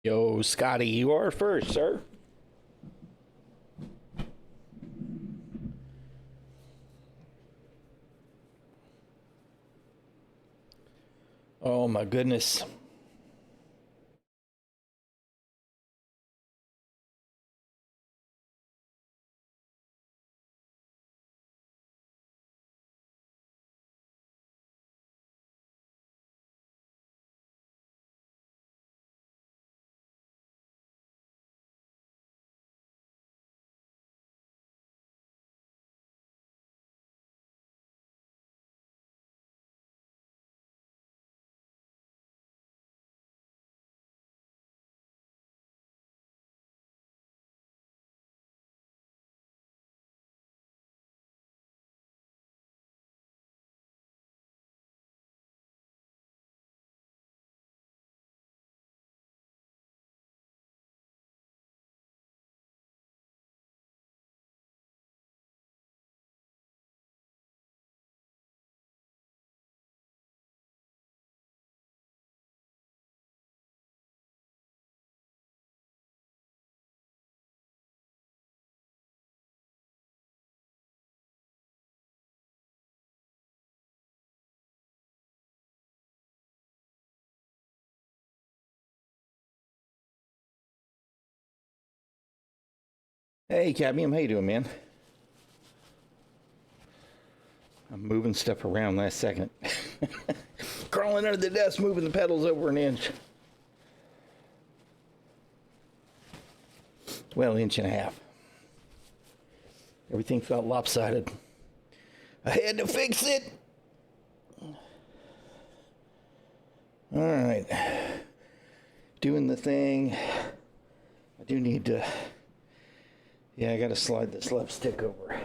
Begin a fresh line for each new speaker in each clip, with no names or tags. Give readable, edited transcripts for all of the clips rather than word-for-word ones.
Yo, Scotty, you are first, sir. Oh my goodness. Hey, Cadmium, how you doing, man? I'm moving stuff around last second. Crawling under the desk, moving the pedals over an inch. Well, inch and a half. Everything felt lopsided. I had to fix it. All right. Doing the thing. I do need to... Yeah, I got to slide this left stick over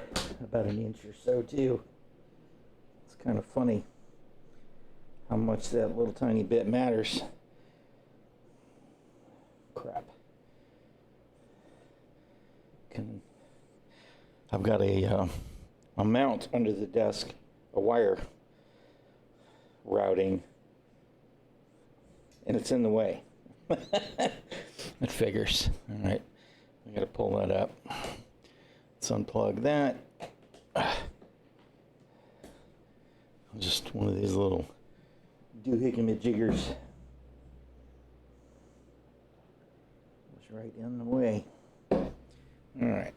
about an inch or so, too. It's kind of funny how much that little tiny bit matters. Crap. I've got a mount under the desk, a wire routing, and it's in the way. It figures. All right. I got to pull that up. Let's unplug that. Just one of these little doohickey-majiggers was right in the way. All right.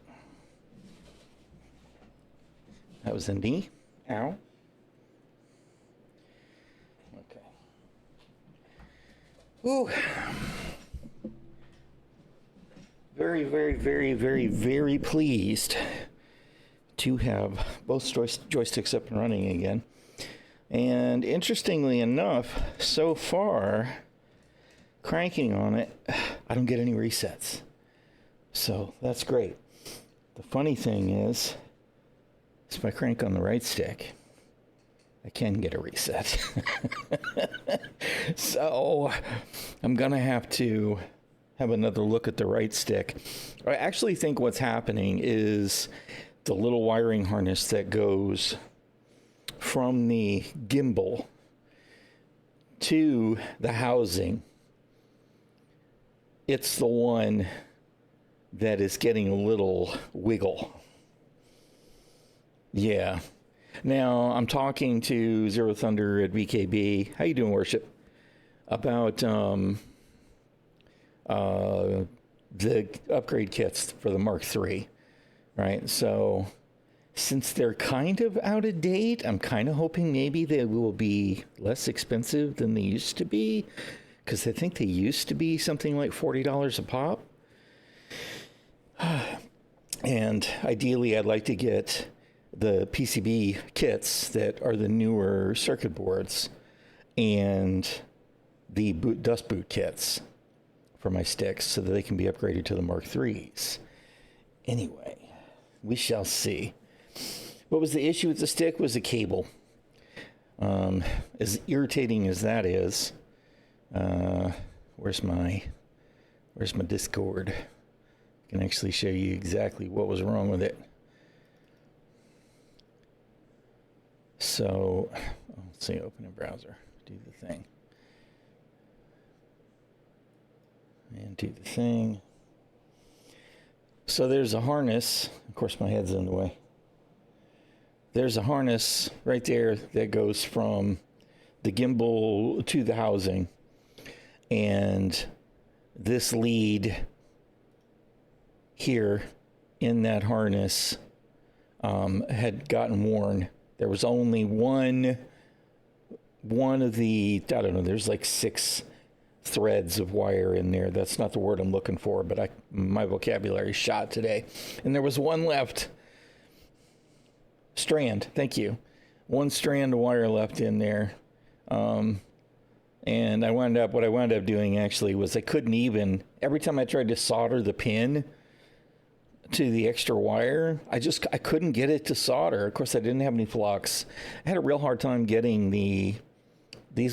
That was a knee. Ow. Okay. Ooh. Very, very, very, very, very pleased to have both joysticks up and running again. And interestingly enough, so far, cranking on it, I don't get any resets. So that's great. The funny thing is if I crank on the right stick, I can get a reset. So I'm going to have another look at the right stick. I actually think what's happening is the little wiring harness that goes from the gimbal to the housing, it's the one that is getting a little wiggle. Yeah. Now, I'm talking to ᚱᚩᚪᚏ at VKB. How you doing, Worship? About the upgrade kits for the Mark III, right? So since they're kind of out of date, I'm kind of hoping maybe they will be less expensive than they used to be, because I think they used to be something like $40 a pop. And ideally, I'd like to get the PCB kits that are the newer circuit boards and the dust boot kits for my sticks so that they can be upgraded to the Mark IIIs. Anyway, we shall see. What was the issue with the stick was the cable. As irritating as that is, where's my Discord? I can actually show you exactly what was wrong with it. So, let's see, open a browser, do the thing. And and do the thing. So there's a harness. Of course, my head's in the way. There's a harness right there that goes from the gimbal to the housing. And this lead here in that harness had gotten worn. There was only one of the, I don't know, there's like 6 threads of wire in there. That's not the word I'm looking for, but my vocabulary shot today. And there was one left. Strand, thank you. One strand of wire left in there. And what I wound up doing actually was I couldn't even, every time I tried to solder the pin to the extra wire, I couldn't get it to solder. Of course, I didn't have any flux. I had a real hard time getting these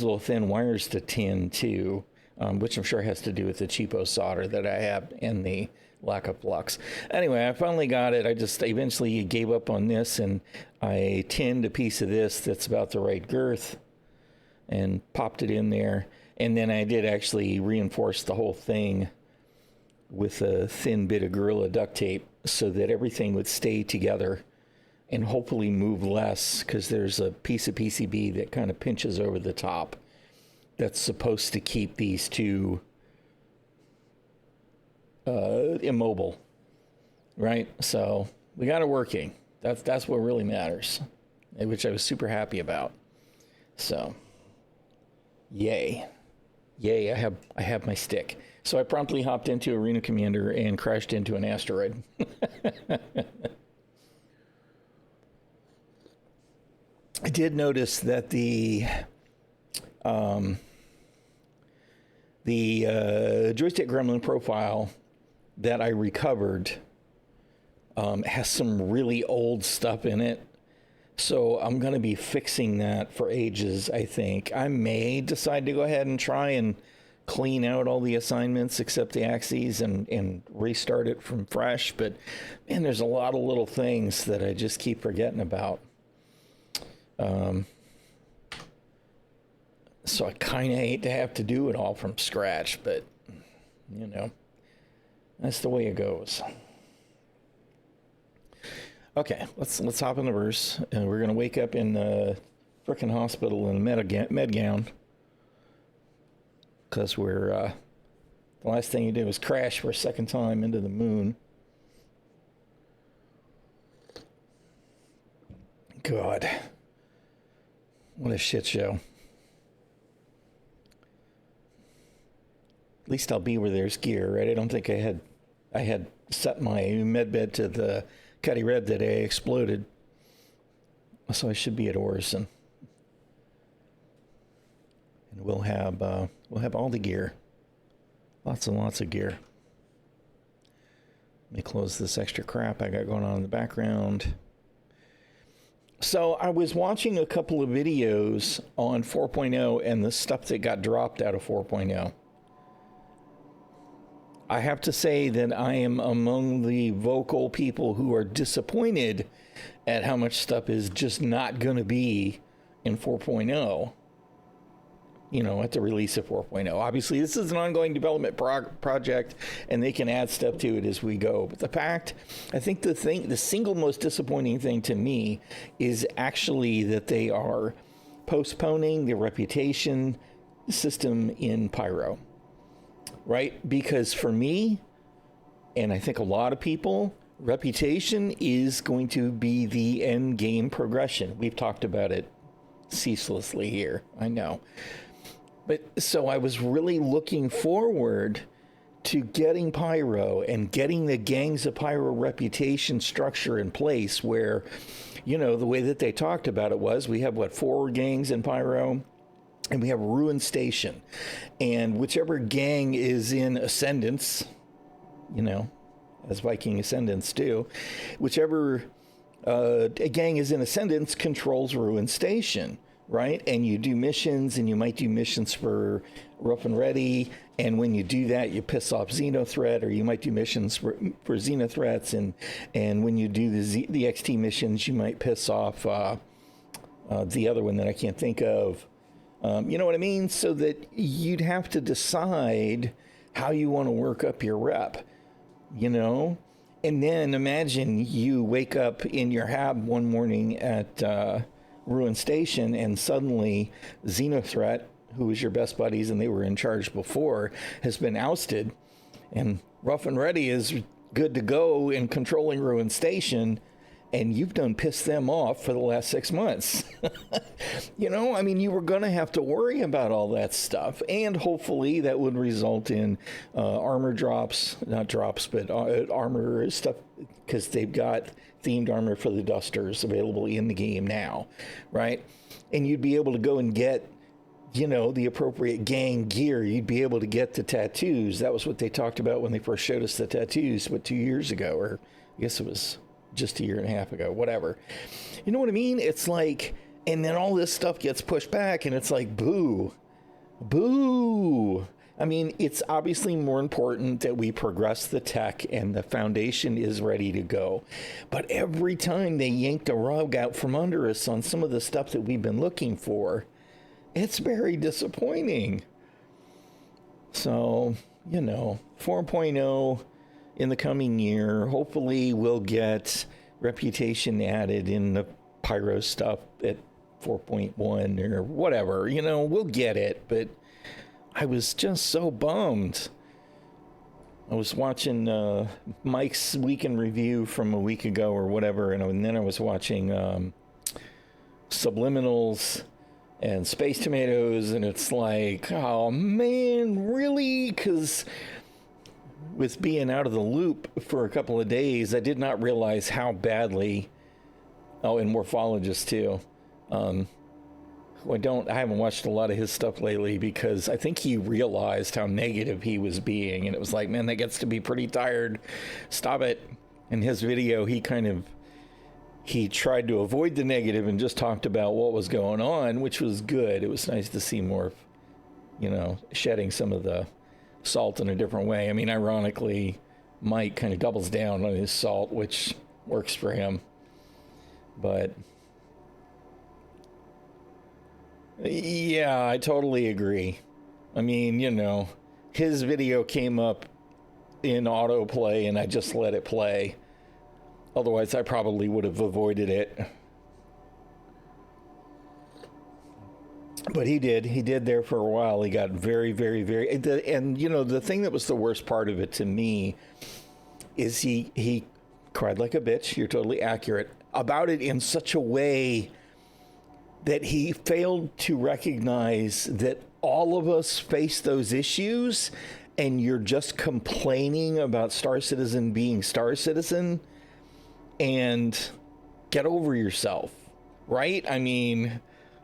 little thin wires to tin too, which I'm sure has to do with the cheapo solder that I have and the lack of flux. Anyway, I finally got it. I just eventually gave up on this, and I tinned a piece of this that's about the right girth and popped it in there. And then I did actually reinforce the whole thing with a thin bit of Gorilla duct tape so that everything would stay together and hopefully move less, because there's a piece of PCB that kind of pinches over the top that's supposed to keep these two immobile, right? So we got it working. That's what really matters, which I was super happy about. So yay, I have my stick. So I promptly hopped into Arena Commander and crashed into an asteroid. I did notice that the joystick gremlin profile that I recovered has some really old stuff in it. So I'm going to be fixing that for ages, I think. I may decide to go ahead and try and clean out all the assignments except the axes and restart it from fresh. But, man, there's a lot of little things that I just keep forgetting about. So I kind of hate to have to do it all from scratch, but, you know, that's the way it goes. Okay, let's hop in the verse. We're going to wake up in the frickin' hospital in a med gown. Because the last thing you did was crash for a second time into the moon. God. What a shit show. At least I'll be where there's gear, right? I don't think I had set my med bed to the Cuddy Red that I exploded. So I should be at Orison. And we'll have all the gear. Lots and lots of gear. Let me close this extra crap I got going on in the background. So I was watching a couple of videos on 4.0 and the stuff that got dropped out of 4.0. I have to say that I am among the vocal people who are disappointed at how much stuff is just not going to be in 4.0, you know, at the release of 4.0. Obviously, this is an ongoing development project, and they can add stuff to it as we go. But I think the single most disappointing thing to me is actually that they are postponing the reputation system in Pyro. Right? Because for me, and I think a lot of people, reputation is going to be the end game progression. We've talked about it ceaselessly here, I know. But so I was really looking forward to getting Pyro and getting the Gangs of Pyro reputation structure in place where, you know, the way that they talked about it was we have, 4 gangs in Pyro? And we have Ruin Station, and whichever gang is in Ascendance, you know, as Viking Ascendants do, whichever a gang is in Ascendance controls Ruin Station, right? And you do missions, and you might do missions for Rough and Ready, and when you do that, you piss off Xenothreat, or you might do missions for Xenothreats, and when you do the XT missions, you might piss off the other one that I can't think of. You know what I mean? So that you'd have to decide how you want to work up your rep, you know? And then imagine you wake up in your hab one morning at Ruin Station, and suddenly ᚱᚩᚪ᚞, who was your best buddies and they were in charge before, has been ousted, and Rough and Ready is good to go in controlling Ruin Station, and you've done pissed them off for the last 6 months. You know, I mean, you were going to have to worry about all that stuff, and hopefully that would result in armor drops, not drops, but armor stuff, because they've got themed armor for the Dusters available in the game now, right? And you'd be able to go and get, you know, the appropriate gang gear. You'd be able to get the tattoos. That was what they talked about when they first showed us the tattoos, 2 years ago, or I guess it was just a year and a half ago, whatever. You know what I mean? It's like, and then all this stuff gets pushed back, and it's like, boo. I mean, it's obviously more important that we progress the tech and the foundation is ready to go. But every time they yank the rug out from under us on some of the stuff that we've been looking for, it's very disappointing. So, you know, 4.0 in the coming year. Hopefully we'll get reputation added in the pyro stuff at 4.1 or whatever. You know, we'll get it, but I was just so bummed. I was watching Mike's weekend review from a week ago or whatever, and then I was watching Subliminals and Space Tomatoes, and it's like, oh man, really? Because with being out of the loop for a couple of days, I did not realize how badly, and Morphologist too. I haven't watched a lot of his stuff lately because I think he realized how negative he was being, and it was like, man, that gets to be pretty tired. Stop it. In his video, he tried to avoid the negative and just talked about what was going on, which was good. It was nice to see more, you know, shedding some of the salt in a different way. I mean, ironically, Mike kind of doubles down on his salt, which works for him. But yeah, I totally agree. I mean, you know, his video came up in autoplay and I just let it play. Otherwise, I probably would have avoided it. But he did there for a while. He got very, very, very, and you know, the thing that was the worst part of it to me is he cried like a bitch. You're totally accurate about it in such a way that he failed to recognize that all of us face those issues, and you're just complaining about Star Citizen being Star Citizen, and get over yourself, right? I mean,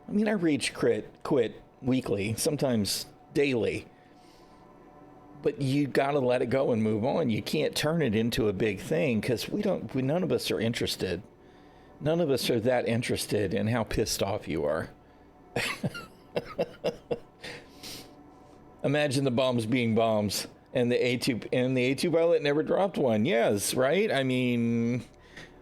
I rage quit weekly, sometimes daily, but you gotta let it go and move on. You can't turn it into a big thing, because none of us are interested. None of us are that interested in how pissed off you are. Imagine the bombs being bombs, and the A2 pilot never dropped one. Yes, right? I mean,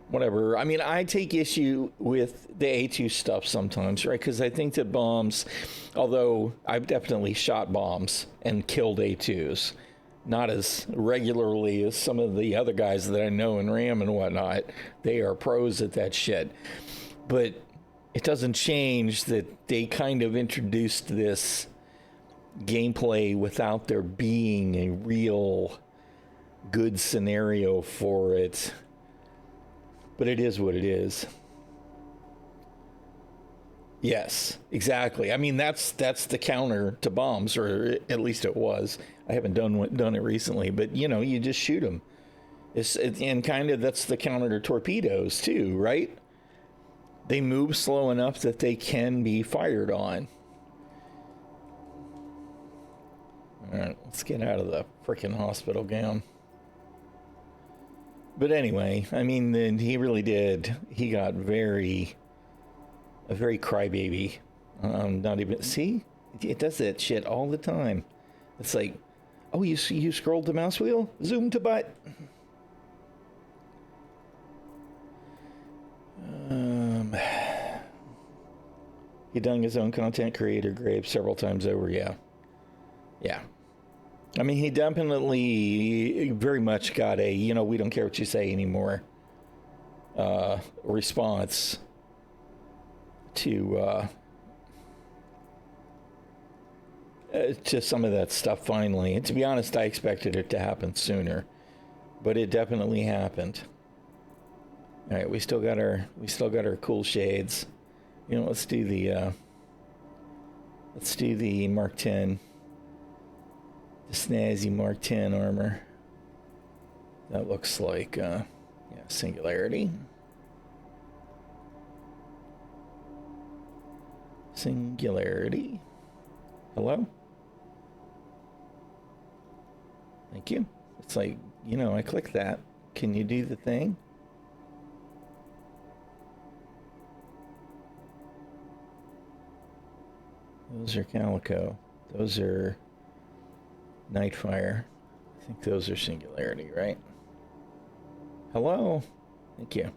whatever. I mean, I take issue with the A2 stuff sometimes, right? Because I think that bombs, although I've definitely shot bombs and killed A2s, not as regularly as some of the other guys that I know in RAM and whatnot. They are pros at that shit. But it doesn't change that they kind of introduced this gameplay without there being a real good scenario for it. But it is what it is. Yes, exactly. I mean, that's the counter to bombs, or at least it was. I haven't done it recently, but you know, you just shoot them. And kind of that's the counter to torpedoes too, right? They move slow enough that they can be fired on. All right, let's get out of the frickin' hospital gown. But anyway, I mean, then he really did. He got a very crybaby. Not even, see, it does that shit all the time. It's like, oh, you scrolled the mouse wheel, zoom to butt. He done his own content creator grave several times over. Yeah. I mean, he definitely very much got a, we don't care what you say anymore response to some of that stuff finally. And to be honest, I expected it to happen sooner, but it definitely happened. All right, we still got our cool shades. Let's do the Mark 10, the snazzy Mark 10 armor. That looks like singularity. Singularity. Hello? Thank you. It's like, I clicked that. Can you do the thing? Those are Calico. Those are Nightfire. I think those are Singularity, right? Hello? Thank you.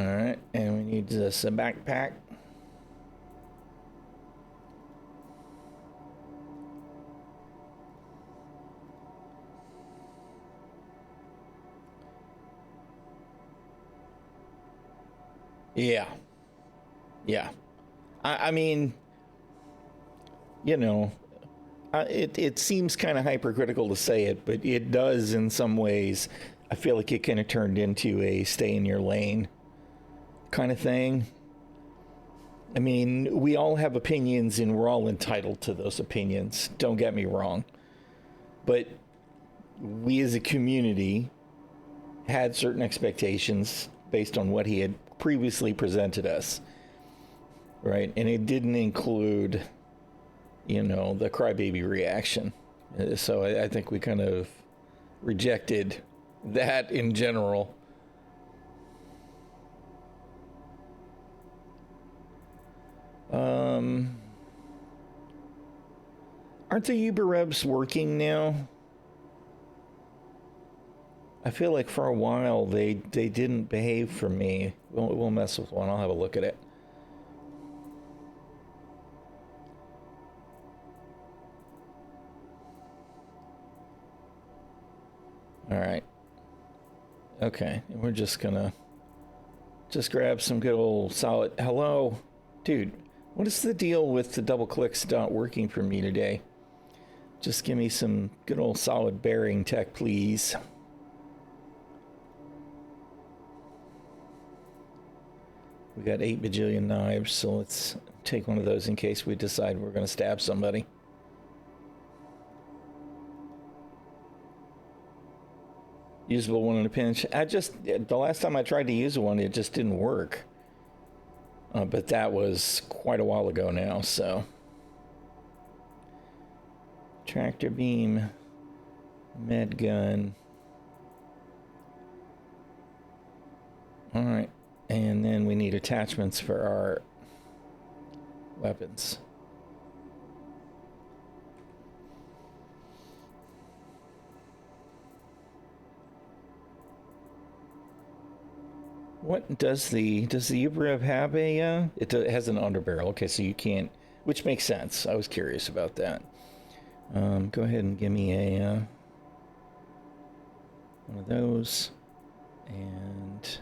Alright, and we need this a backpack. Yeah. I mean, it seems kind of hypercritical to say it, but it does in some ways. I feel like it kind of turned into a stay in your lane kind of thing. I mean, we all have opinions and we're all entitled to those opinions. Don't get me wrong. But we as a community had certain expectations based on what he had previously presented us. Right? And it didn't include, the crybaby reaction. So I think we kind of rejected that in general. Aren't the Uber revs working now? I feel like for a while they didn't behave for me. We'll mess with one. I'll have a look at it. All right. Okay, and we're just gonna grab some good old solid. Hello, dude. What is the deal with the double clicks not working for me today? Just give me some good old solid bearing tech, please. We got 8 bajillion knives, so let's take one of those in case we decide we're gonna stab somebody. Usable one in a pinch. The last time I tried to use one, it just didn't work. But that was quite a while ago now, so. Tractor beam, med gun. All right, and then we need attachments for our weapons. What does the Uberev have a? It has an underbarrel. Okay, so you can't, which makes sense. I was curious about that. Go ahead and give me a one of those. And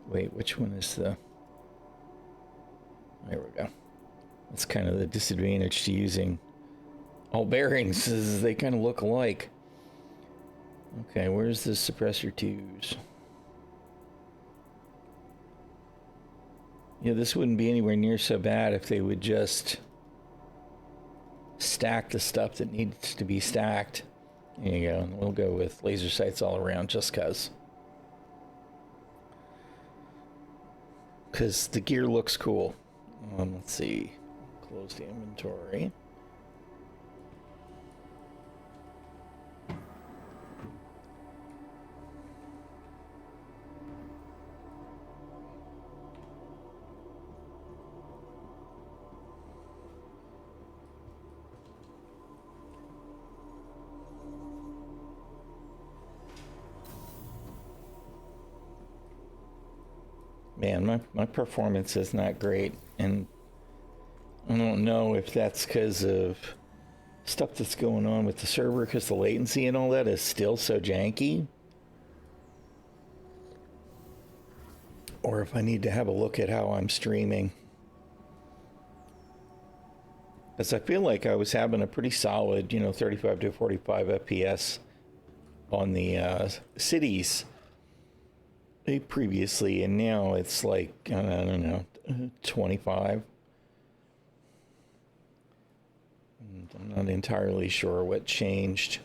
wait, which one is the? There we go. That's kind of the disadvantage to using all bearings, is they kind of look alike. Okay, where's the suppressor twos? This wouldn't be anywhere near so bad if they would just stack the stuff that needs to be stacked. There you go. And we'll go with laser sights all around just because the gear looks cool. Let's see. Close the inventory. Man, my performance is not great, and I don't know if that's because of stuff that's going on with the server, because the latency and all that is still so janky. Or if I need to have a look at how I'm streaming. Because I feel like I was having a pretty solid, 35 to 45 FPS on the cities previously, and now it's like, I don't know, 25. And I'm not entirely sure what changed.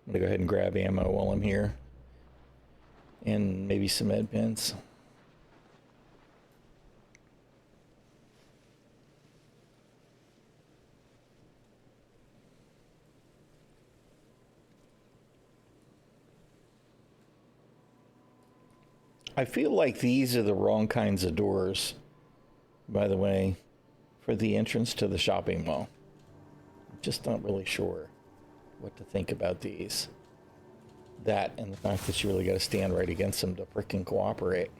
I'm gonna go ahead and grab ammo while I'm here. And maybe some med pens. I feel like these are the wrong kinds of doors, by the way, for the entrance to the shopping mall. I'm just not really sure what to think about these. That and the fact that you really got to stand right against them to frickin' cooperate.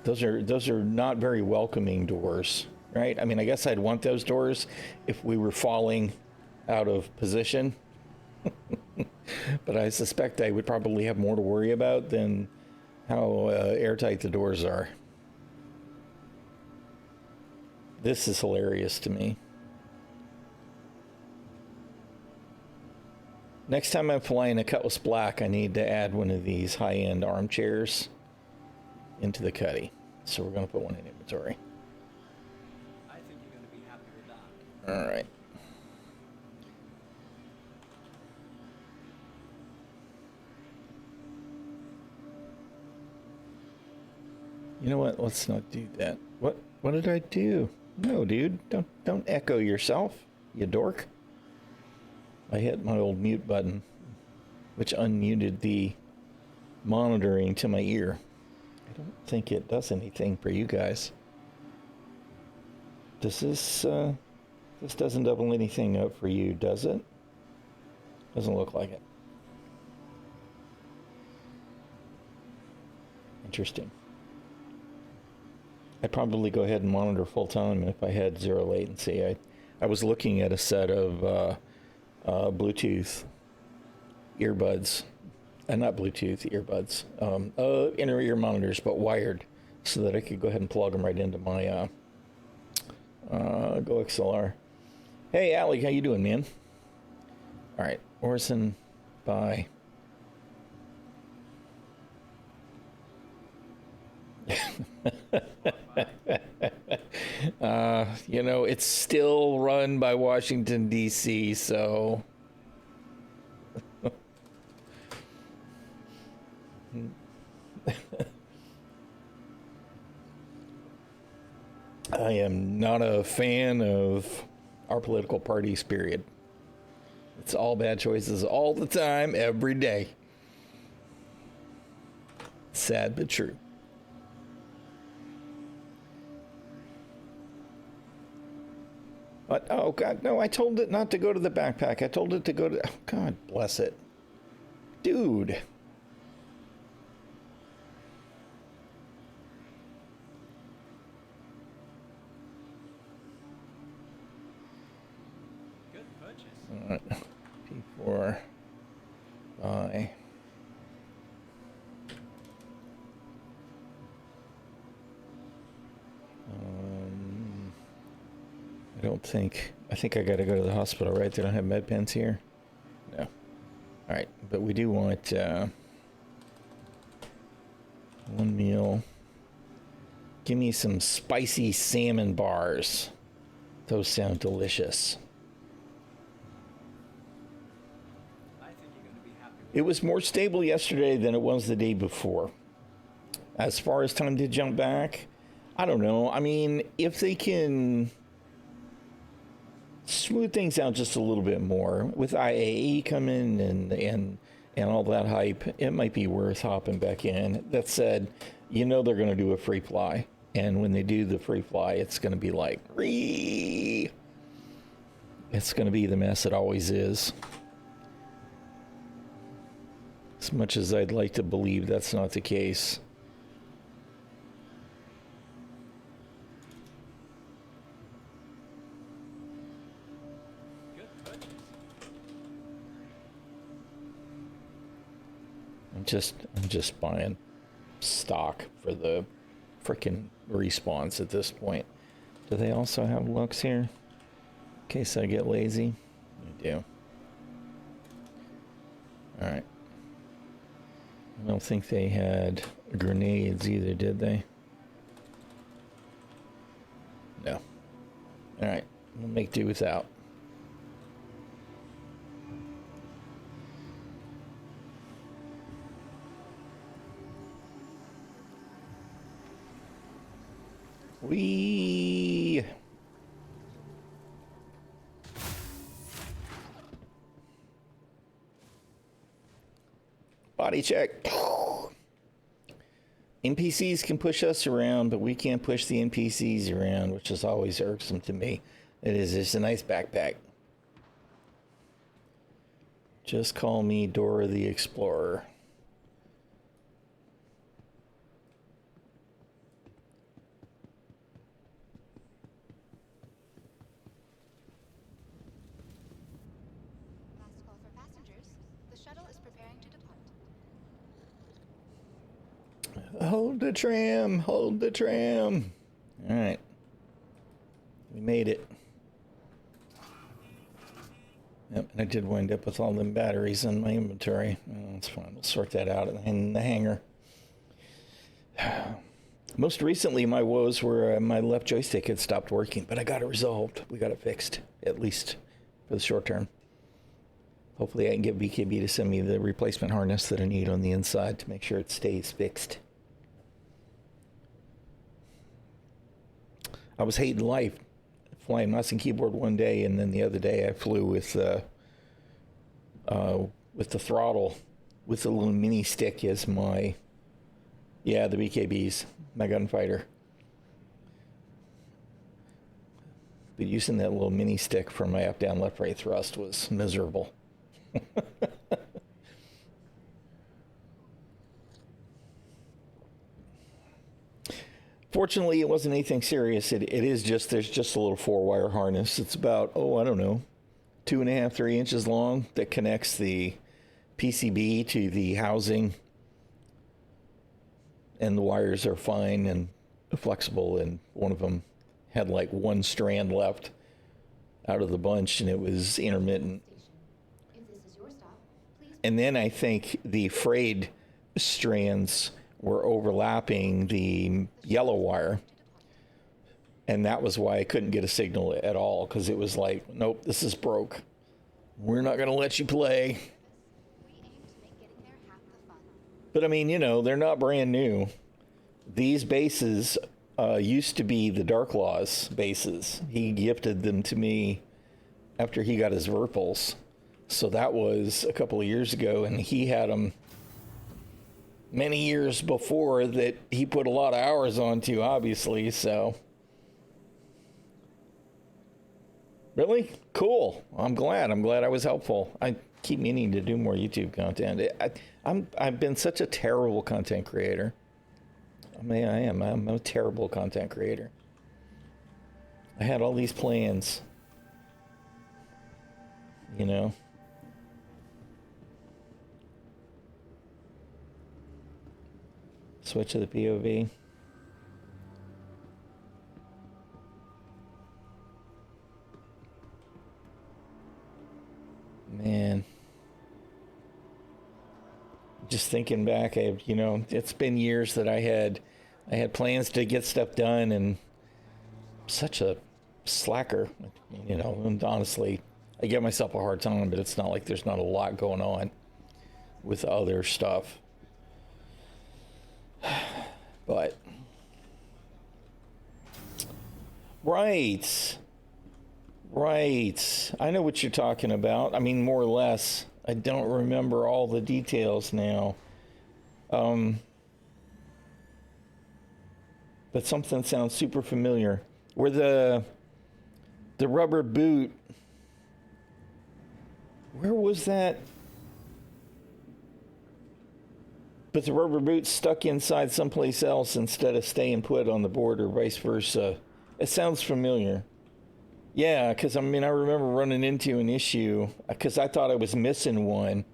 Those are not very welcoming doors, right? I mean, I guess I'd want those doors if we were falling out of position. But I suspect I would probably have more to worry about than how airtight the doors are. This is hilarious to me. Next time I'm flying a Cutlass Black, I need to add one of these high-end armchairs into the cuddy. So we're going to put one in inventory.
I think you're going to be happy with that.
All right. You know what? Let's not do that. What did I do? No, dude. Don't echo yourself, you dork. I hit my old mute button, which unmuted the monitoring to my ear. I don't think it does anything for you guys. Does this doesn't double anything up for you, does it? Doesn't look like it. Interesting. I'd probably go ahead and monitor full time if I had zero latency. I was looking at a set of Bluetooth earbuds, not Bluetooth earbuds, inner ear monitors, but wired, so that I could go ahead and plug them right into my ᚏᚻᚪᚏ. Hey, Allie, how you doing, man? All right, Orson, bye. It's still run by Washington, D.C., so... I am not a fan of our political parties, period. It's all bad choices all the time, every day. Sad but true. But, oh, God, no, I told it not to go to the backpack. I told it to go to... Oh, God bless it. Dude.
Good purchase.
All right. P4. Bye. I think I gotta go to the hospital, right? They don't have med pens here? No. All right, but we do want one meal. Give me some spicy salmon bars. Those sound delicious.
I think you're going to be happy with
It was more stable yesterday than it was the day before. As far as time to jump back, I don't know. I mean, if they can smooth things out just a little bit more with IAE coming and all that hype, it might be worth hopping back in. That said, they're going to do a free fly, and when they do the free fly, it's going to be like it's going to be the mess it always is. As much as I'd like to believe that's not the case, I'm just buying stock for the frickin' respawns at this point. Do they also have looks here? In case I get lazy? They do. Alright. I don't think they had grenades either, did they? No. Alright. We'll make do without. Whee! Body check. NPCs can push us around, but we can't push the NPCs around, which is always irksome to me. It is just a nice backpack. Just call me Dora the Explorer.
Last call for passengers. The shuttle is preparing to depart.
Hold the tram, hold the tram. All right. We made it. Yep, and I did wind up with all them batteries in my inventory. Oh, that's fine. We'll sort that out in the hangar. Most recently, my woes were my left joystick had stopped working, but I got it resolved. We got it fixed, at least for the short term. Hopefully I can get BKB to send me the replacement harness that I need on the inside to make sure it stays fixed. I was hating life, flying mouse and keyboard one day, and then the other day I flew with the throttle, with the little mini stick as my, the BKBs, my gunfighter. But using that little mini stick for my up, down, left, right thrust was miserable. Fortunately, it wasn't anything serious. It is just, there's just a little 4-wire harness. It's about, I don't know, 2.5, 3 inches long that connects the PCB to the housing. And the wires are fine and flexible. And one of them had like one strand left out of the bunch, and it was intermittent.
If this is your stop, please.
And then I think the frayed strands were overlapping the yellow wire. And that was why I couldn't get a signal at all, because it was like, nope, this is broke. We're not going to let you play.
We aim to make getting there half the fun.
But I mean, they're not brand new. These bases used to be the Dark Law's bases. He gifted them to me after he got his Verpals. So that was a couple of years ago, and he had them many years before that he put a lot of hours onto, obviously, so. Really? Cool. I'm glad I was helpful. I keep meaning to do more YouTube content. I've been such a terrible content creator. I mean, I am. I'm a terrible content creator. I had all these plans, Switch to the POV. Man. Just thinking back, it's been years that I had plans to get stuff done, and such a slacker, and honestly, I give myself a hard time, but it's not like there's not a lot going on with other stuff. But right, I know what you're talking about. I mean, more or less. I don't remember all the details now, but something sounds super familiar. Where the rubber boot, where was that? But the rubber boot stuck inside someplace else instead of staying put on the board, or vice versa. It sounds familiar. Yeah, because I remember running into an issue because I thought I was missing one.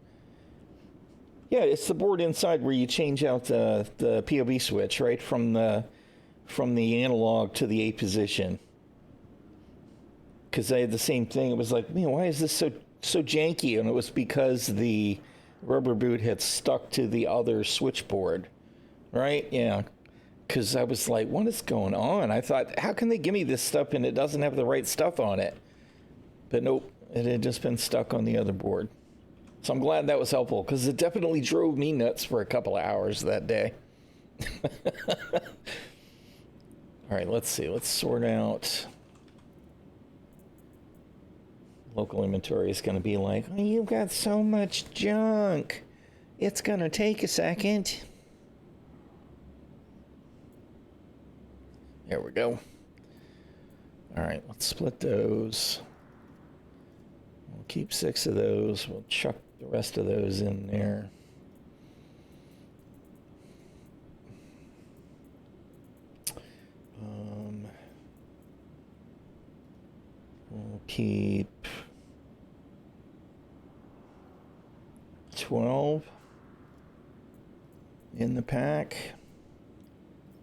Yeah, it's the board inside where you change out the POV switch, right, from the analog to the A position. Because I had the same thing. It was like, man, why is this so janky? And it was because the rubber boot had stuck to the other switchboard, right? Yeah. Because I was like, what is going on? I thought, how can they give me this stuff and it doesn't have the right stuff on it? But nope, it had just been stuck on the other board. So I'm glad that was helpful, because it definitely drove me nuts for a couple of hours that day. All right, let's see. Let's sort out. Local inventory is going to be like, oh, you've got so much junk. It's going to take a second. There we go. All right, let's split those. We'll keep 6 of those. We'll chuck the rest of those in there. We'll keep 12 in the pack.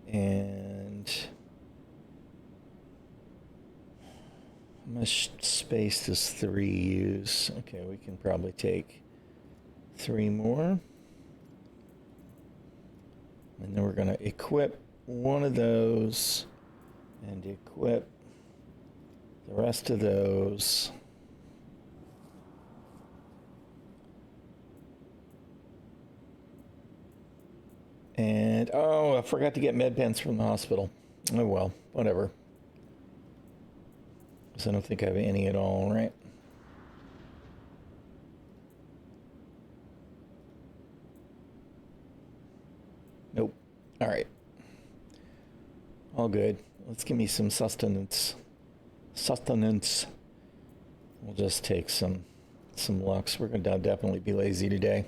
And how much space does 3 use? Okay, we can probably take 3 more. And then we're going to equip one of those and equip the rest of those. And, oh, I forgot to get med pens from the hospital. Oh, well, whatever. Because I don't think I have any at all, right? Nope. All right. All good. Let's give me some sustenance. We'll just take some Lux. We're going to definitely be lazy today.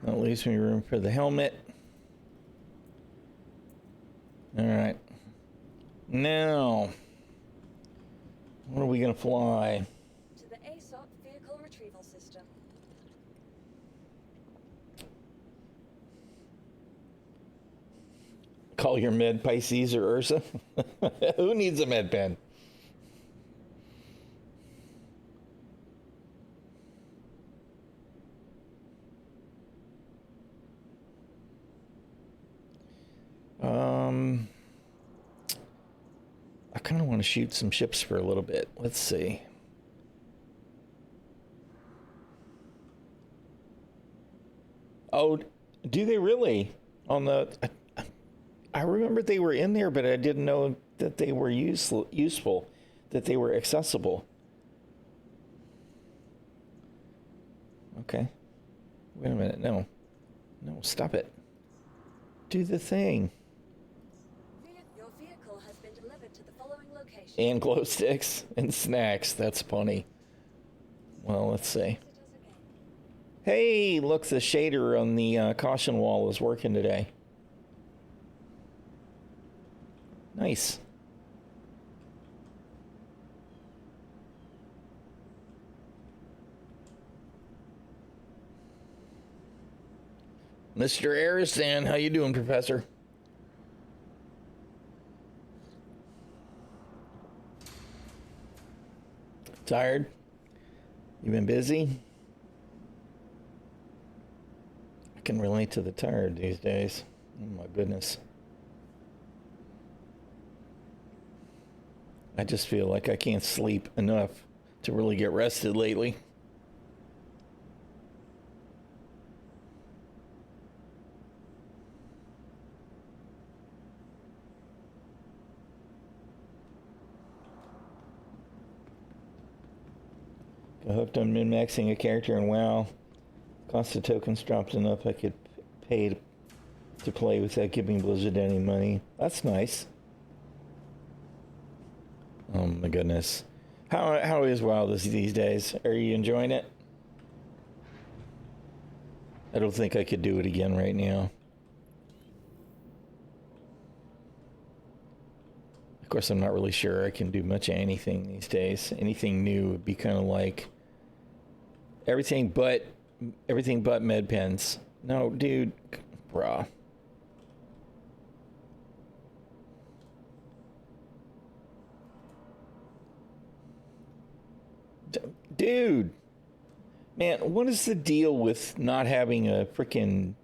That leaves me room for the helmet. All right. Now, what are we going to fly?
To the ASOP vehicle retrieval system.
Call your med Pisces or Ursa? Who needs a med pen? I kind of want to shoot some ships for a little bit. Let's see. Oh, do they really? On the, I remember they were in there, but I didn't know that they were useful, that they were accessible. Okay. Wait a minute. No, stop it. Do the thing.
Your vehicle has been delivered to the following location.
And glow sticks and snacks. That's funny. Well, let's see. Hey, look, the shader on the caution wall is working today. Nice. Mr. Aristan, how you doing, Professor? Tired? You been busy? I can relate to the tired these days. Oh my goodness. I just feel like I can't sleep enough to really get rested lately. Got hooked on min-maxing a character, and wow, cost of tokens dropped enough I could pay to play without giving Blizzard any money. That's nice. Oh my goodness. How is WoW these days? Are you enjoying it? I don't think I could do it again right now. Of course, I'm not really sure I can do much of anything these days. Anything new would be kind of like everything but everything but med pens. No, dude, bruh. Dude, man, what is the deal with not having a freaking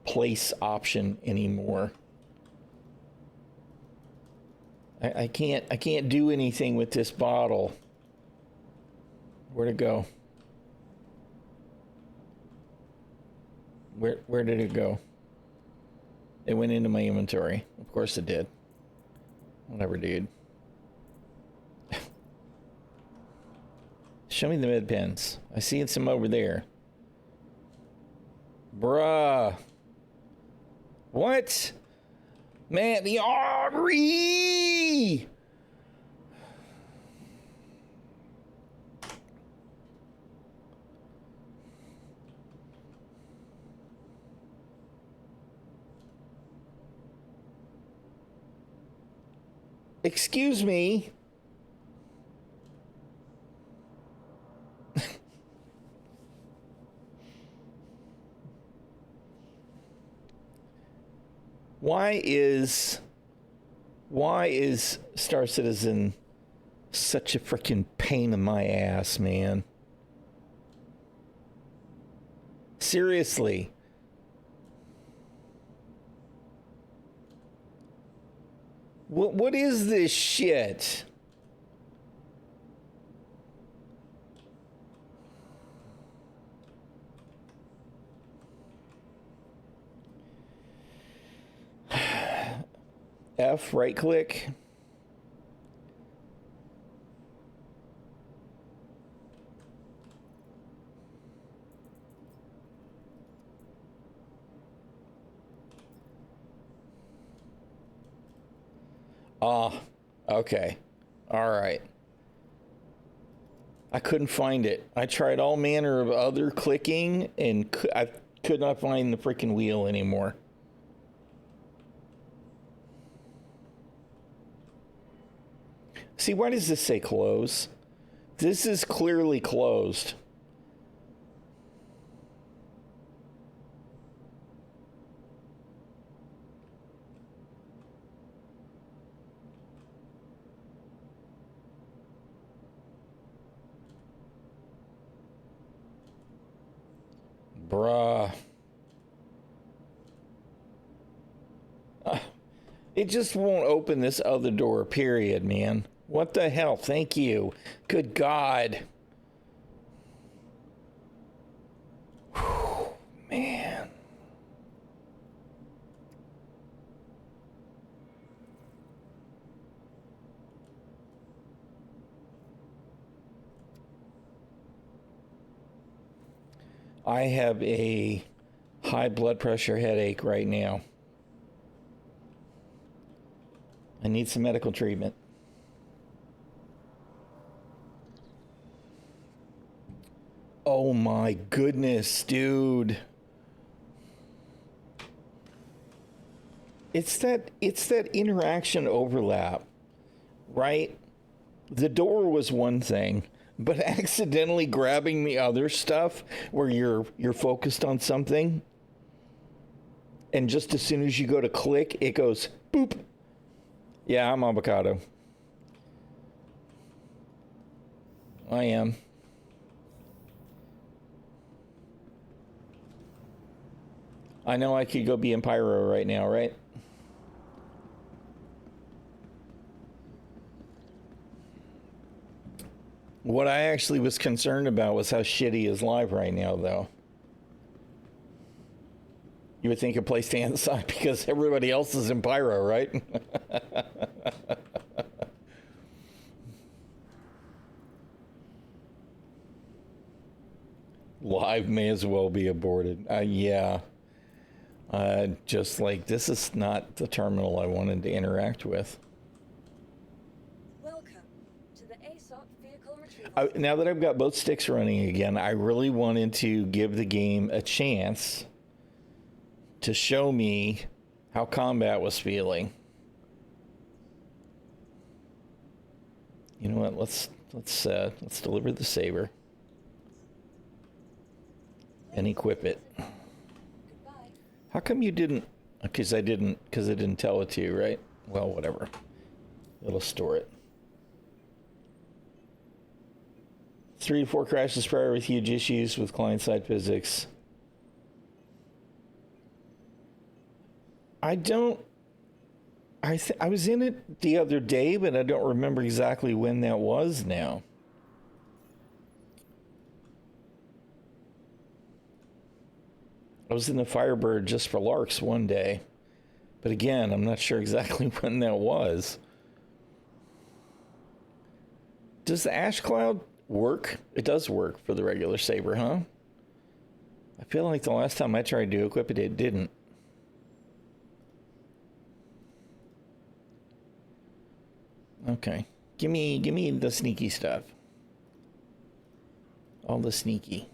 place option anymore? I can't do anything with this bottle. Where'd it go? Where did it go? It went into my inventory. Of course it did. Whatever, dude. Show me the med pens. I see some over there. Bruh. What? Man, the artery! Excuse me. Why is Star Citizen such a freaking pain in my ass, man? Seriously. What is this shit? F, right click. Ah, okay. All right. I couldn't find it. I tried all manner of other clicking and I could not find the freaking wheel anymore. See, why does this say close? This is clearly closed. Bruh. It just won't open this other door, period, man. What the hell? Thank you. Good God. Whew, man. I have a high blood pressure headache right now. I need some medical treatment. Oh my goodness, dude. It's that interaction overlap, right? The door was one thing, but accidentally grabbing the other stuff where you're focused on something, and just as soon as you go to click, it goes boop. Yeah, I'm avocado. I am. I know I could go be in Pyro right now, right? What I actually was concerned about was how shitty is live right now, though. You would think a place to inside because everybody else is in Pyro, right? Live may as well be aborted. Yeah. Just like, this is not the terminal I wanted to interact with.
Welcome to the ASOP vehicle retrieval.
Now that I've got both sticks running again, I really wanted to give the game a chance to show me how combat was feeling. You know what? Let's deliver the saber. and equip it.
Goodbye.
How come you didn't? Because I didn't tell it to you, right? Well, whatever. It'll store it. 3 to 4 crashes prior with huge issues with client-side physics. I was in it the other day, but I don't remember exactly when that was now. I was in the Firebird just for larks one day. But again, I'm not sure exactly when that was. Does the ash cloud work? It does work for the regular saber, huh? I feel like the last time I tried to equip it, it didn't. Okay. Give me the sneaky stuff. All the sneaky.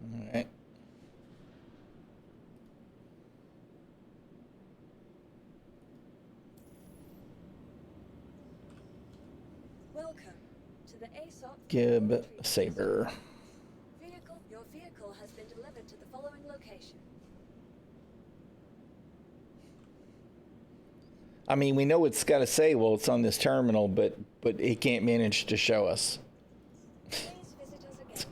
All right.
Welcome to the ASOP
Gib saber.
Your vehicle has been delivered to the following location.
I mean, we know it's got to say, well, it's on this terminal, but it can't manage to show us.
Please visit us again.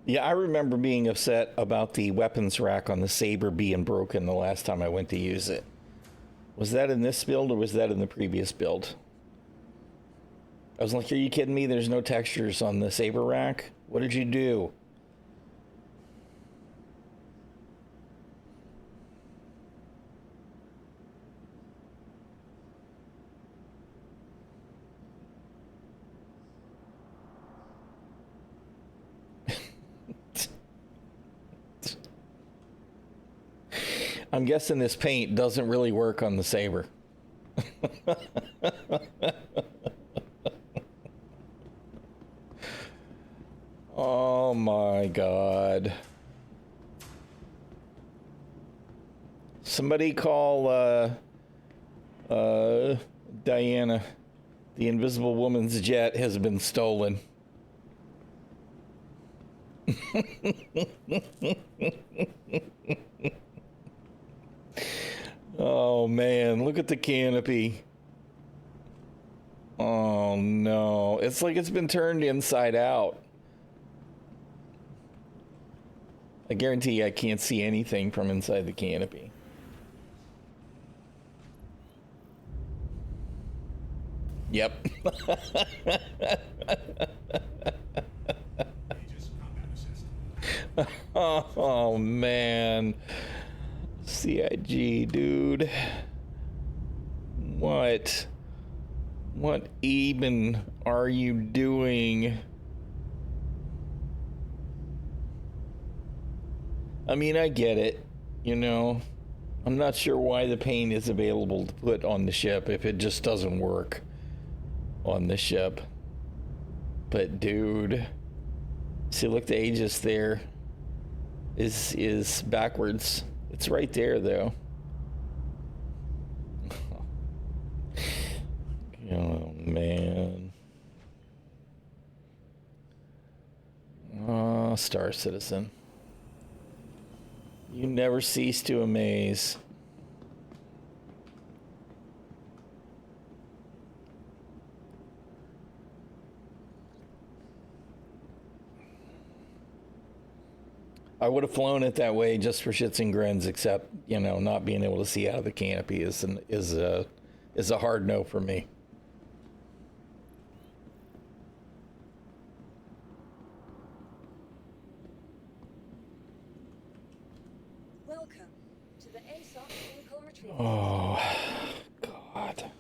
Yeah, I remember being upset about the weapons rack on the saber being broken the last time I went to use it. Was that in this build or was that in the previous build? I was like, are you kidding me? There's no textures on the saber rack? What did you do? I'm guessing this paint doesn't really work on the saber. Oh my God. Somebody call Diana. The Invisible Woman's jet has been stolen. Oh man, look at the canopy. Oh no, it's like it's been turned inside out. I guarantee you I can't see anything from inside the canopy. Yep. Oh man. CIG, dude. What even are you doing? I mean, I get it, you know. I'm not sure why the paint is available to put on the ship if it just doesn't work on the ship. But dude, see, look, the Aegis there is backwards. It's right there, though. Oh, man. Oh, Star Citizen. You never cease to amaze. I would have flown it that way just for shits and grins, except, you know, not being able to see out of the canopy is a hard no for me.
Welcome to the ASOP vehicle retrieval.
Oh, God.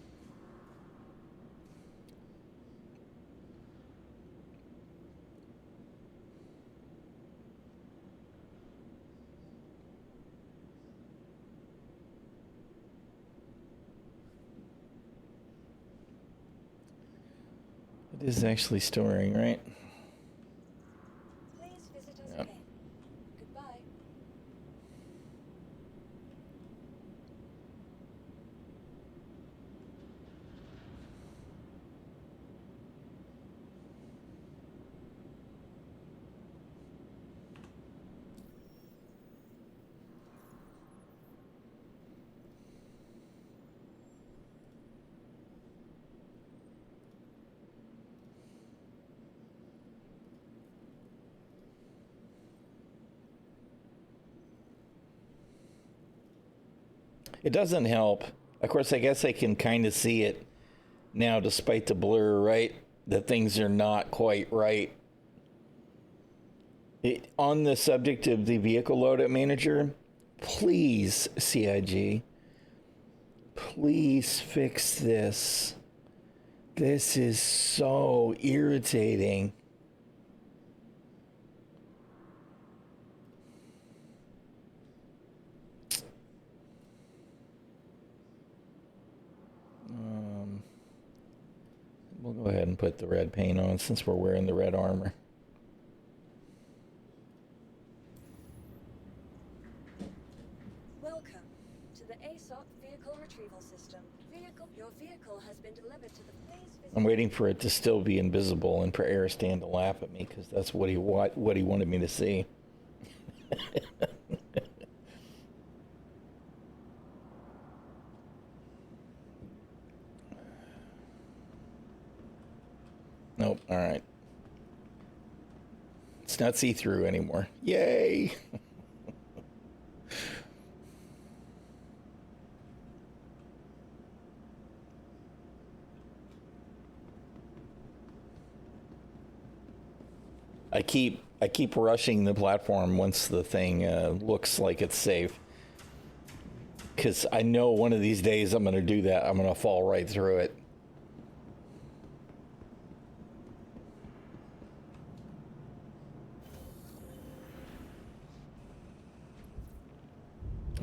It is actually storing, right?
Please visit us
Yep.
again. Goodbye.
It doesn't help. Of course, I guess I can kind of see it now despite the blur, right? That things are not quite right. On the subject of the vehicle loadout manager, please, CIG, please fix this. This is so irritating. We'll go ahead and put the red paint on since we're wearing the red armor.
Welcome to the ASOP vehicle retrieval system. Your vehicle has been delivered to the. Please visit.
I'm waiting for it to still be invisible and for Aristan to laugh at me because that's what he wanted me to see. Nope. All right. It's not see-through anymore. Yay! I keep rushing the platform once the thing looks like it's safe. Because I know one of these days I'm going to do that. I'm going to fall right through it.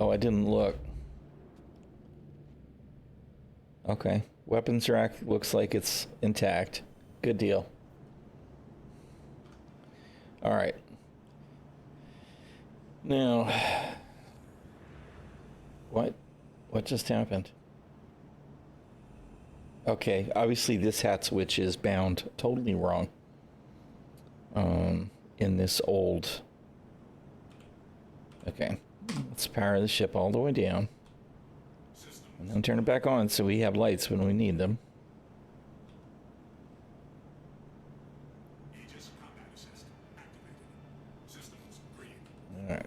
Oh, I didn't look. Okay. Weapons rack looks like it's intact. Good deal. All right. Now, what just happened? Okay, obviously this hat switch is bound totally wrong. In this old. Okay, let's power the ship all the way down, and then turn it back on so we have lights when we need them. All right.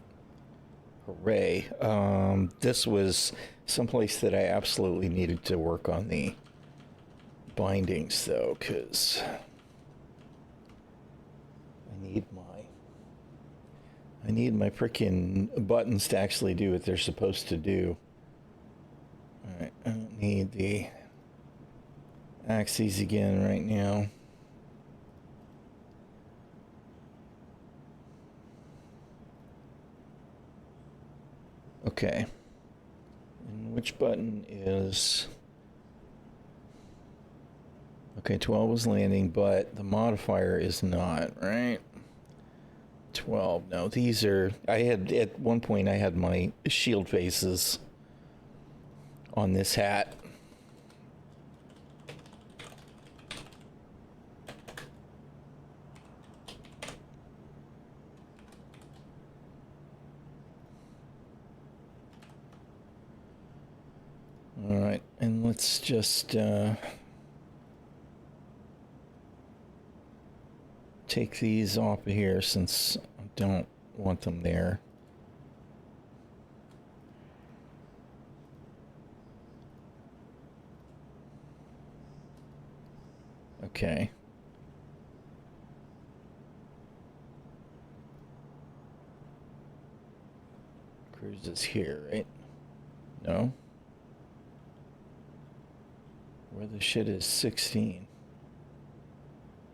Hooray. This was someplace that I absolutely needed to work on the bindings, though, because I need my frickin' buttons to actually do what they're supposed to do. All right, I don't need the axes again right now. Okay. And which button is... Okay, 12 was landing, but the modifier is not, right? 12. No, these are... I had, at one point, I had my shield faces on this hat. All right, and let's just take these off of here since I don't want them there. Okay. Cruise is here, right? No? Where the shit is 16.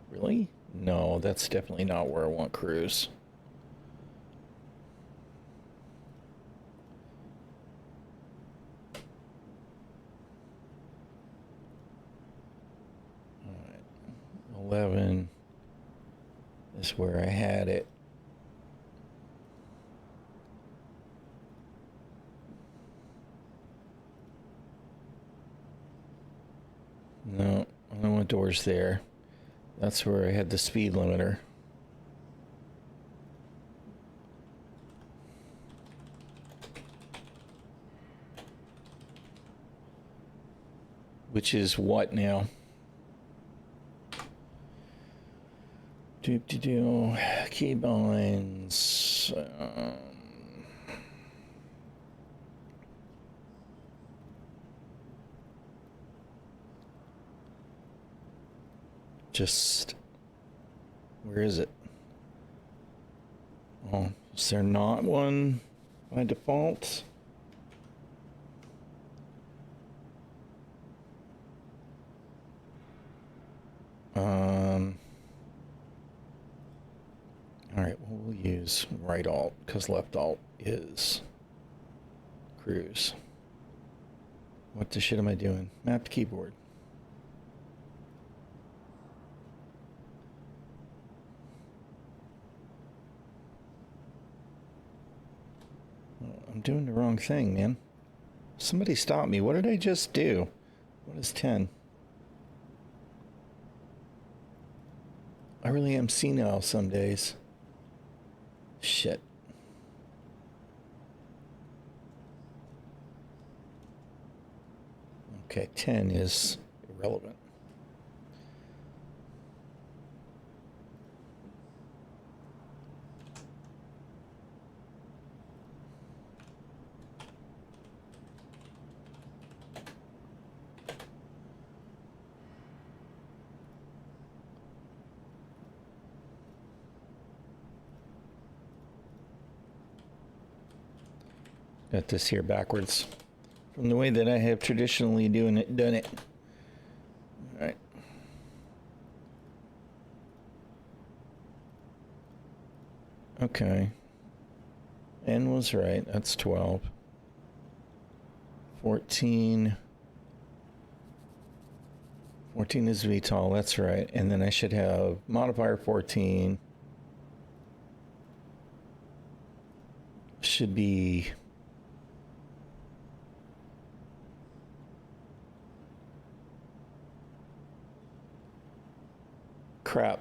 Really? No, that's definitely not where I want cruise. Alright. 11 is where I had it. No, I don't want doors there. That's where I had the speed limiter. Which is what now? Keybinds. Just, where is it? Oh, is there not one by default? All right, well, we'll use right alt because left alt is cruise. What the shit am I doing? Mapped keyboard. I'm doing the wrong thing, man. Somebody stop me. What did I just do? What is 10? I really am senile some days. Shit. Okay, 10 is irrelevant. Got this here backwards from the way that I have traditionally done it. All right. Okay. N was right. That's 12. 14. 14 is VTOL. That's right. And then I should have modifier 14. Should be crap.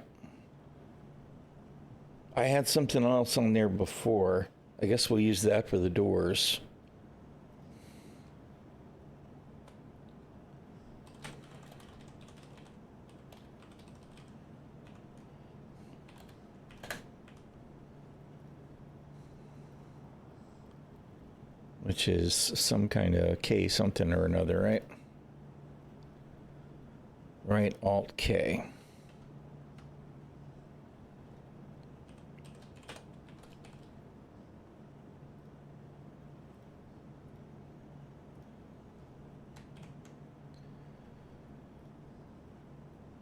I had something else on there before. I guess we'll use that for the doors. Which is some kind of K something or another, right? Right, Alt K.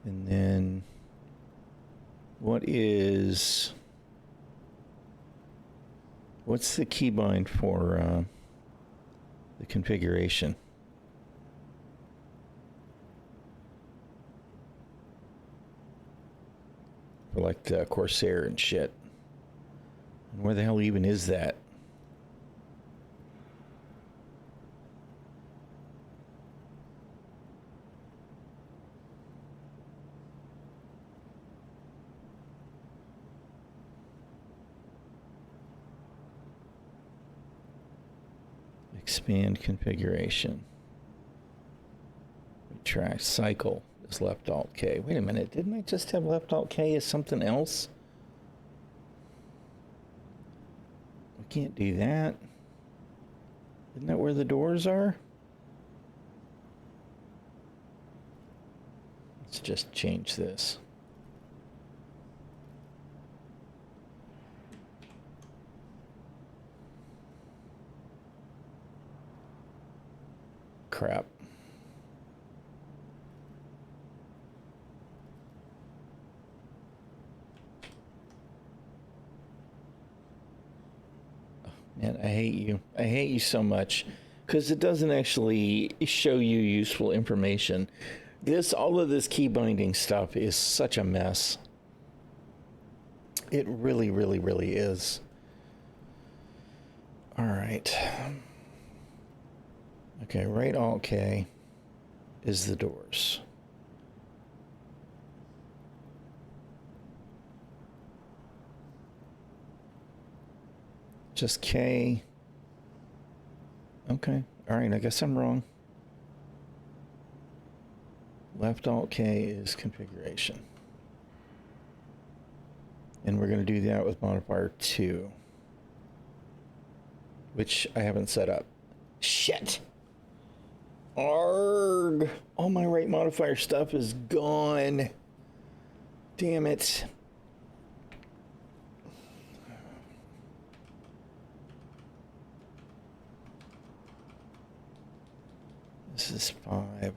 And then what's the keybind for the configuration? For like the Corsair and shit. And where the hell even is that? Expand configuration. Retract cycle is left alt K. Wait a minute, didn't I just have left alt K as something else? We can't do that. Isn't that where the doors are? Let's just change this. Crap. Man, I hate you. I hate you so much because it doesn't actually show you useful information. All of this key binding stuff is such a mess. It really, really, really is. All right. Okay, right Alt K is the doors. Just K. Okay. All right, I guess I'm wrong. Left Alt K is configuration. And we're going to do that with modifier 2. Which I haven't set up. Shit! Arg! All my right modifier stuff is gone. Damn it. This is 5.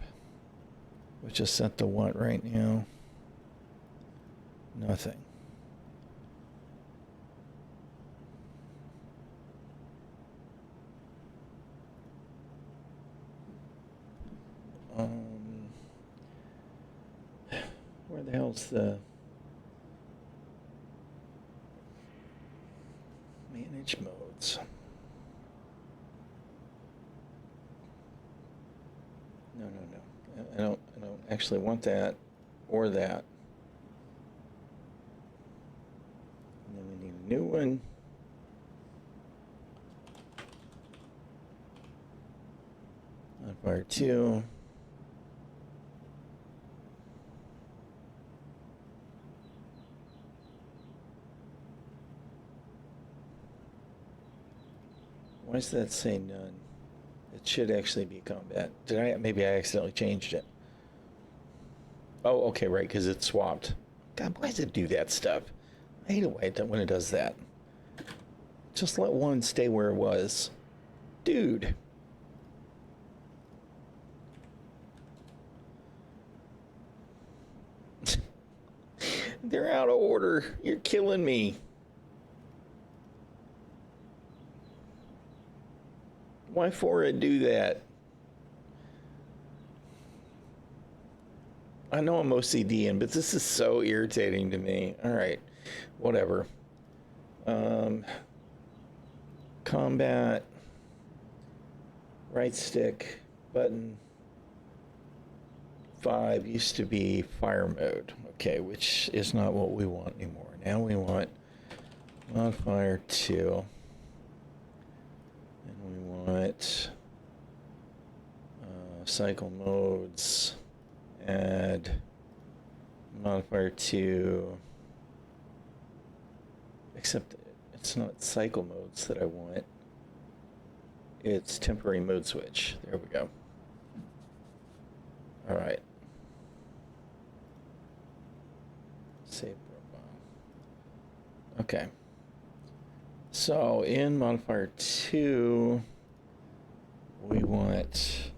Which is set to what right now? Nothing. Where the hell's the manage modes? No. I don't actually want that or that. And then we need a new one. Modifier 2. Why does that say none? It should actually be combat. Maybe I accidentally changed it. Oh, okay, right, because it's swapped. God, why does it do that stuff? I hate it when it does that. Just let one stay where it was. Dude. They're out of order. You're killing me. Why for it do that? I know I'm OCDing, but this is so irritating to me. All right, whatever. Combat, right stick, button. 5 used to be fire mode. Okay, which is not what we want anymore. Now we want modifier 2. We want cycle modes, add modifier 2, except it's not cycle modes that I want, it's temporary mode switch. There we go. All right. Save profile. Okay. So in modifier 2, we want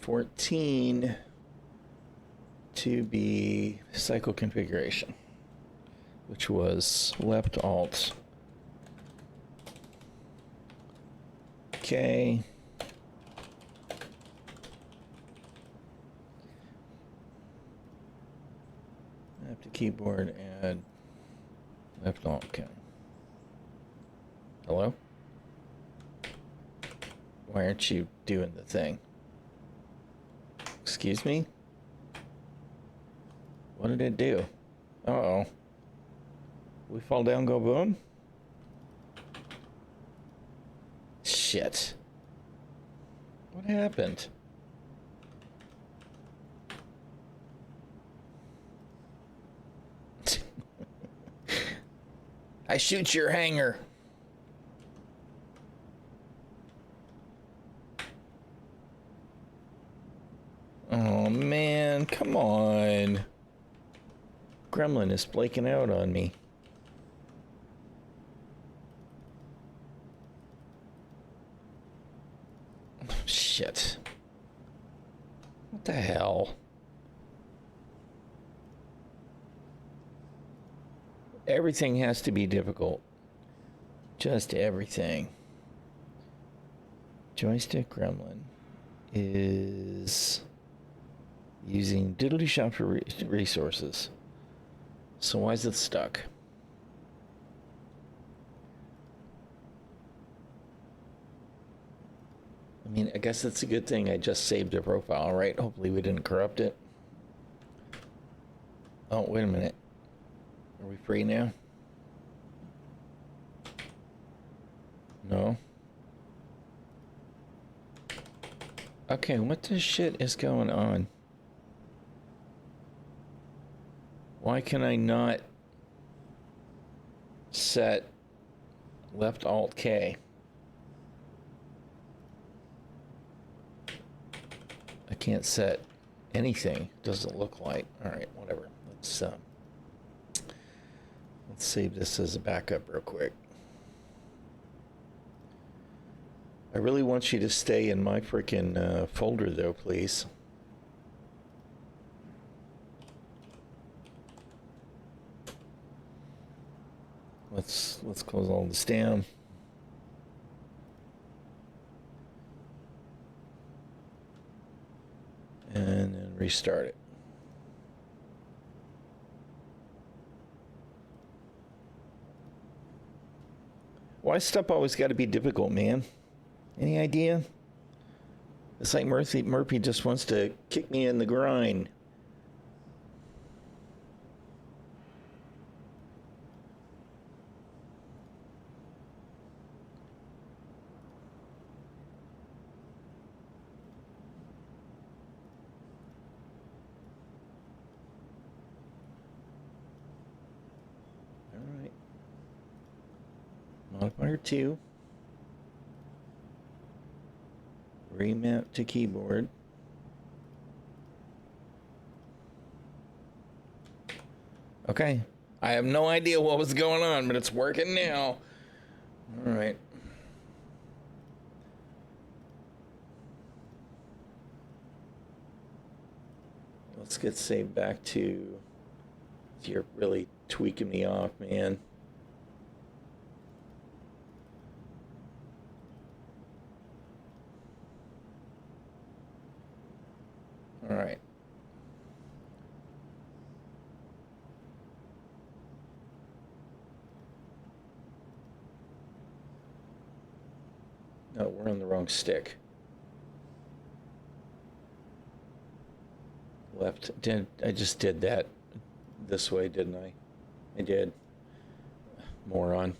14 to be cycle configuration, which was left Alt K. I have to keyboard add left Alt K. Hello? Why aren't you doing the thing? Excuse me? What did it do? Uh-oh. We fall down, go boom? Shit. What happened? I shoot your hanger. Oh man, come on. Gremlin is flaking out on me. Shit. What the hell? Everything has to be difficult. Just everything. Joystick Gremlin is using diddly shop for resources. So why is it stuck? I mean, I guess it's a good thing I just saved a profile, right? Hopefully we didn't corrupt it. Oh, wait a minute. Are we free now? No. Okay, what the shit is going on? Why can I not set left alt K? I can't set anything. Doesn't look like. All right, whatever. Let's save this as a backup real quick. I really want you to stay in my freaking folder though, please. Let's close all this down. And then restart it. Why stuff always got to be difficult, man? Any idea? It's like Murphy just wants to kick me in the groin. All right. Modifier 2. Remap to keyboard. Okay. I have no idea what was going on, but it's working now. All right. Let's get saved back to... You're really tweaking me off, man. All right. No, we're on the wrong stick. Left. I just did that this way, didn't I? I did. Moron.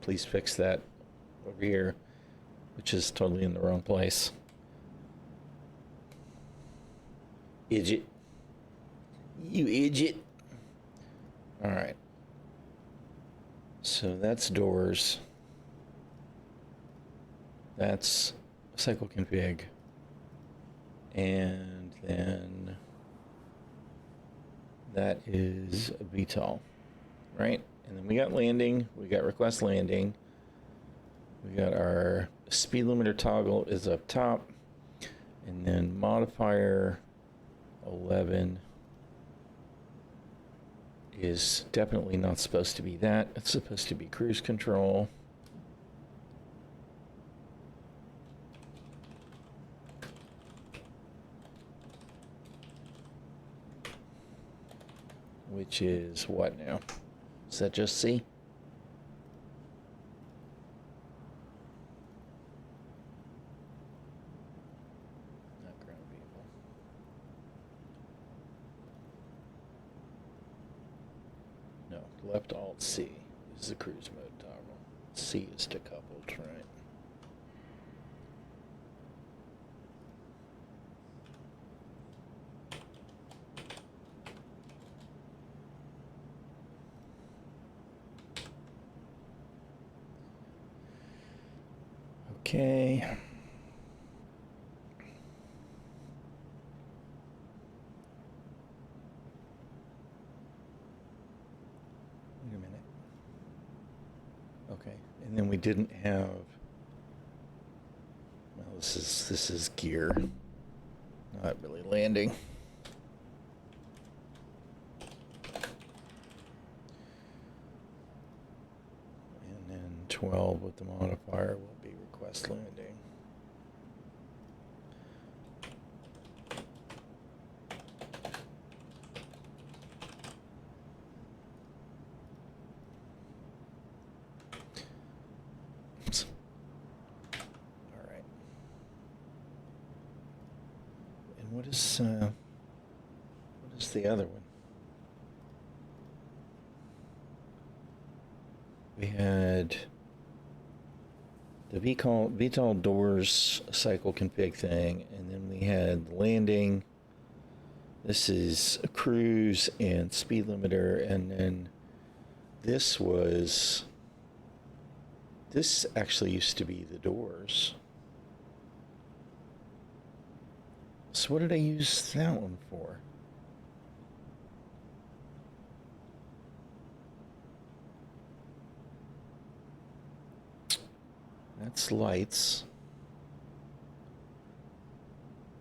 Please fix that over here, which is totally in the wrong place. Idiot. You idiot. All right. So that's doors. That's cycle config. And then that is VTOL, right? And then we got landing, we got request landing, we got our speed limiter toggle is up top, and then modifier 11 is definitely not supposed to be that. It's supposed to be cruise control. Which is what now? Is that just C? Not ground vehicle. No, left alt C is the cruise mode toggle. C is decoupled, right? Okay. Wait a minute. Okay, and then we didn't have. Well, this is gear, not really landing. And then 12 with the modifier will be request landing. What is the other one? We had the VTOL doors cycle config thing, and then we had landing. This is a cruise and speed limiter, and then this actually used to be the doors. So what did I use that one for? That's lights.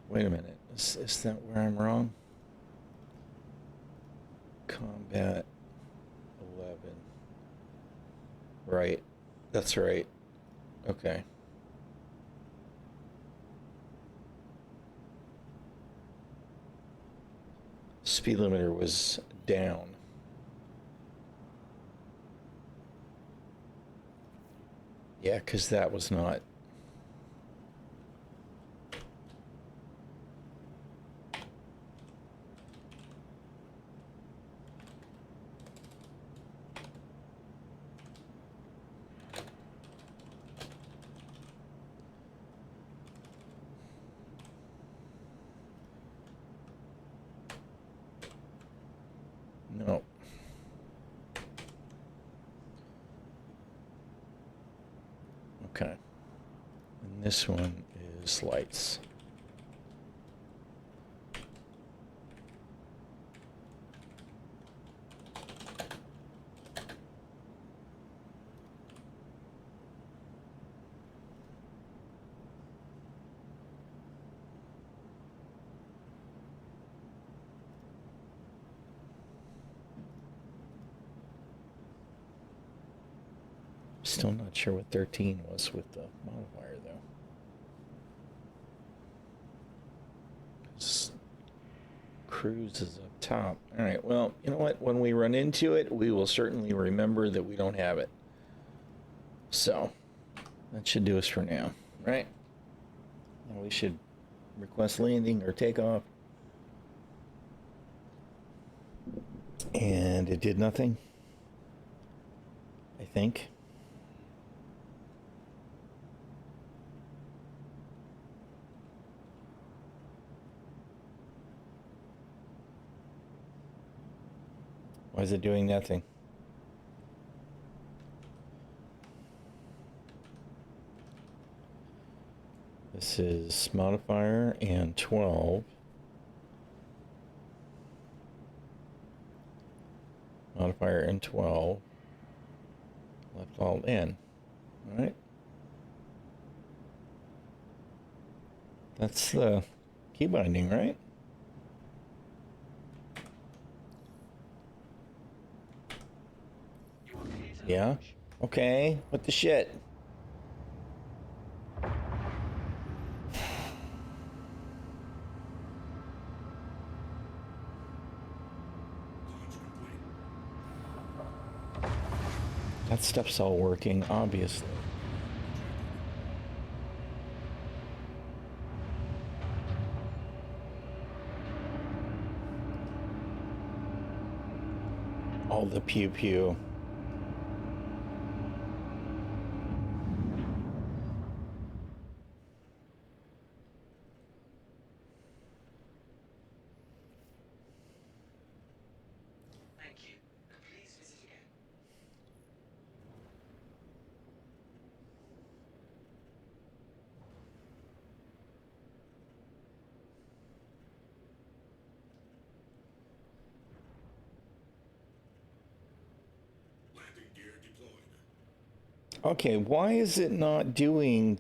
Wait a minute. Is that where I'm wrong? Combat 11. Right. That's right. Okay. Speed limiter was down. Yeah, because that was not. No. Okay. And this one is lights. Still not sure what 13 was with the modifier, though. Cruise is up top. All right, well, you know what? When we run into it, we will certainly remember that we don't have it. So, that should do us for now, right? Now we should request landing or takeoff. And it did nothing, I think. Why is it doing nothing? This is modifier and 12. Modifier and 12. Left alt in. All right. That's the key binding, right? Yeah. Okay. What the shit? That stuff's all working, obviously. All the pew pew. Okay, why is it not doing...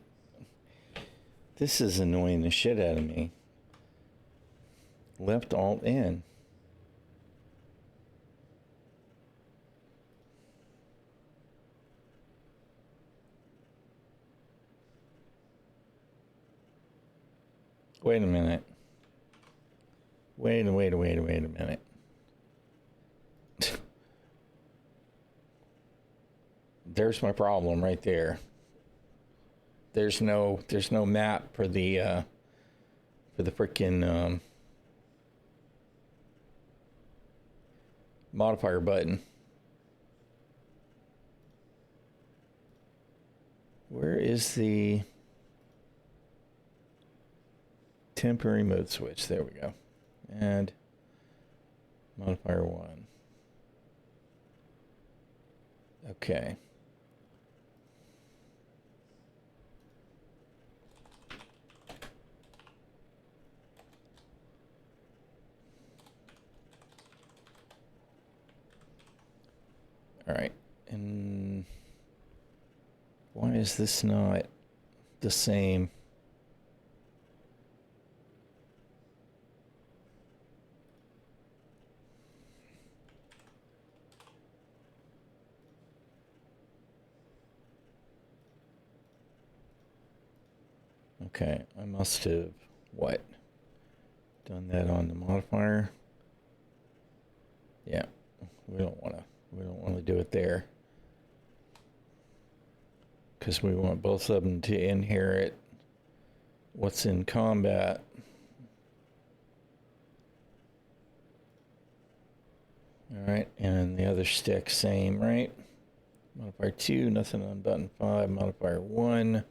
This is annoying the shit out of me. Left Alt N. Wait a minute. Wait a minute. There's my problem right there. There's no map for the freaking modifier button. Where is the temporary mode switch? There we go. And modifier 1. Okay. All right. And why is this not the same? Okay, I must have, what? Done that on the modifier? Yeah, we don't want to do it there. Because we want both of them to inherit what's in combat. All right, and the other stick, same, right? Modifier 2, nothing on button 5, modifier 1.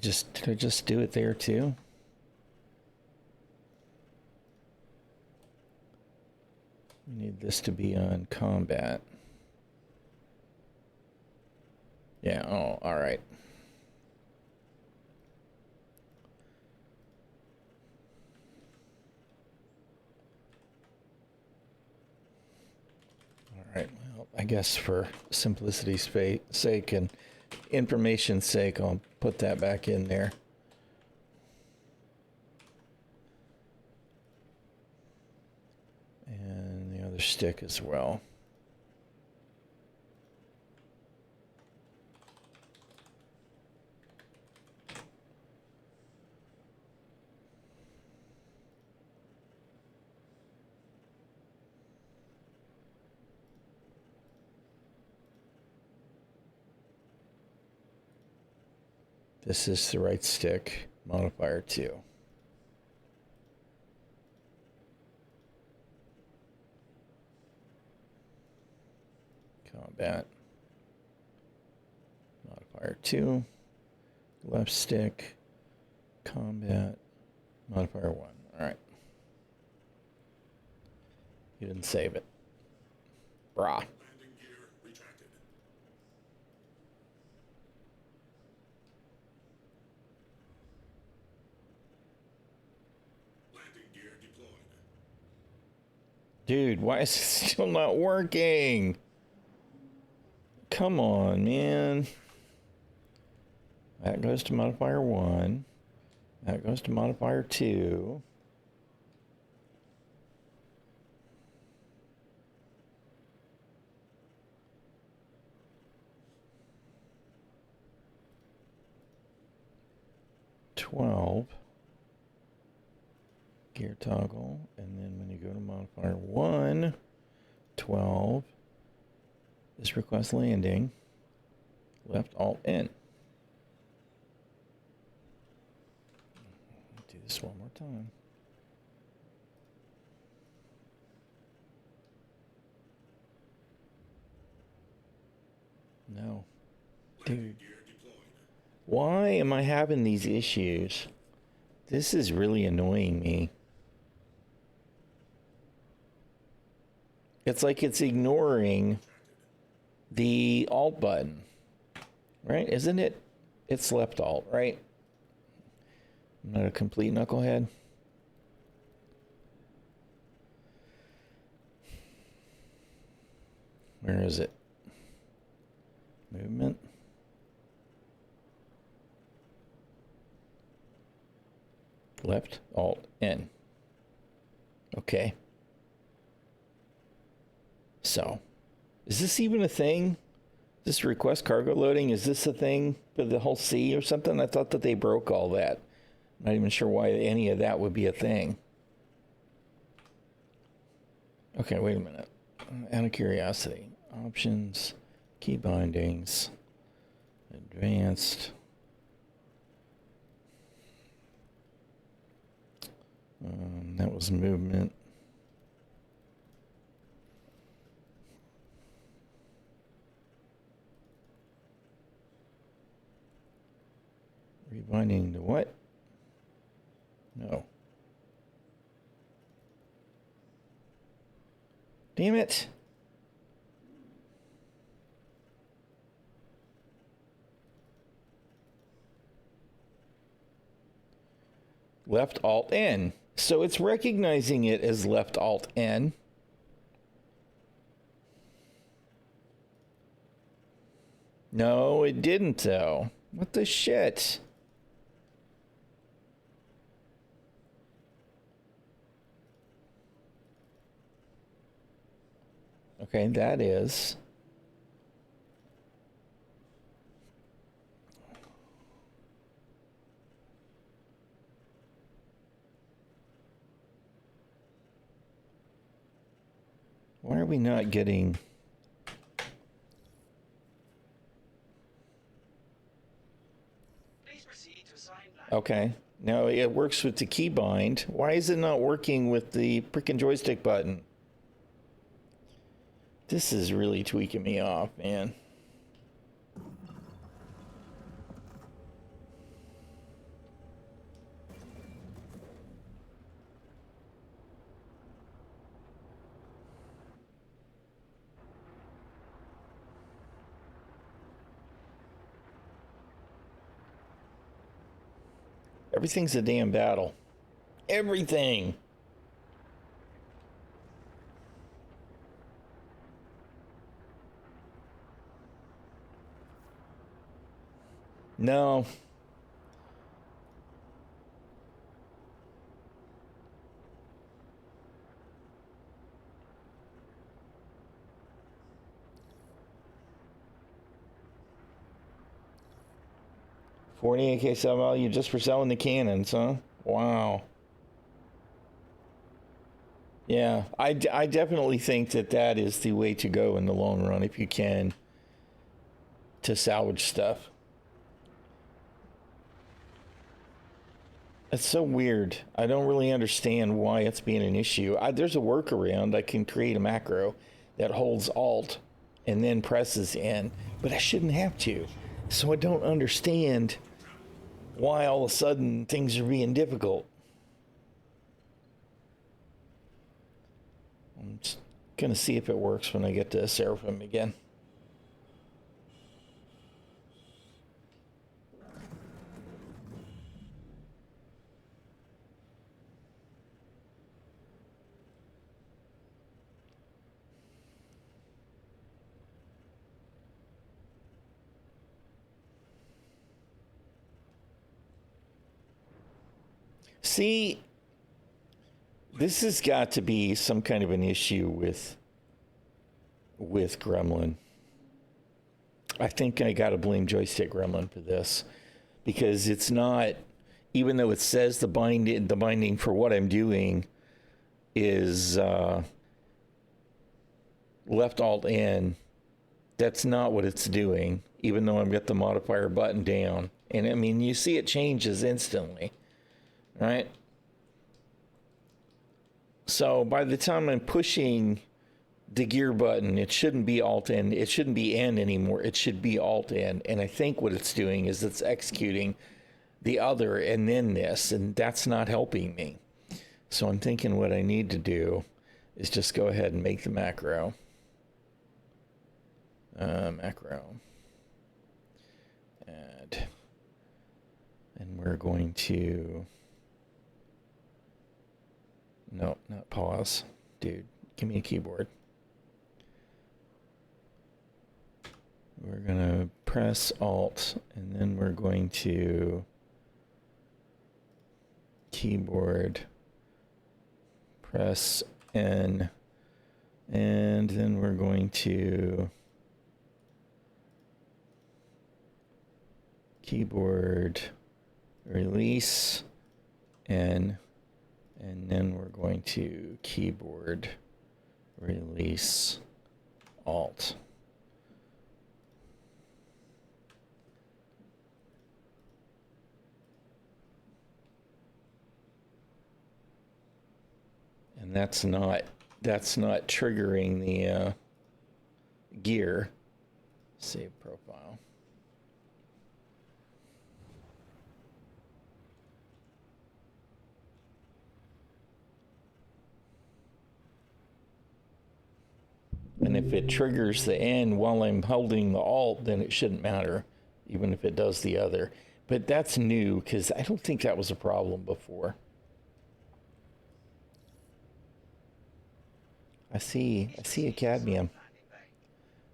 Did I just do it there too? We need this to be on combat. Yeah, oh, all right. All right, well, I guess for simplicity's sake and information's sake, I'll put that back in there. And the other stick as well. This is the right stick, modifier 2. Combat, modifier 2. Left stick, combat, modifier 1. All right. You didn't save it. Brah.
Landing gear retracted. Landing gear deployed.
Dude, why is it still not working? Come on, man. That goes to modifier 1. That goes to modifier 2. Gear toggle, and then when you go to modifier 1, 12. This request landing. Left Alt N. Do this one more time. No. Dude. Why am I having these issues? This is really annoying me. It's like it's ignoring the Alt button, right? Isn't it? It's left Alt, right? I'm not a complete knucklehead. Where is it? Movement. Left, Alt, N. Okay. So, is this even a thing? This request cargo loading, is this a thing for the whole sea or something? I thought that they broke all that. Not even sure why any of that would be a thing. Okay, wait a minute. Out of curiosity. Options, key bindings, advanced. That was movement. Rebinding to what? No. Damn it. Left Alt N. So it's recognizing it as left Alt N. No, it didn't though. What the shit? Okay, that is. Why are we not getting...
Please proceed to assigned land.
Okay, now it works with the keybind. Why is it not working with the frickin' joystick button? This is really tweaking me off, man. Everything's a damn battle. Everything. No. $48K sell value just for selling the cannons, huh? Wow. Yeah, I definitely think that that is the way to go in the long run if you can, to salvage stuff. It's so weird. I don't really understand why it's being an issue. There's a workaround. I can create a macro that holds Alt and then presses N, but I shouldn't have to. So I don't understand why all of a sudden things are being difficult. I'm just gonna see if it works when I get to ᚱᚩᚪᚏ again. See, this has got to be some kind of an issue with Gremlin. I think I got to blame Joystick Gremlin for this, because it's not, even though it says the binding for what I'm doing is left Alt N. That's not what it's doing, even though I've got the modifier button down. And I mean, you see it changes instantly. Right? So by the time I'm pushing the gear button, it shouldn't be Alt N. It shouldn't be N anymore. It should be Alt N. And I think what it's doing is it's executing the other and then this, and that's not helping me. So I'm thinking what I need to do is just go ahead and make the macro. Macro. And we're going to... No, not pause. Dude, give me a keyboard. we're going to press Alt, and then we're going to keyboard press N, and then we're going to keyboard release N, and then we're going to keyboard release Alt. And that's not triggering the gear. Save profile. And if it triggers the N while I'm holding the Alt, then it shouldn't matter, even if it does the other. But that's new, because I don't think that was a problem before. I see a cadmium.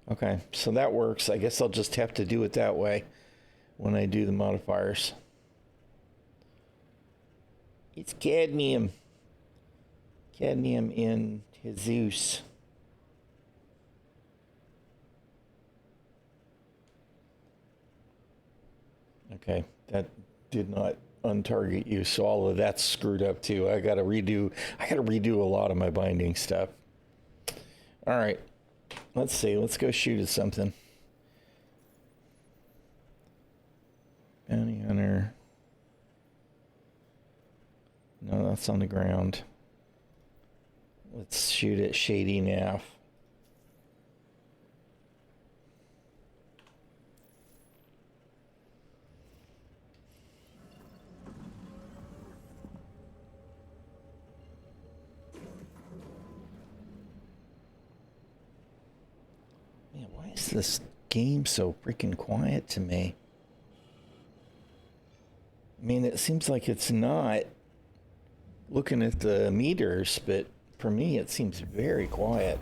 Okay, so that works. I guess I'll just have to do it that way when I do the modifiers. It's cadmium. Cadmium in Jesus. Okay, that did not untarget you, so all of that's screwed up too. I gotta redo a lot of my binding stuff. All right, let's see. Let's go shoot at something. Bounty hunter. No, that's on the ground. Let's shoot at ᚱᚪᚪᚏ. Why is this game so freaking quiet to me? I mean, it seems like it's not looking at the meters, but for me, it seems very quiet.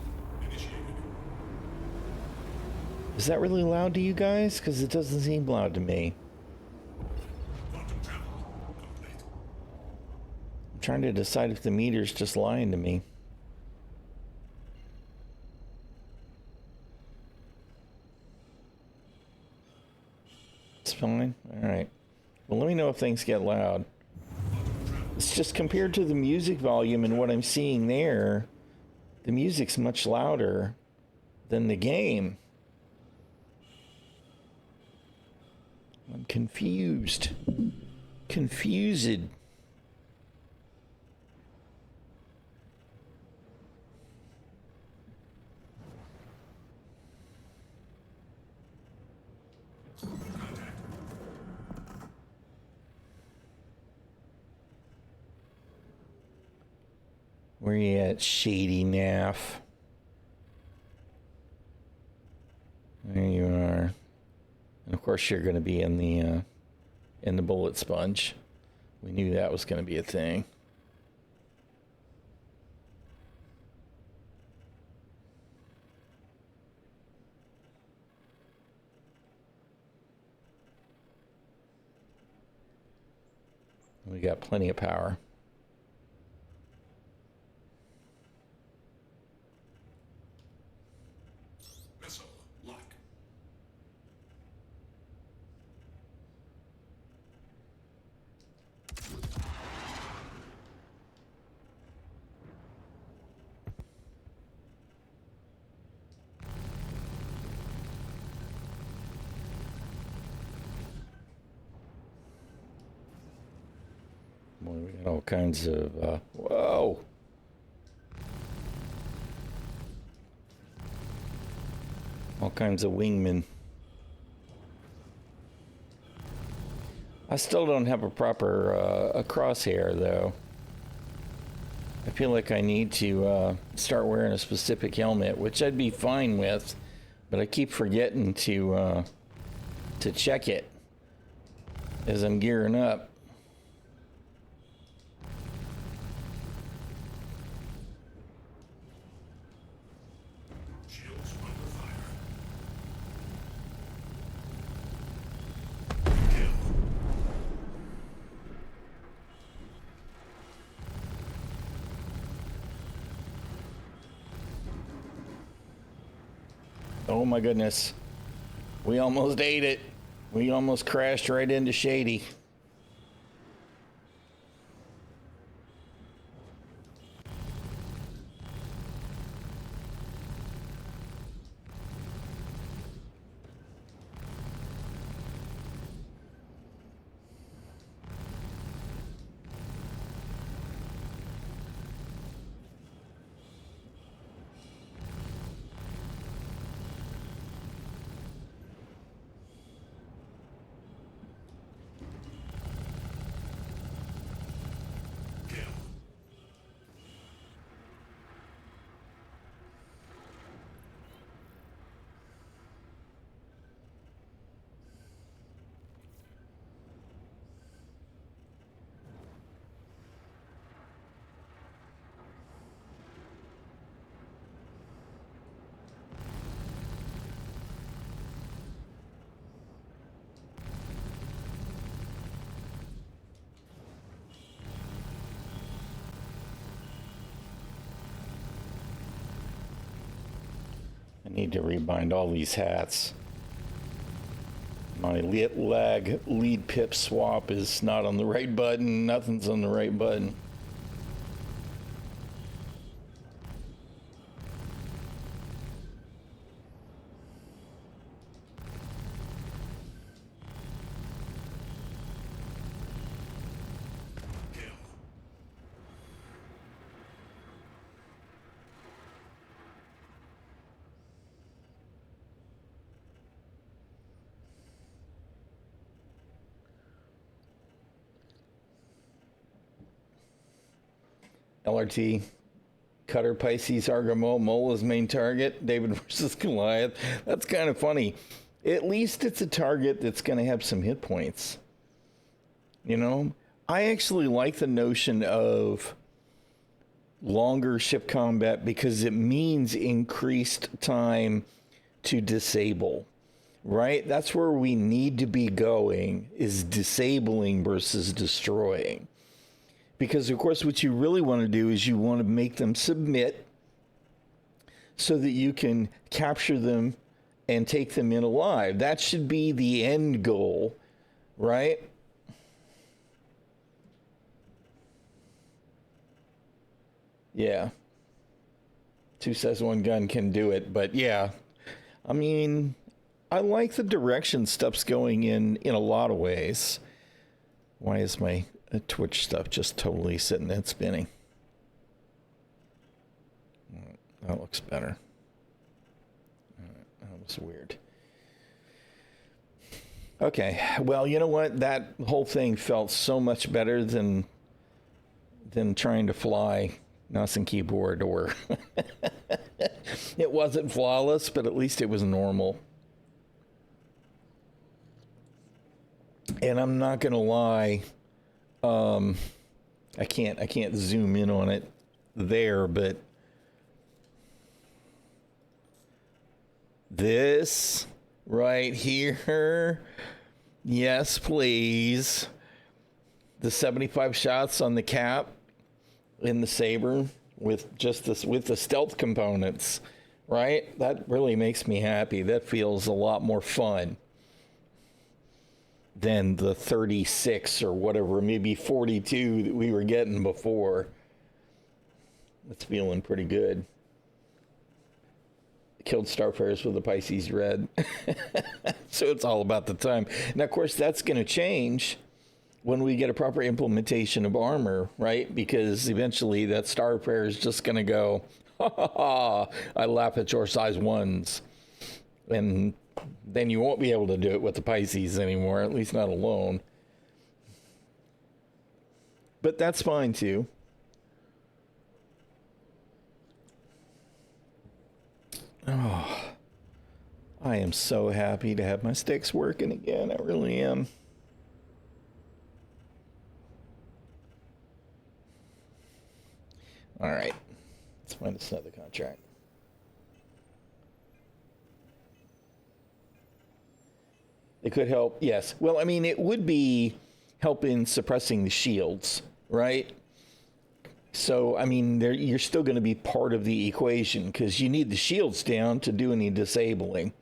Is that really loud to you guys? Because it doesn't seem loud to me. I'm trying to decide if the meter's just lying to me. It's fine. All right. Well, let me know if things get loud. It's just compared to the music volume and what I'm seeing there, the music's much louder than the game. I'm confused. Confused. Where you at, ᚱᚪᚪᚏ? There you are. And of course you're going to be in the bullet sponge. We knew that was going to be a thing. We got plenty of power. Boy, we got all kinds of, whoa! All kinds of wingmen. I still don't have a proper a crosshair, though. I feel like I need to start wearing a specific helmet, which I'd be fine with, but I keep forgetting to check it as I'm gearing up. Oh my goodness. We almost ate it. We almost crashed right into Shady.
Kill.
I need to rebind all these hats. My lead pip swap is not on the right button. Nothing's on the right button.
Kill.
LRT, Cutter, Pisces, Argamo, Mola's main target, David versus Goliath. That's kind of funny. At least it's a target that's going to have some hit points. You know, I actually like the notion of longer ship combat because it means increased time to disable, right? That's where we need to be going, is disabling versus destroying. Because, of course, what you really want to do is you want to make them submit so that you can capture them and take them in alive. That should be the end goal, right? Yeah. 2 says 1 gun can do it, but yeah. I mean, I like the direction stuff's going in a lot of ways. Why is my Twitch stuff just totally sitting and spinning? That looks better. That was weird. Okay, well, you know what? That whole thing felt so much better than trying to fly mouse and keyboard, or it wasn't flawless, but at least it was normal. And I'm not gonna lie, I can't zoom in on it there, but this right here, yes please, the 75 shots on the cap in the Saber with just this, with the stealth components, right? That really makes me happy. That feels a lot more fun than the 36 or whatever, maybe 42 that we were getting before. It's feeling pretty good. Killed Starfarers with the Pisces red. So it's all about the time. Now, of course, that's going to change when we get a proper implementation of armor, right? Because eventually that Starfarer is just going to go, ha ha ha, I laugh at your size ones. And then you won't be able to do it with the Pisces anymore, at least not alone. But that's fine too. Oh, I am so happy to have my sticks working again. I really am. All right, let's find us another contract. It could help, yes. Well, I mean, it would be help in suppressing the shields, right? So, I mean, you're still going to be part of the equation because you need the shields down to do any disabling.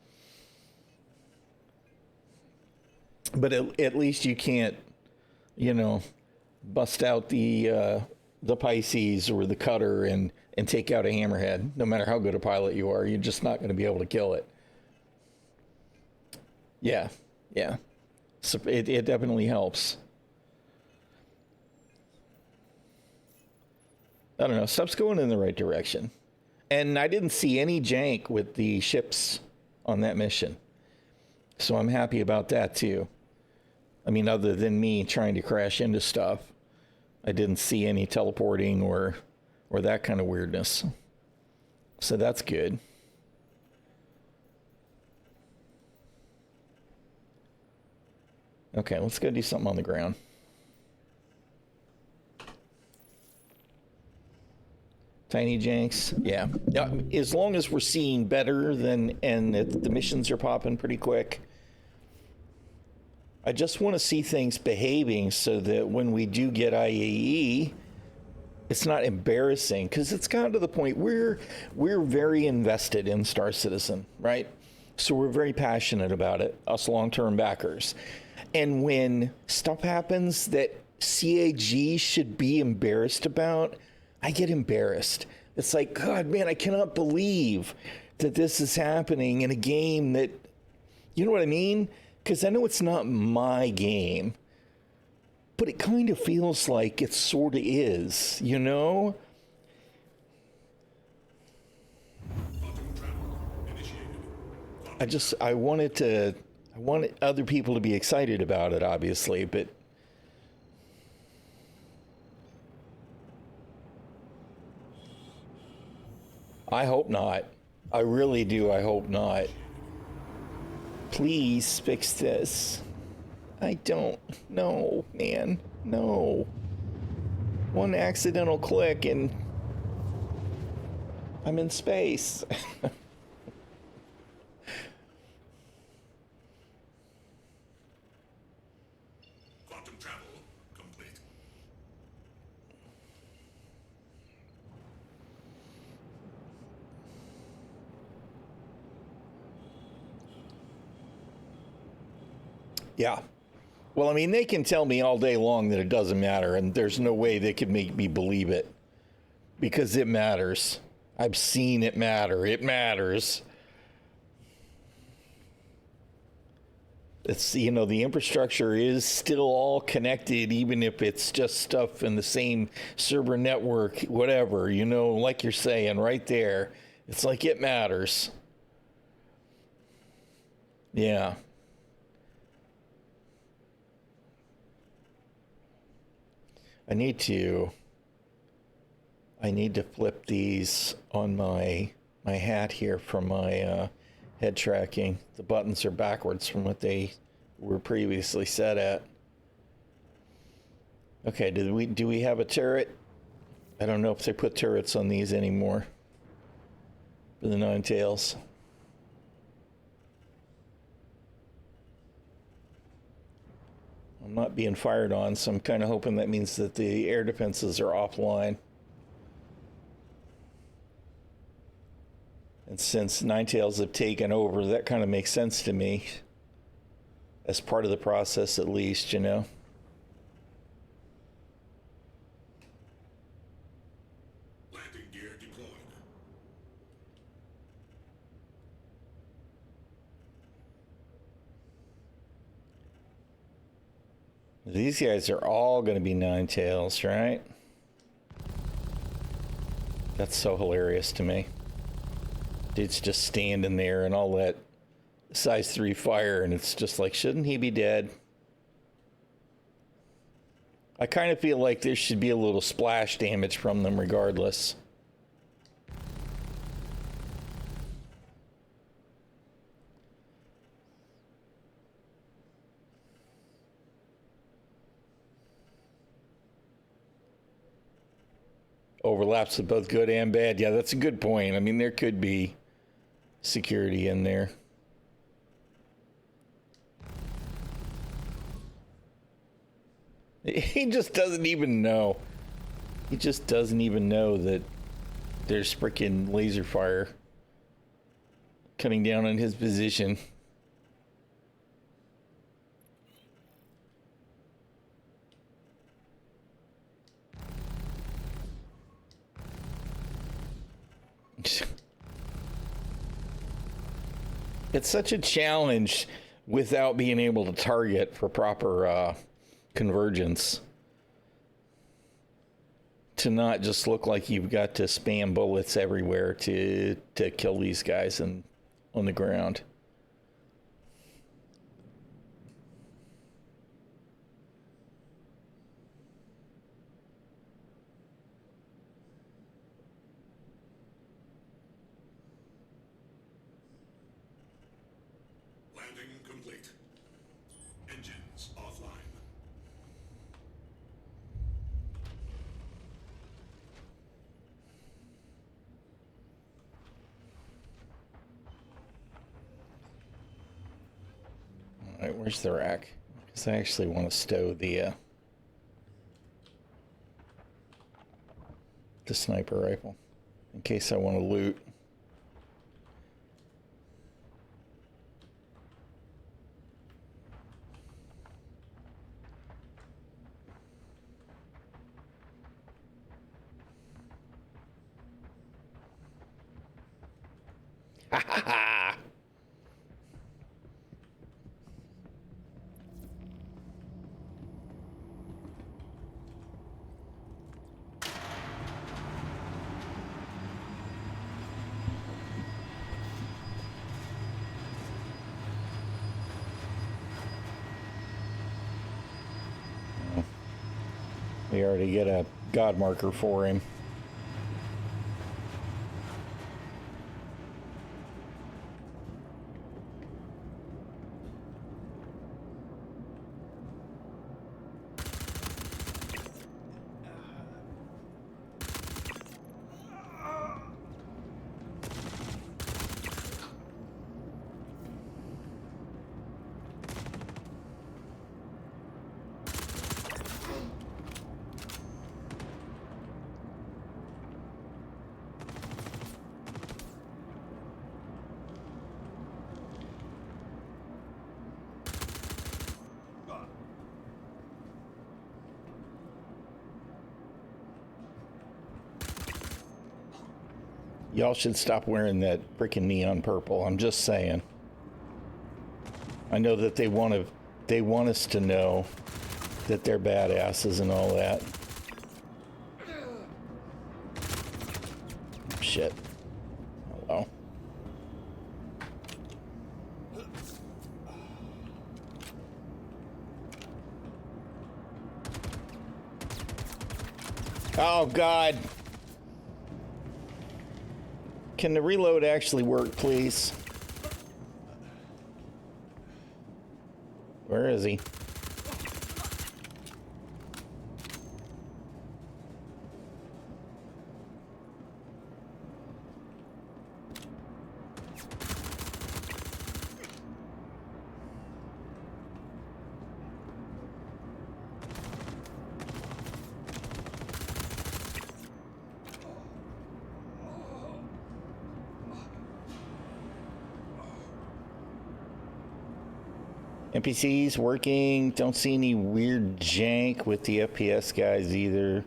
But at least you can't, bust out the Pisces or the cutter and take out a hammerhead. No matter how good a pilot you are, you're just not going to be able to kill it. Yeah. So it definitely helps. I don't know. Stuff's going in the right direction. And I didn't see any jank with the ships on that mission. So I'm happy about that too. I mean, other than me trying to crash into stuff, I didn't see any teleporting or that kind of weirdness. So that's good. Okay, let's go do something on the ground. Tiny janks, yeah. As long as we're seeing better and the missions are popping pretty quick. I just want to see things behaving so that when we do get IAE, it's not embarrassing, because it's gotten to the point we're very invested in Star Citizen, right? So we're very passionate about it, us long-term backers. And when stuff happens that CAG should be embarrassed about, I get embarrassed. It's like, God, man, I cannot believe that this is happening in a game that, you know what I mean? Because I know it's not my game, but it kind of feels like it sort of is, you know? I wanted other people to be excited about it, obviously, but I hope not. I really do. I hope not. Please fix this. I don't. No, man. No. One accidental click and I'm in space.
Quantum travel complete.
Yeah. Well, I mean, they can tell me all day long that it doesn't matter, and there's no way they could make me believe it. Because it matters. I've seen it matter. It matters. It's, the infrastructure is still all connected, even if it's just stuff in the same server network, whatever, like you're saying right there. It's like it matters. Yeah. I need to flip these on my hat here from my head tracking. The buttons are backwards from what they were previously set at. Okay, do we have a turret? I don't know if they put turrets on these anymore for the Nine Tails. I'm not being fired on, so I'm kind of hoping that means that the air defenses are offline. And since Nine Tails have taken over, that kind of makes sense to me. As part of the process, at least, Landing
gear deployed.
These guys are all going to be Nine Tails, right? That's so hilarious to me. Dude's just standing there and all that size 3 fire, and it's just like, shouldn't he be dead? I kind of feel like there should be a little splash damage from them regardless. Overlaps with both good and bad. Yeah, that's a good point. I mean, there could be security in there. He just doesn't even know. He just doesn't even know that there's freaking laser fire coming down on his position. It's such a challenge without being able to target for proper convergence. To not just look like you've got to spam bullets everywhere to kill these guys on the ground.
Landing complete. Engines offline.
All right, where's the rack? Because I actually want to stow the sniper rifle in case I want to loot. Ha ha ha! We already get a god marker for him. Y'all should stop wearing that freaking neon purple. I'm just saying. I know that they want us to know that they're badasses and all that. Shit. Hello. Oh, God. Can the reload actually work, please? Where is he? NPCs working. Don't see any weird jank with the FPS guys either.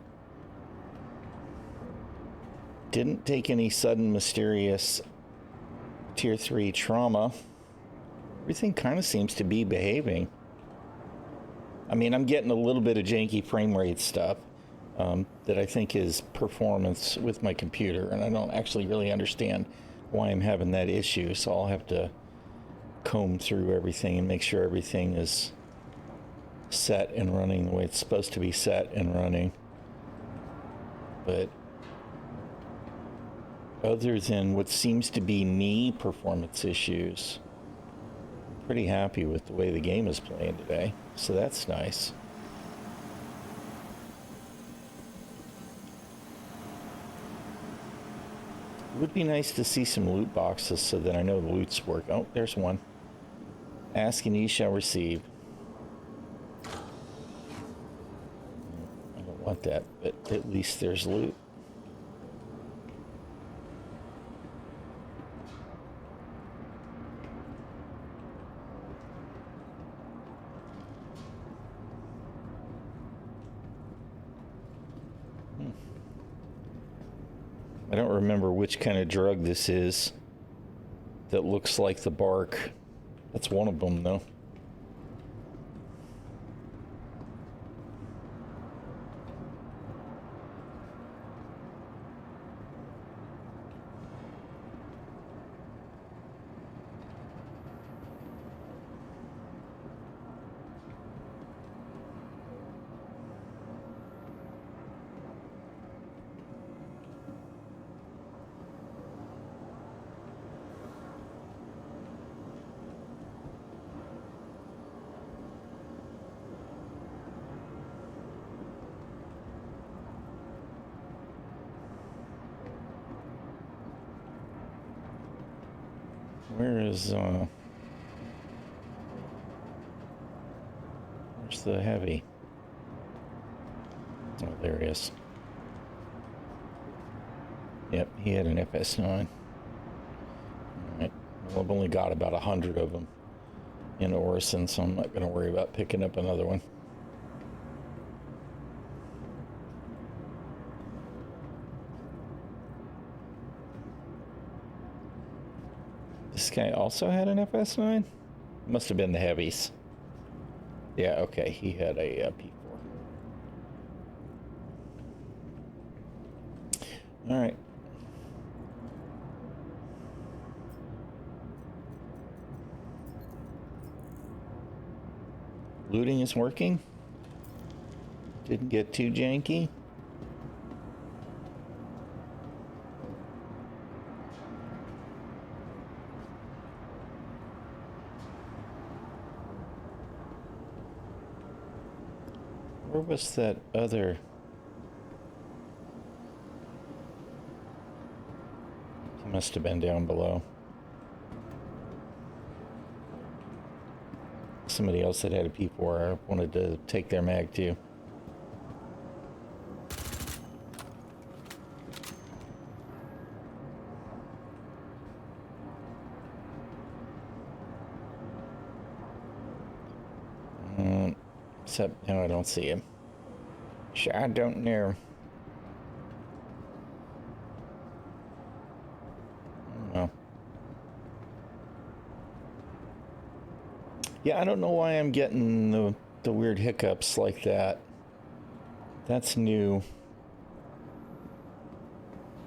Didn't take any sudden mysterious tier 3 trauma. Everything kind of seems to be behaving. I mean, I'm getting a little bit of janky frame rate stuff that I think is performance with my computer, and I don't actually really understand why I'm having that issue, so I'll have to comb through everything and make sure everything is set and running the way it's supposed to be set and running. But other than what seems to be knee performance issues, I'm pretty happy with the way the game is playing today, so that's nice. It would be nice to see some loot boxes so that I know the loots work. Oh, there's one. Ask and ye shall receive. I don't want that, but at least there's loot. I don't remember which kind of drug this is that looks like the bark. That's one of them, though. Where is, where's the heavy? Oh, there he is. Yep, he had an FS9. Alright, well, I've only got about 100 of them in Orison, so I'm not going to worry about picking up another one. This guy also had an FS9? Must have been the heavies. Yeah, okay, he had a P4. Alright. Looting is working. Didn't get too janky. Where was that other? He must have been down below. Somebody else that had a P4 wanted to take their mag too. Except, no, I don't see him. I don't know. No. Yeah, I don't know why I'm getting the weird hiccups like that. That's new.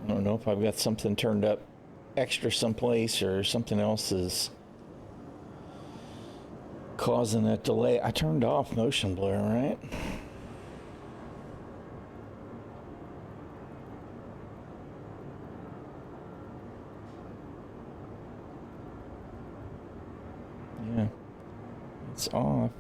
I don't know if I've got something turned up extra someplace or something else is causing that delay. I turned off motion blur, right? Yeah. It's off.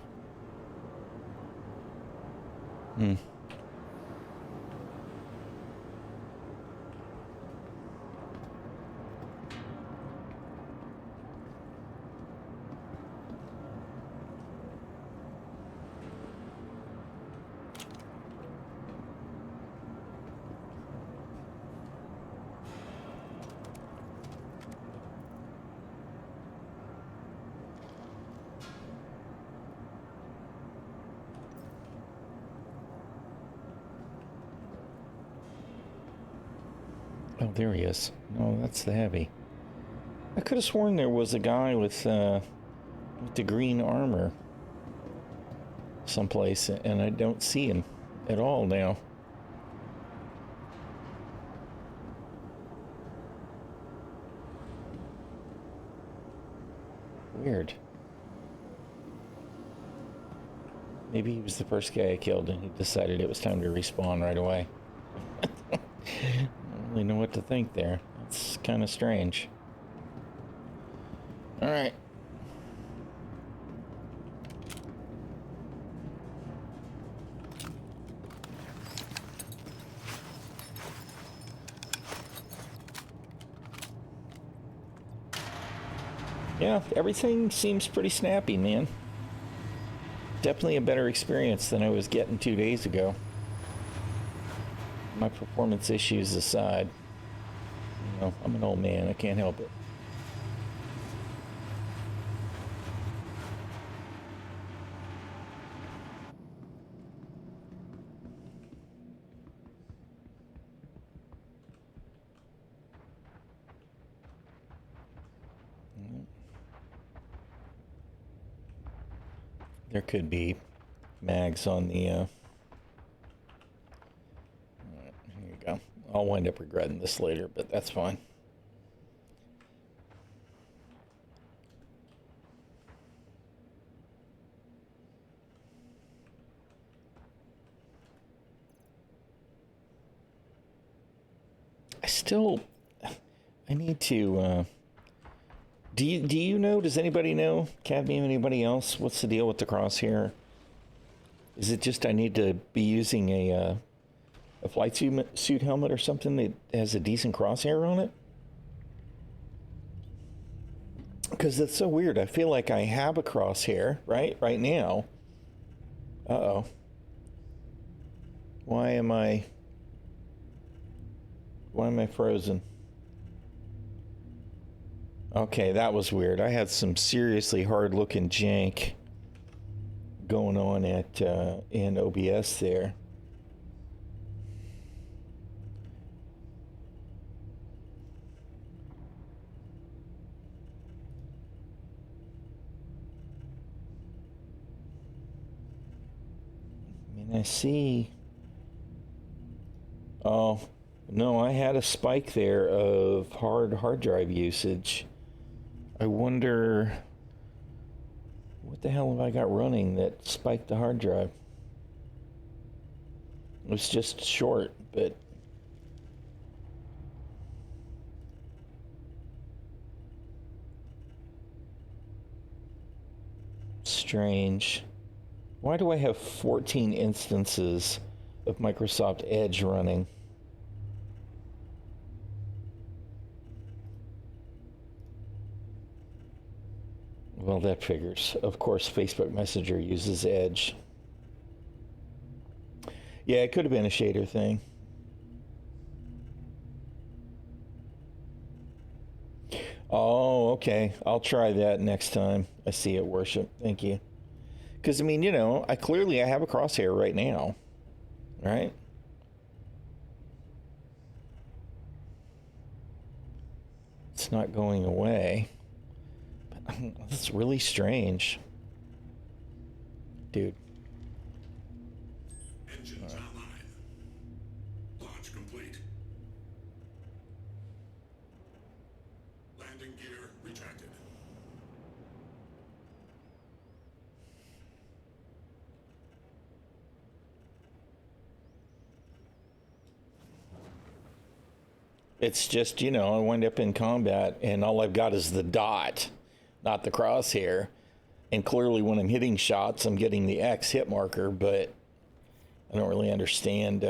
Oh, there he is. No, that's the heavy. I could have sworn there was a guy with the green armor someplace, and I don't see him at all now. Weird. Maybe he was the first guy I killed and he decided it was time to respawn right away. I don't really know what to think there. That's kind of strange. Alright. Yeah, everything seems pretty snappy, man. Definitely a better experience than I was getting 2 days ago. my performance issues aside. You know, I'm an old man. I can't help it. There could be mags on the, all right, here you go. I'll wind up regretting this later, but that's fine. I need to, do you know, does anybody know, Cadmium, anybody else, what's the deal with the crosshair? Is it just I need to be using a flight suit helmet or something that has a decent crosshair on it? Because it's so weird. I feel like I have a crosshair, right now. Uh-oh. Why am I frozen? Okay, that was weird. I had some seriously hard-looking jank going on at in OBS there. I mean, I see. Oh, no, I had a spike there of hard drive usage. I wonder what the hell have I got running that spiked the hard drive? It was just short, but strange. Why do I have 14 instances of Microsoft Edge running? Well, that figures. Of course, Facebook Messenger uses Edge. Yeah, it could have been a shader thing. Oh, okay. I'll try that next time I see it, Worship. Thank you. Because, I mean, you know, I have a crosshair right now. Right? It's not going away. That's really strange. Dude.
Engines online. Launch complete. Landing gear retracted.
It's just, you know, I wind up in combat and all I've got is the dot, not the crosshair. And clearly when I'm hitting shots, I'm getting the X hit marker, but I don't really understand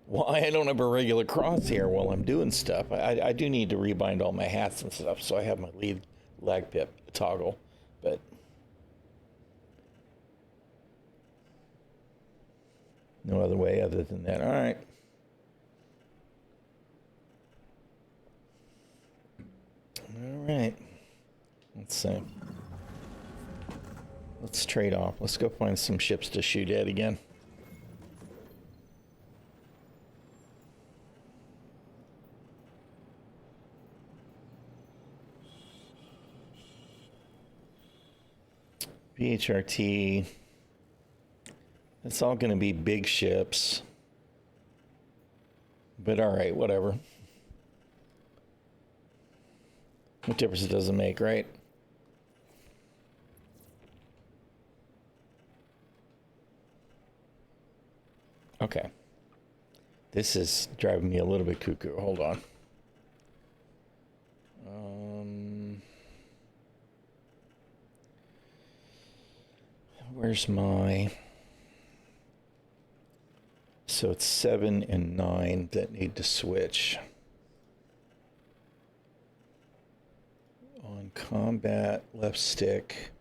why I don't have a regular crosshair while I'm doing stuff. I do need to rebind all my hats and stuff, so I have my lead lag pip toggle, but no other way other than that. All right. All right. Let's see. Let's trade off. Let's go find some ships to shoot at again. BHRT. It's all going to be big ships. But all right, whatever. What difference it doesn't make, right? Okay. This is driving me a little bit cuckoo. Hold on. Where's my... So it's 7 and 9 that need to switch. On combat, left stick.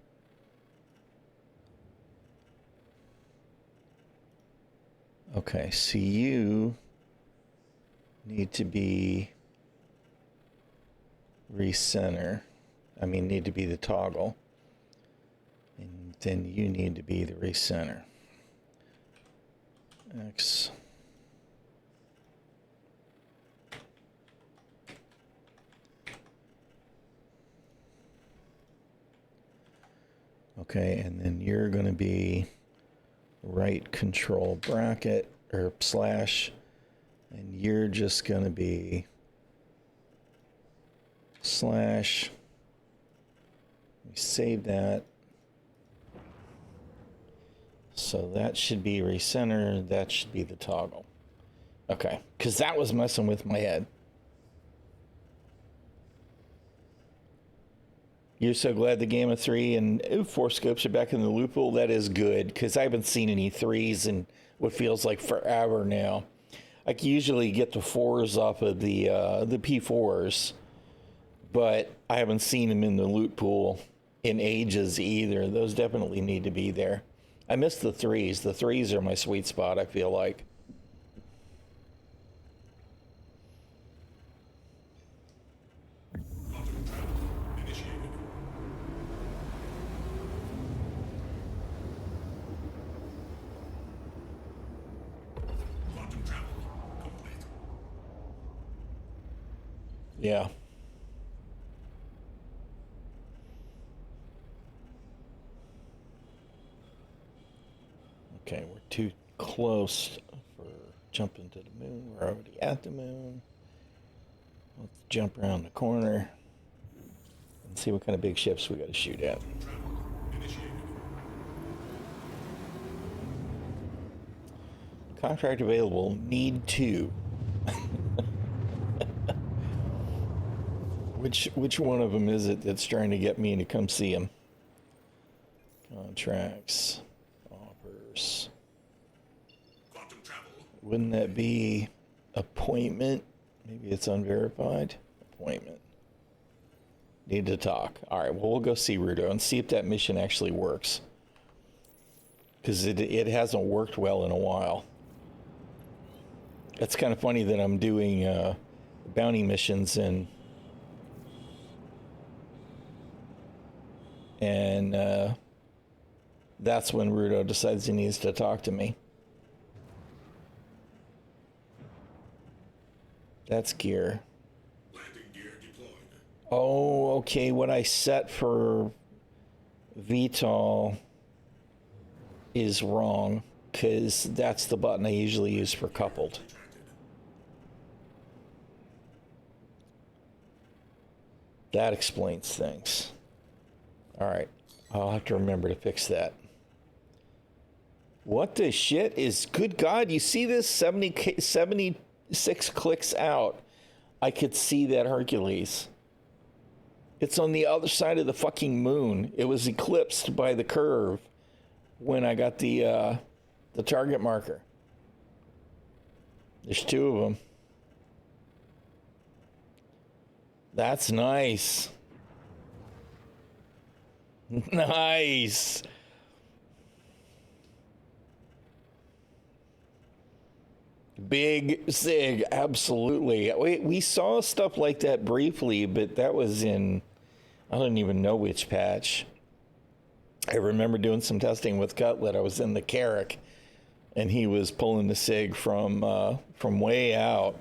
Okay, CU need to be recenter. Need to be the toggle. And then you need to be the recenter. X. Okay, and then you're going to be right control bracket or slash, and you're just going to be slash. We save that. So that should be recenter, that should be the toggle. Okay, because that was messing with my head. You're so glad the Gamma 3 and 4 scopes are back in the loophole. That is good, because I haven't seen any 3s in what feels like forever now. I can usually get the 4s off of the P4s, but I haven't seen them in the loot pool in ages either. Those definitely need to be there. I miss the 3s. The 3s are my sweet spot, I feel like. Yeah. Okay, we're too close for jumping to the moon. We're already at the moon. Let's jump around the corner and see what kind of big ships we got to shoot at. Contract available. Need 2. Which one of them is it that's trying to get me to come see him? Contracts. Offers.
Quantum travel.
Wouldn't that be appointment? Maybe it's unverified. Appointment. Need to talk. All right, well, we'll go see Rudo and see if that mission actually works. Because it hasn't worked well in a while. It's kind of funny that I'm doing bounty missions and that's when Rudo decides he needs to talk to me. That's gear.
Landing gear deployed.
Oh, okay. What I set for VTOL is wrong, because that's the button I usually use for coupled. That explains things. All right. I'll have to remember to fix that. What the shit is... Good God, you see this? 76 clicks out. I could see that Hercules. It's on the other side of the fucking moon. It was eclipsed by the curve when I got the target marker. There's 2 of them. That's nice. Nice. Big Sig, absolutely. We saw stuff like that briefly, but that was in, I don't even know which patch. I remember doing some testing with Cutlet. I was in the Carrack, and he was pulling the Sig from way out.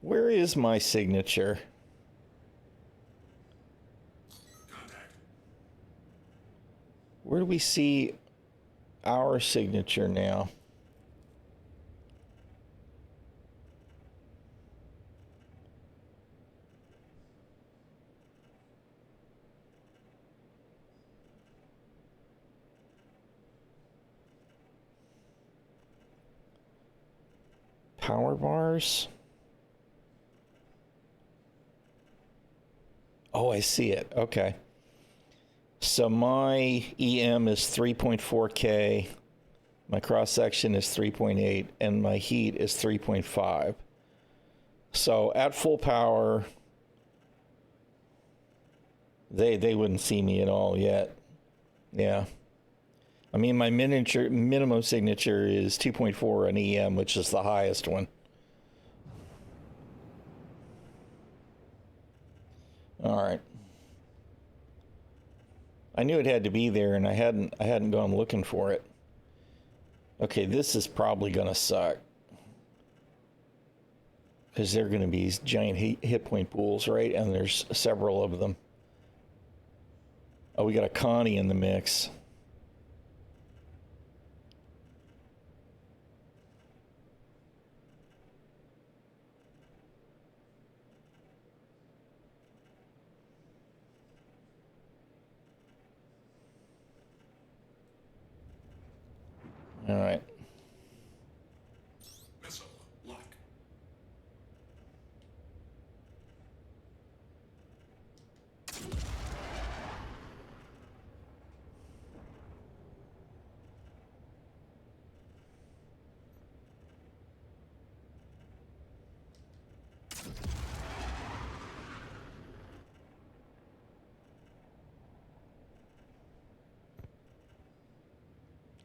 Where is my signature?
Contact.
Where do we see our signature now? Power bars? Oh, I see it. Okay. So my EM is 3.4K, my cross section is 3.8, and my heat is 3.5. So at full power, they wouldn't see me at all yet. Yeah. I mean, my minimum signature is 2.4 on EM, which is the highest one. All right. I knew it had to be there, and I hadn't gone looking for it. Okay, this is probably gonna suck because they're gonna be these giant hit point pools, right? And there's several of them. Oh, we got a Connie in the mix. All right.
Missile lock.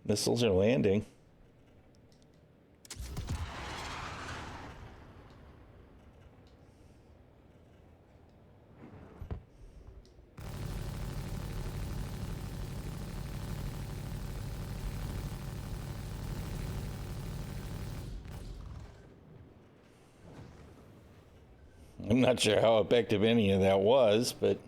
Missiles are landing. I'm not sure how effective any of that was, but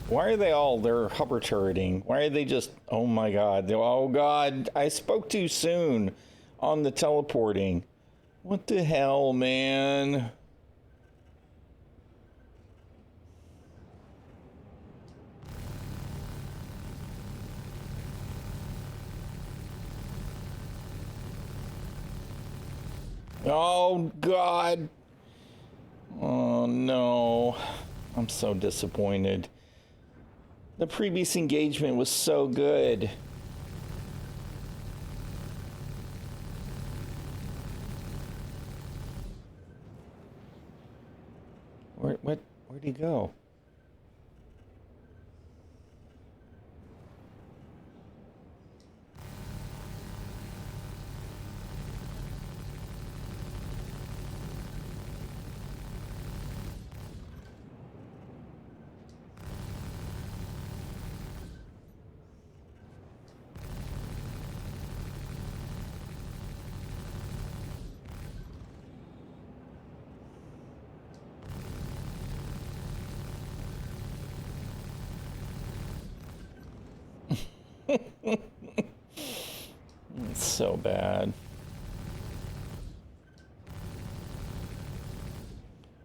why are they all, they're hover turreting? Why are they just, oh my god, oh god, I spoke too soon on the teleporting. What the hell, man? Oh god. Oh no. I'm so disappointed. The previous engagement was so good. Where'd he go? It's so bad.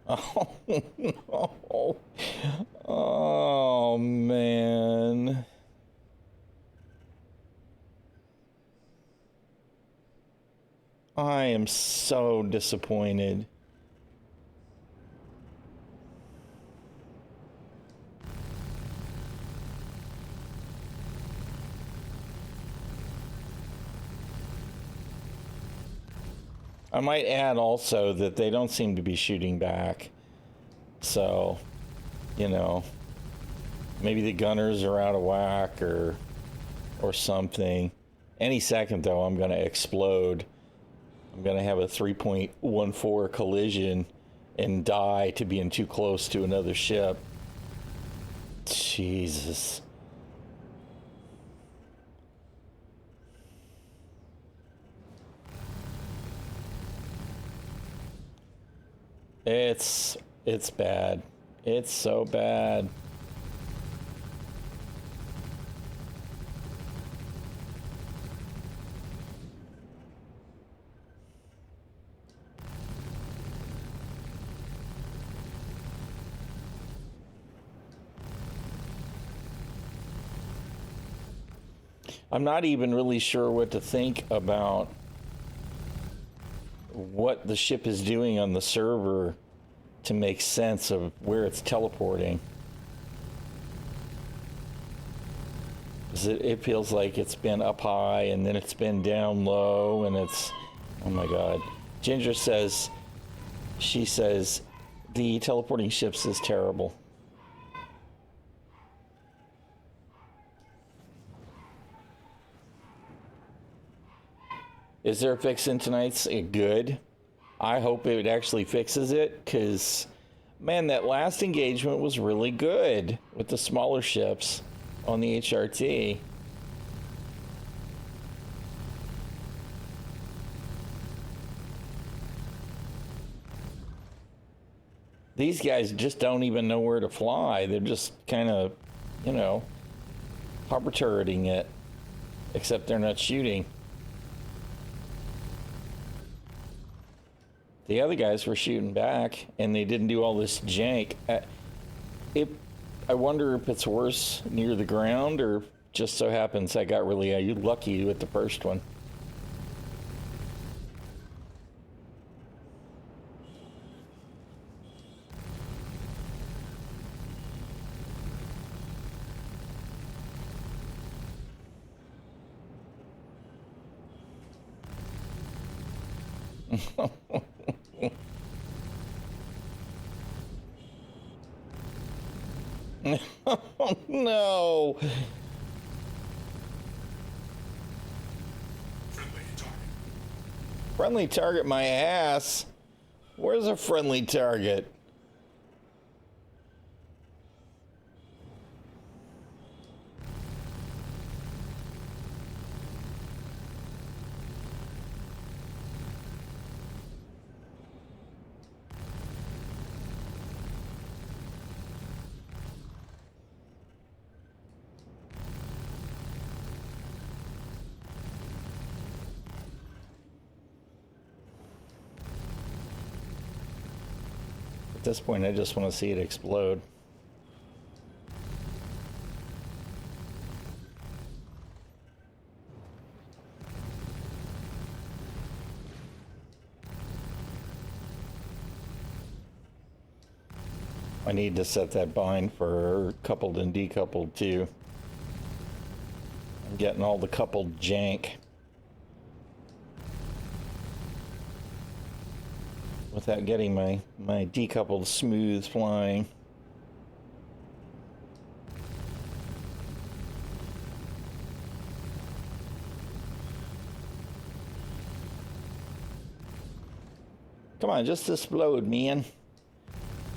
Oh no. Oh man. I am so disappointed. I might add also that they don't seem to be shooting back. So, you know, maybe the gunners are out of whack or something. Any second though, I'm going to explode. I'm going to have a 3.14 collision and die to being too close to another ship. Jesus. It's bad. It's so bad. I'm not even really sure what to think about what the ship is doing on the server to make sense of where it's teleporting. 'Cause it feels like it's been up high and then it's been down low and it's, oh my god. Ginger says, she says, the teleporting ships is terrible. Is there a fix in tonight's? Good. I hope it actually fixes it, because, man, that last engagement was really good with the smaller ships on the HRT. These guys just don't even know where to fly. They're just kind of, you know, hover turreting it, except they're not shooting. The other guys were shooting back, and they didn't do all this jank. I wonder if it's worse near the ground, or just so happens I got really lucky with the first one. Oh, no.
Friendly target.
Friendly target my ass. Where's a friendly target? At this point, I just want to see it explode. I need to set that bind for coupled and decoupled too. I'm getting all the coupled jank without getting my decoupled smooth flying. Come on, just explode, man.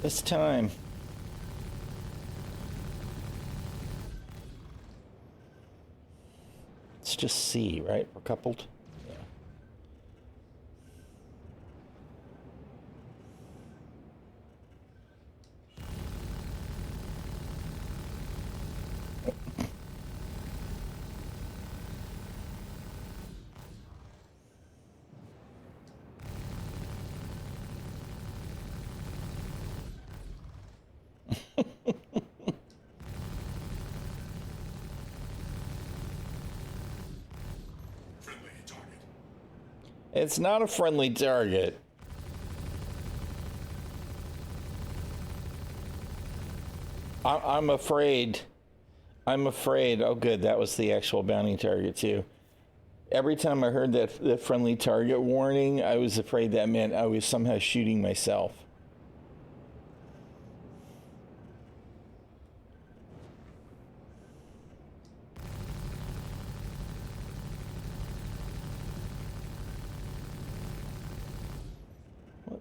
It's time. It's just C, right? We're coupled. Yeah.
Friendly target.
It's not a friendly target. I'm afraid. I'm afraid. Oh, good. That was the actual bounty target, too. Every time I heard that friendly target warning, I was afraid that meant I was somehow shooting myself.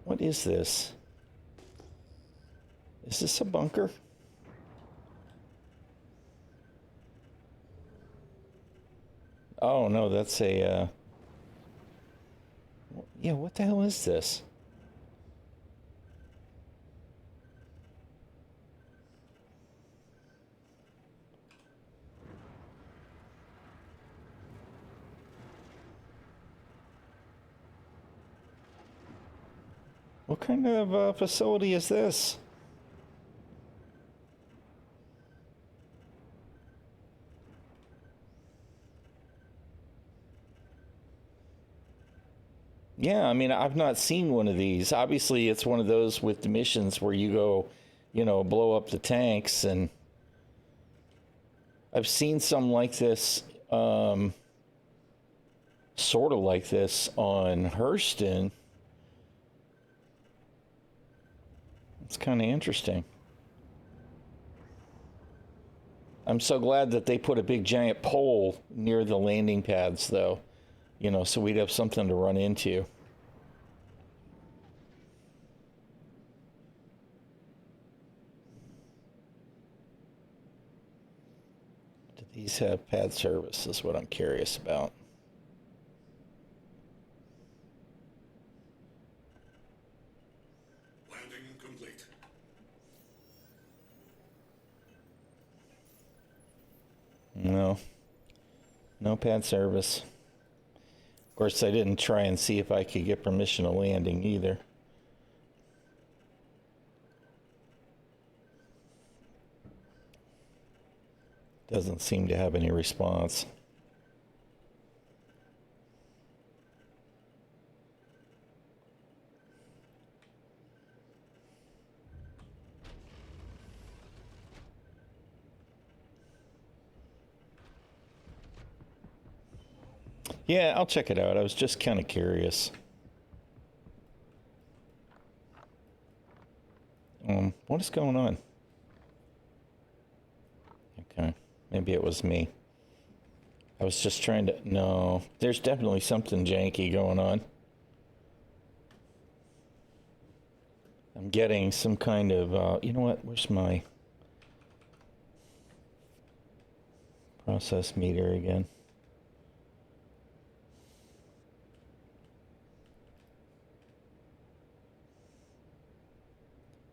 What is this? Is this a bunker? Oh no, that's a yeah, what the hell is this? What kind of facility is this? Yeah, I mean, I've not seen one of these. Obviously, it's one of those with the missions where you go, you know, blow up the tanks, and I've seen some like this, sort of like this on Hurston. It's kind of interesting. I'm so glad that they put a big giant pole near the landing pads, though. You know, so we'd have something to run into. Do these have pad service is what I'm curious about.
Landing complete.
No. No pad service. Of course, I didn't try and see if I could get permission to landing either. Doesn't seem to have any response. Yeah, I'll check it out. I was just kind of curious. What is going on? Okay, maybe it was me. I was just trying to... No, there's definitely something janky going on. I'm getting some kind of... you know what? Where's my process meter again?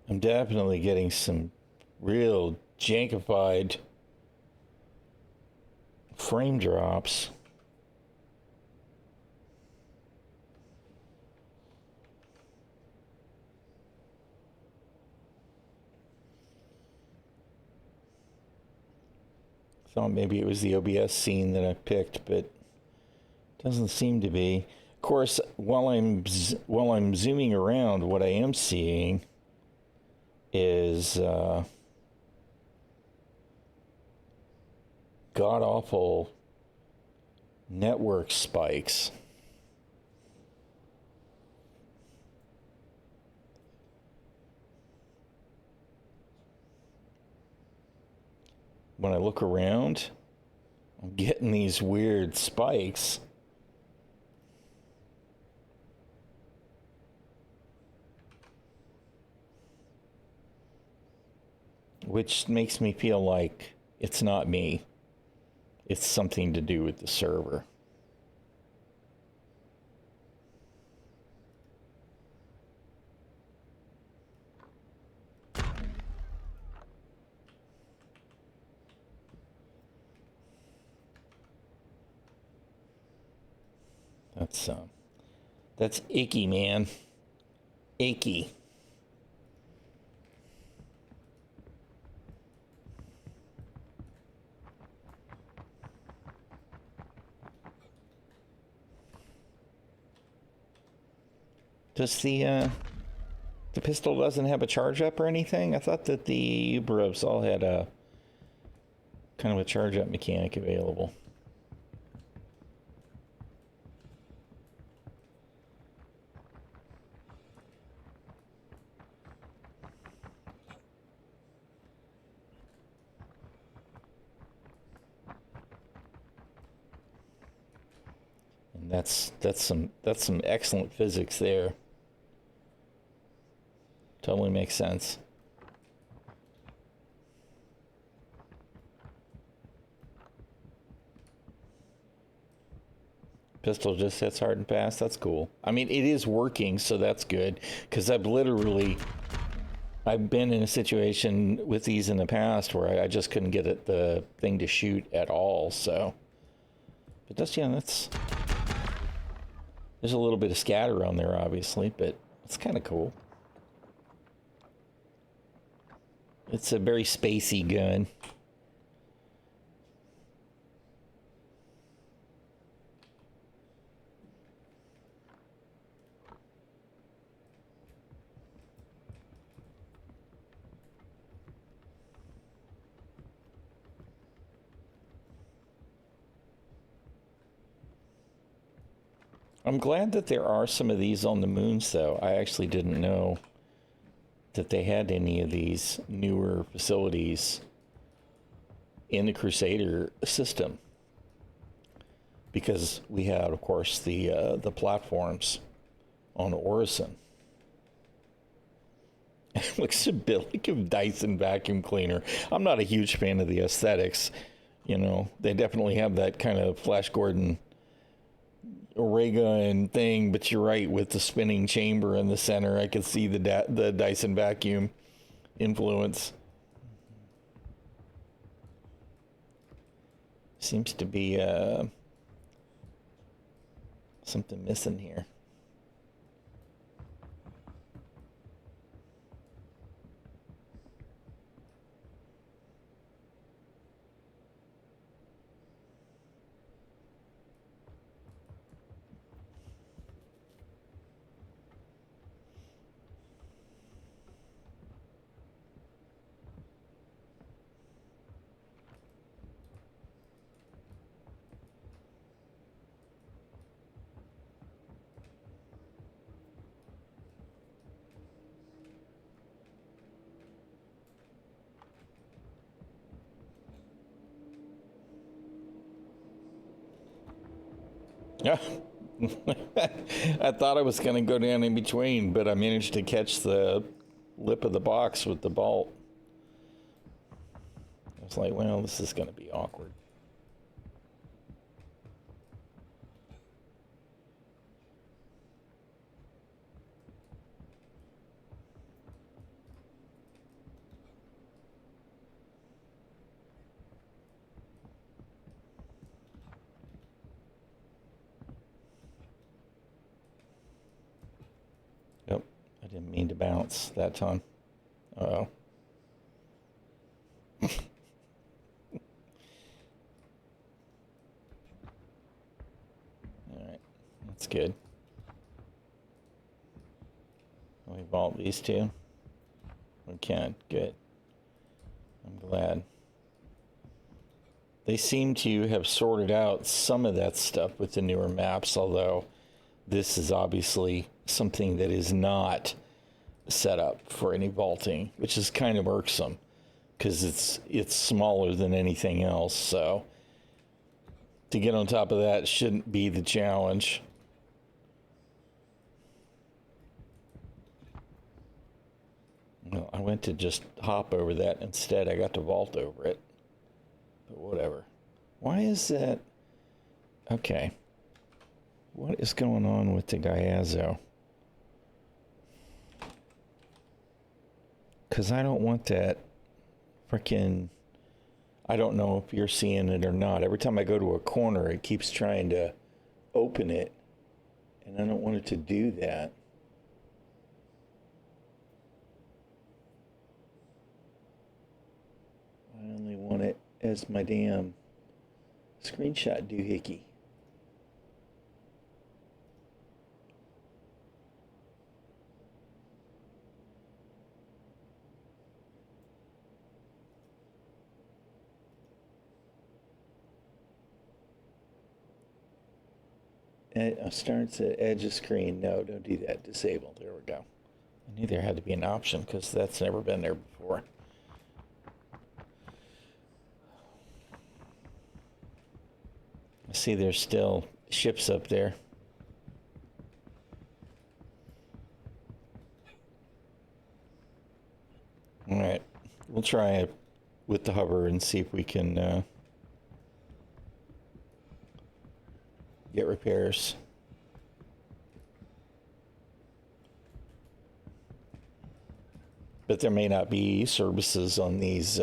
I'm definitely getting some real jankified frame drops. Thought maybe it was the OBS scene that I picked, but doesn't seem to be. Of course, while I'm zooming around, what I am seeing is god-awful network spikes. When I look around, I'm getting these weird spikes. Which makes me feel like it's not me. It's something to do with the server. That's icky, man. Icky. Does the pistol doesn't have a charge up or anything? I thought that the Uberovs all had a kind of a charge up mechanic available. And that's some excellent physics there. Totally makes sense. Pistol just hits hard and fast. That's cool. I mean, it is working, so that's good. Because I've been in a situation with these in the past where I just couldn't get the thing to shoot at all. So, but that's there's a little bit of scatter on there, obviously, but it's kind of cool. It's a very spacey gun. I'm glad that there are some of these on the moons, though. I actually didn't know that they had any of these newer facilities in the Crusader system. because we had, of course, the platforms on Orison. It looks a bit like a Dyson vacuum cleaner. I'm not a huge fan of the aesthetics. You know, they definitely have that kind of Flash Gordon ray gun thing, but you're right, with the spinning chamber in the center, I could see the Dyson vacuum influence. Seems to be something missing here. Yeah. I thought I was going to go down in between, but I managed to catch the lip of the box with the bolt. I was like, well, this is going to be awkward. Yep, I didn't mean to bounce that time. Uh-oh. All right, that's good. Can we vault these two? We can, good. I'm glad. They seem to have sorted out some of that stuff with the newer maps, although this is obviously something that is not set up for any vaulting, which is kind of irksome because it's smaller than anything else. So to get on top of that shouldn't be the challenge. Well, I went to just hop over that. Instead, I got to vault over it. But whatever. Why is that? Okay. What is going on with the Gaiazo? Because I don't want that freaking... I don't know if you're seeing it or not. Every time I go to a corner, it keeps trying to open it. And I don't want it to do that. I only want it as my damn screenshot doohickey. It starts at edge of screen. No, don't do that. Disable. There we go. I knew there had to be an option because that's never been there before. I see there's still ships up there. All right. We'll try it with the hover and see if we can get repairs. But there may not be services on these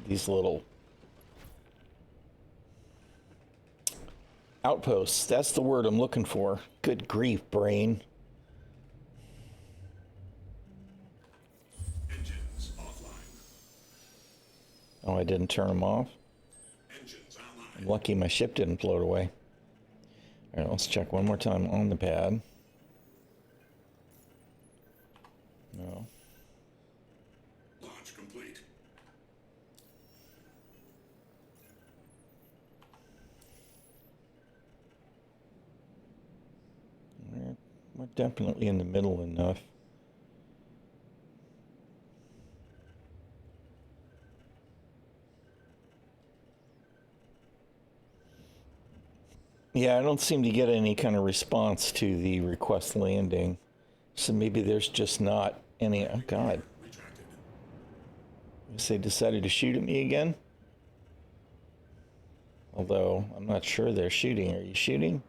little outposts. That's the word I'm looking for. Good grief, brain.
Engines offline.
Oh, I didn't turn them off.
Engines online.
I'm lucky my ship didn't float away. All right, let's check one more time on the pad. No.
Launch complete.
We're definitely in the middle enough. Yeah, I don't seem to get any kind of response to the request landing. So maybe there's just not any. Oh, God.
Retracted.
Guess they decided to shoot at me again. Although, I'm not sure they're shooting. Are you shooting?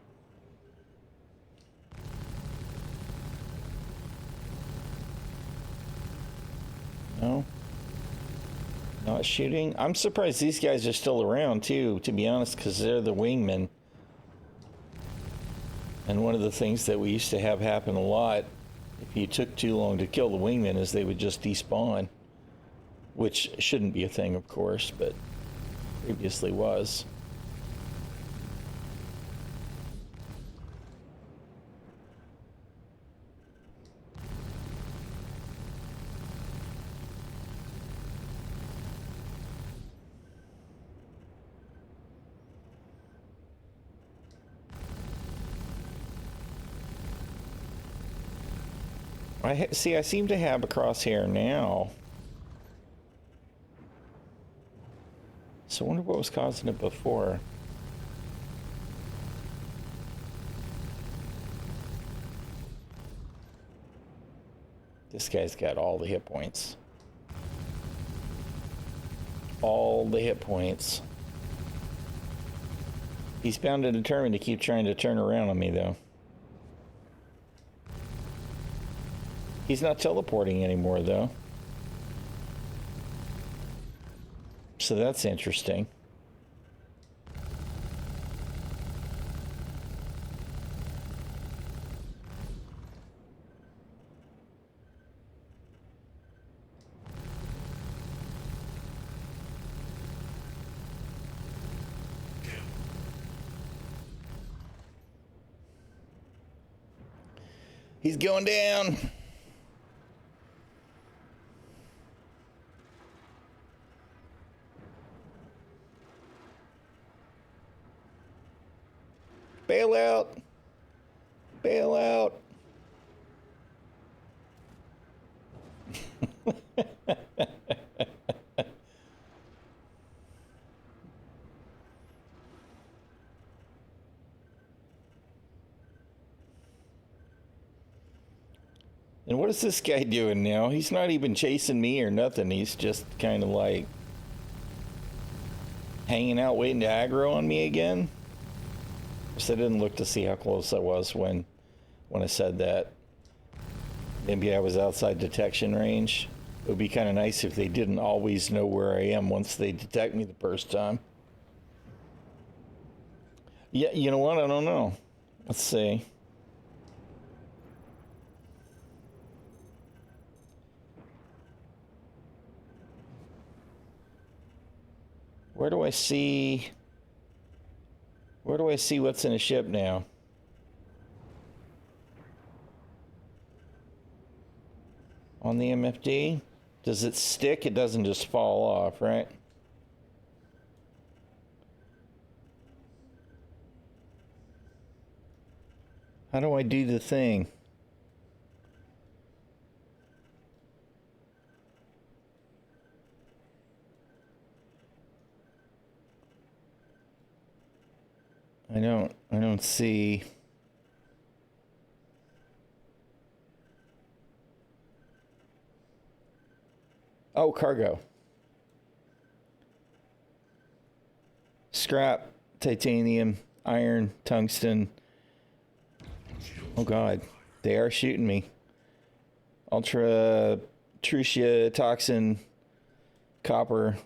No? Not shooting? I'm surprised these guys are still around, too, to be honest, because they're the wingmen. And one of the things that we used to have happen a lot, if you took too long to kill the wingmen, is they would just despawn. Which shouldn't be a thing, of course, but previously was. See, I seem to have a crosshair now. So I wonder what was causing it before. This guy's got all the hit points. All the hit points. He's bound and determined to keep trying to turn around on me, though. He's not teleporting anymore, though. So that's interesting. He's going down. Bail out. Bail out. And what is this guy doing now? He's not even chasing me or nothing. He's just kind of like hanging out waiting to aggro on me again. So I didn't look to see how close I was when I said that. Maybe I was outside detection range. It would be kind of nice if they didn't always know where I am once they detect me the first time. Yeah, you know what? I don't know. Let's see. Where do I see what's in a ship now? On the MFD? Does it stick? It doesn't just fall off, right? How do I do the thing? I don't see. Oh, cargo. Scrap, titanium, iron, tungsten. Oh God, they are shooting me. Ultra, trucia, toxin, copper,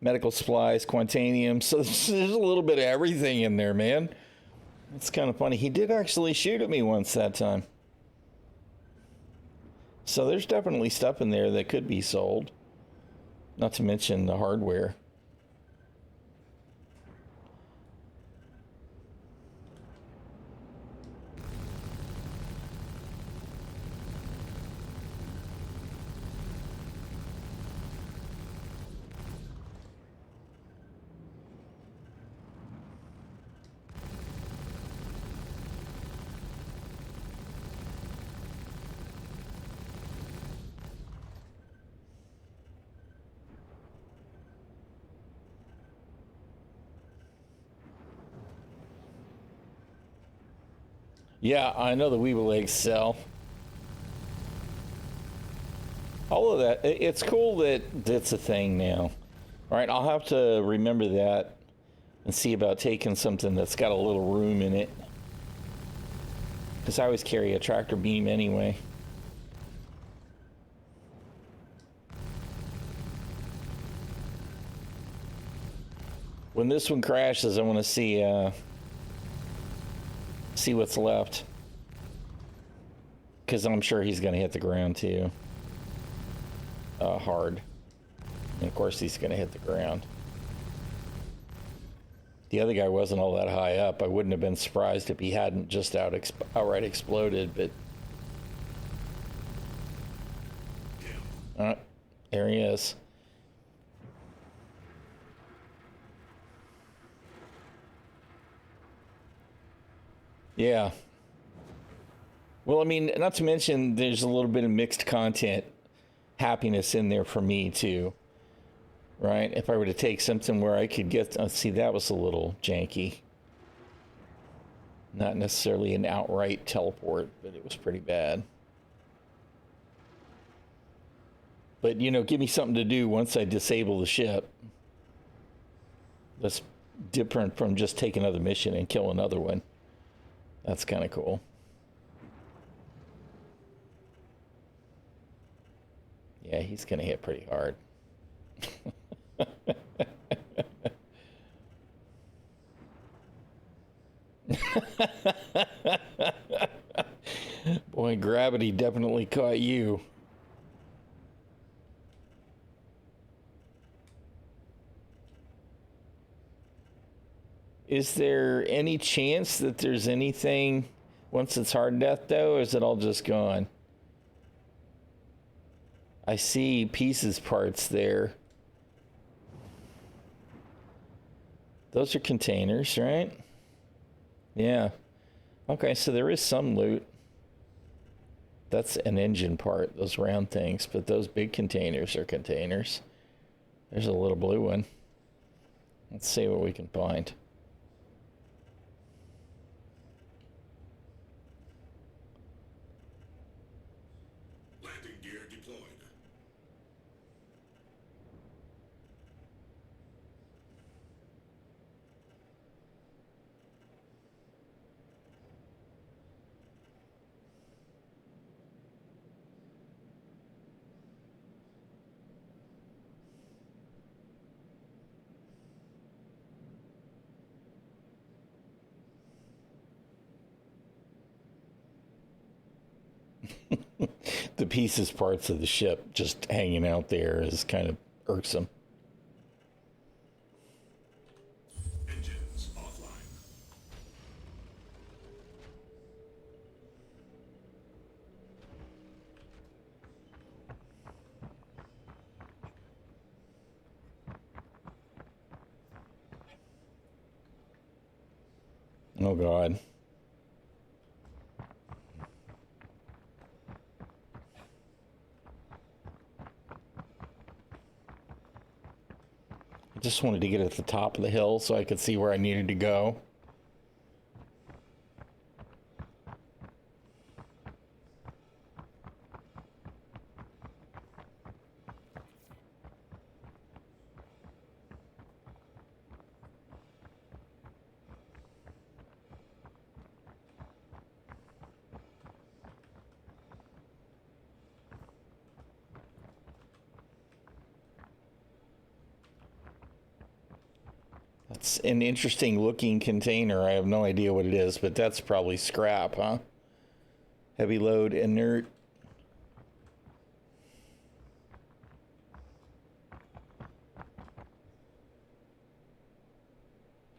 medical supplies, quantanium. So there's a little bit of everything in there, man. It's kind of funny. He did actually shoot at me once that time. So there's definitely stuff in there that could be sold. Not to mention the hardware. Yeah, I know the Weeble eggs sell. All of that. It's cool that that's a thing now. All right, I'll have to remember that and see about taking something that's got a little room in it. Because I always carry a tractor beam anyway. When this one crashes, I want to see what's left. Because I'm sure he's going to hit the ground too. Hard. And of course he's going to hit the ground. The other guy wasn't all that high up. I wouldn't have been surprised if he hadn't just outright exploded, but... there he is. Yeah. Well, I mean, not to mention there's a little bit of mixed content happiness in there for me too. Right? If I were to take something where I could get, see, that was a little janky. Not necessarily an outright teleport, but it was pretty bad. But, you know, give me something to do once I disable the ship. That's different from just take another mission and kill another one. That's kind of cool. Yeah, he's going to hit pretty hard. Boy, gravity definitely caught you. Is there any chance that there's anything once it's hard death, though, or is it all just gone? I see pieces parts there. Those are containers, right? Yeah. Okay, so there is some loot. That's an engine part, those round things, but those big containers are containers. There's a little blue one. Let's see what we can find.
Landing gear deployed.
The pieces parts of the ship just hanging out there is kind of irksome.
Engines offline.
Oh, God. I just wanted to get at the top of the hill so I could see where I needed to go. That's an interesting looking container. I have no idea what it is, but that's probably scrap, huh? Heavy load, inert.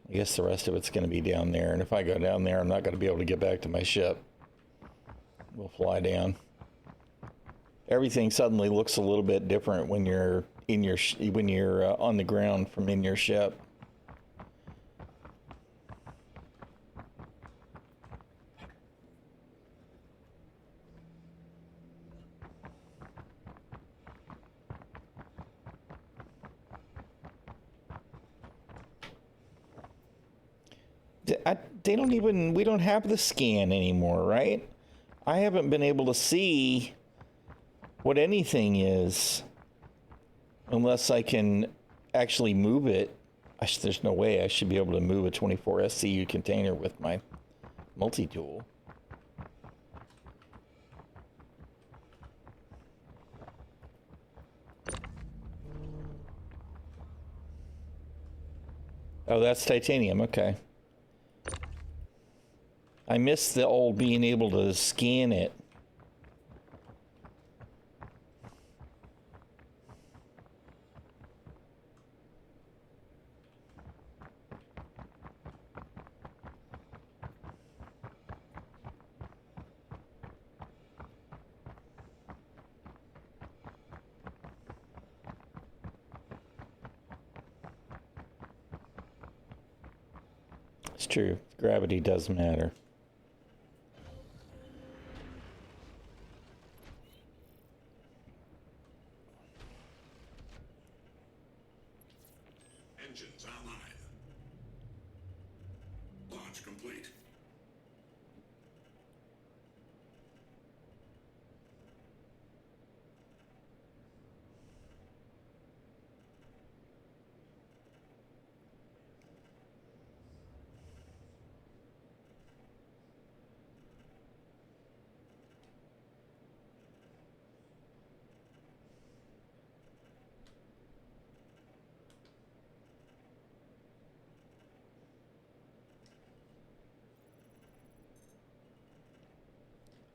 I guess the rest of it's going to be down there, and if I go down there, I'm not going to be able to get back to my ship. We'll fly down. Everything suddenly looks a little bit different when you're in your on the ground from in your ship. they don't even, we don't have the scan anymore, right? I haven't been able to see what anything is unless I can actually move it. There's no way I should be able to move a 24 SCU container with my multi-tool. Oh, that's titanium. Okay. I missed the old being able to scan it. It's true. Gravity does matter.
Engines online. Launch complete.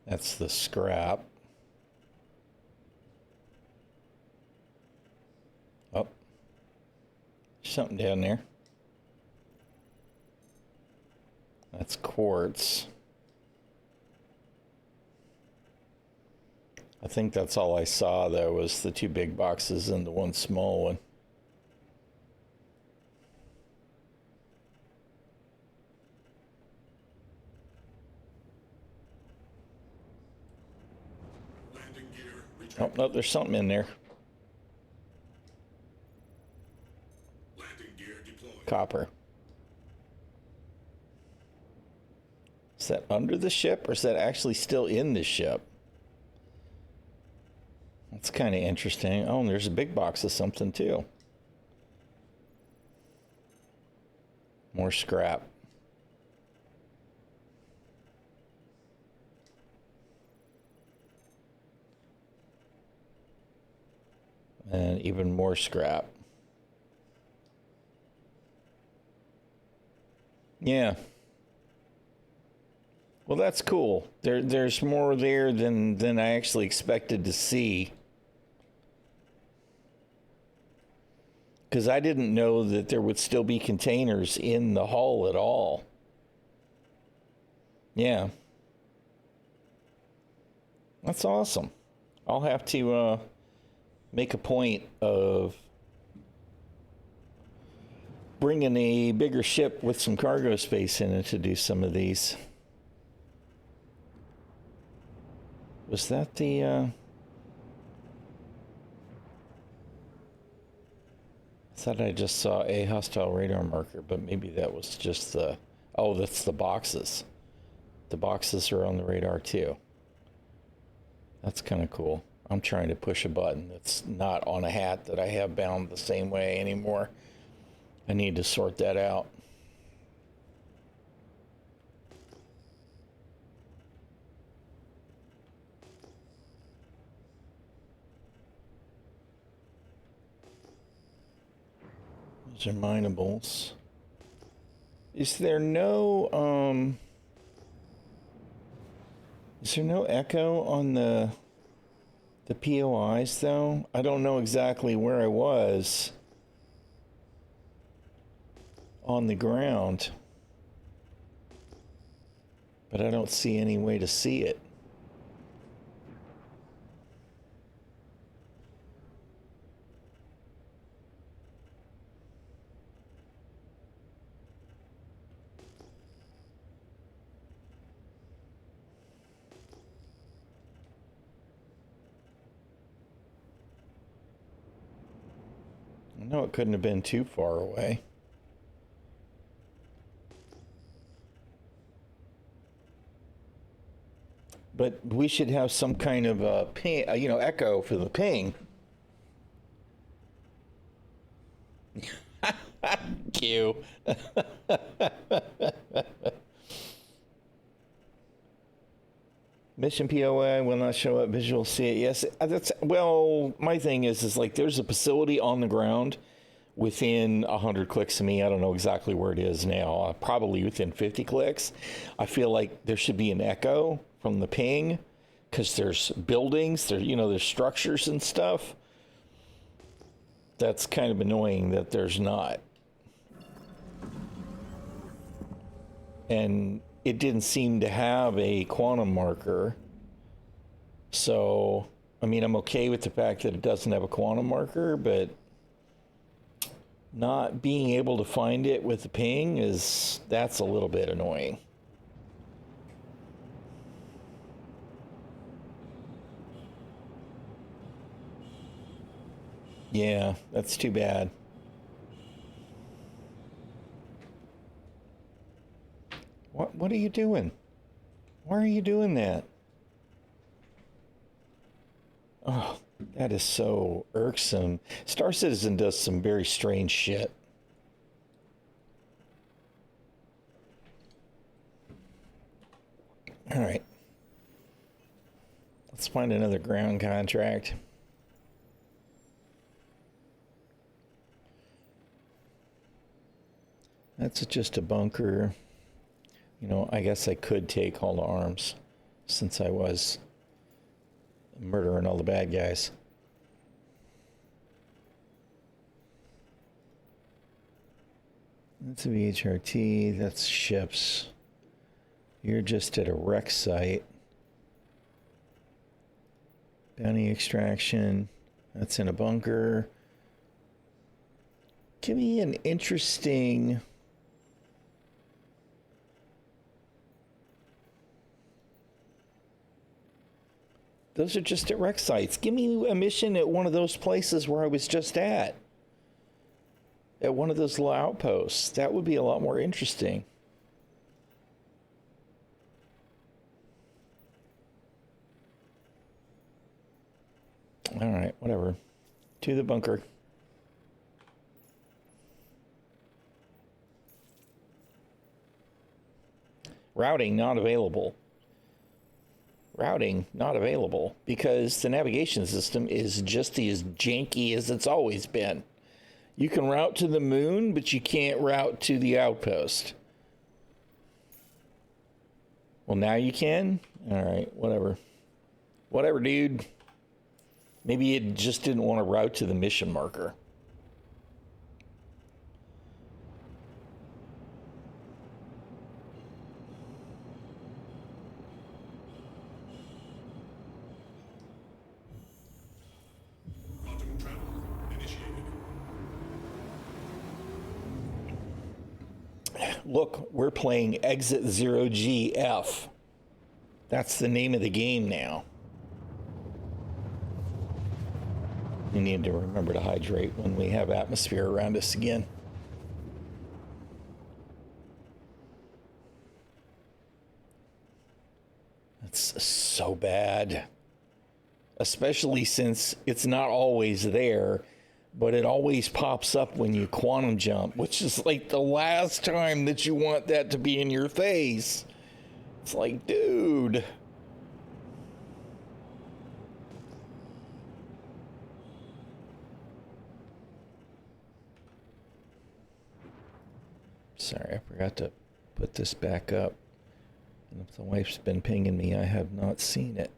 That's the scrap. Oh, something down there. That's quartz. I think that's all I saw, though, was the two big boxes and the one small one.
Landing gear
Oh,
retracted.
no, there's something in there.
Landing gear deployed.
Copper. Is that under the ship, or is that actually still in the ship? That's kind of interesting. Oh, and there's a big box of something, too. More scrap. And even more scrap. Yeah. Well, that's cool. There's more there than I actually expected to see. Because I didn't know that there would still be containers in the hull at all. Yeah. That's awesome. I'll have to make a point of bringing a bigger ship with some cargo space in it to do some of these. Was that the... I thought I just saw a hostile radar marker, but maybe that was just the... Oh, that's the boxes. The boxes are on the radar, too. That's kind of cool. I'm trying to push a button that's not on a hat that I have bound the same way anymore. I need to sort that out. Those are minables. Is there no echo on the POIs though? I don't know exactly where I was on the ground, but I don't see any way to see it. I know it couldn't have been too far away. But we should have some kind of ping, echo for the ping. Q. Mission POI will not show up. Visual see it. Yes, my thing is like there's a facility on the ground within 100 clicks of me. I don't know exactly where it is now. Probably within 50 clicks. I feel like there should be an echo from the ping because there's buildings, there's structures and stuff. That's kind of annoying that there's not. And it didn't seem to have a quantum marker. So, I mean, I'm okay with the fact that it doesn't have a quantum marker, but not being able to find it with the ping that's a little bit annoying. Yeah, that's too bad. What are you doing? Why are you doing that? Oh, that is so irksome. Star Citizen does some very strange shit. All right. Let's find another ground contract. That's just a bunker. I guess I could take all the arms since I was murdering all the bad guys. That's a VHRT. That's ships. You're just at a wreck site. Bounty extraction. That's in a bunker. Give me an interesting... Those are just at wreck sites. Give me a mission at one of those places where I was just at. At one of those little outposts. That would be a lot more interesting. All right, whatever. To the bunker. Routing not available. Routing not available because the navigation system is just as janky as it's always been. You can route to the moon, but you can't route to the outpost. Well, now you can? All right, whatever. Whatever, dude. Maybe it just didn't want to route to the mission marker.
Quantum travel initiated.
Look, we're playing Exit 0GF. That's the name of the game now. We need to remember to hydrate when we have atmosphere around us again. That's so bad. Especially since it's not always there, but it always pops up when you quantum jump, which is like the last time that you want that to be in your face. It's like, dude. Sorry, I forgot to put this back up. And if the wife's been pinging me, I have not seen it.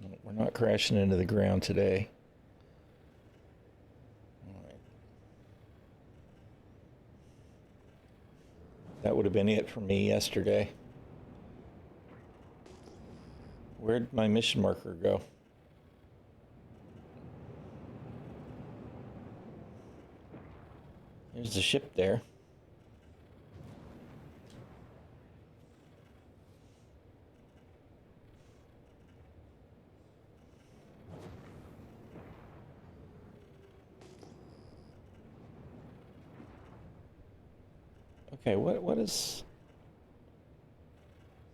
No, we're not crashing into the ground today. All right. That would have been it for me yesterday. Where'd my mission marker go? There's the ship there. Okay, what is...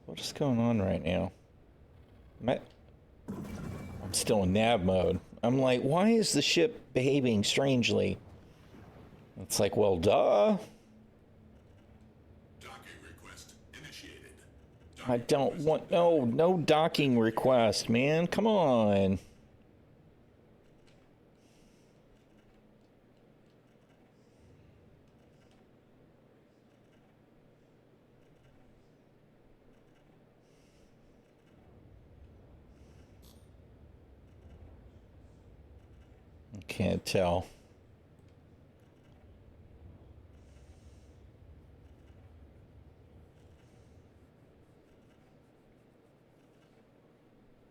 What is going on right now? I'm still in nav mode. I'm like, why is the ship behaving strangely? It's like, well, duh.
Docking request initiated.
I don't want no docking request, man. Come on. Can't tell.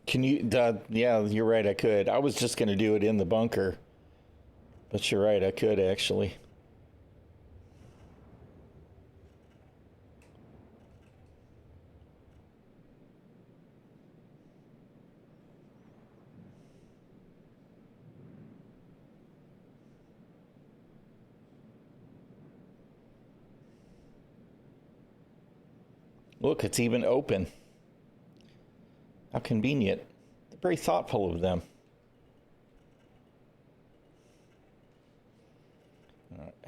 Can you, yeah, you're right, I could. I was just going to do it in the bunker. But you're right, I could actually. Look, it's even open. How convenient. They're very thoughtful of them.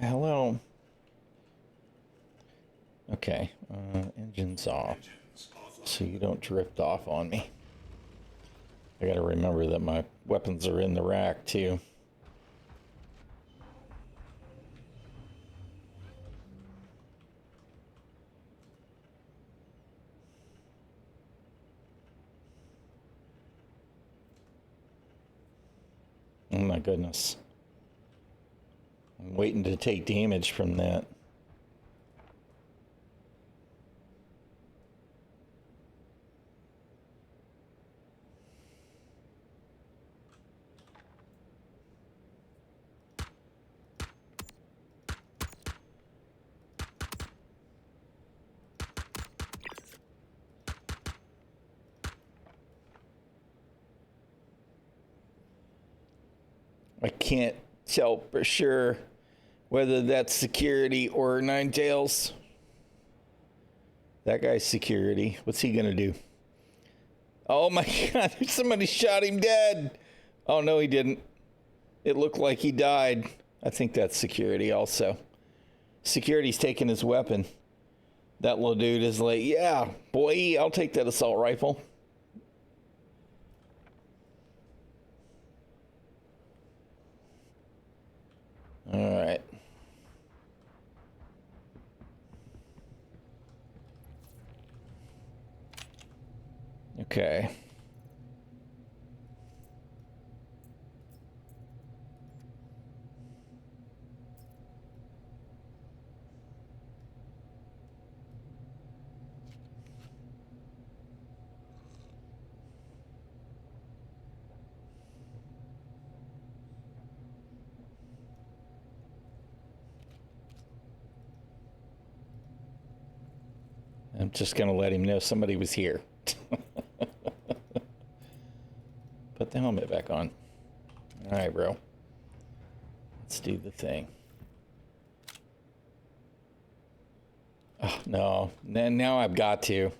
Hello. Okay. Engines off. So you don't drift off on me. I gotta remember that my weapons are in the rack, too. Oh my goodness. I'm waiting to take damage from that. I can't tell for sure whether that's security or Ninetales. That guy's security. What's he gonna do? Oh my god, somebody shot him dead. Oh no, he didn't. It looked like he died. I think that's security also. Security's taking his weapon. That little dude is like, yeah, boy, I'll take that assault rifle. All right. Okay. I'm just going to let him know somebody was here. Put the helmet back on. All right, bro. Let's do the thing. Oh, no. Now I've got to.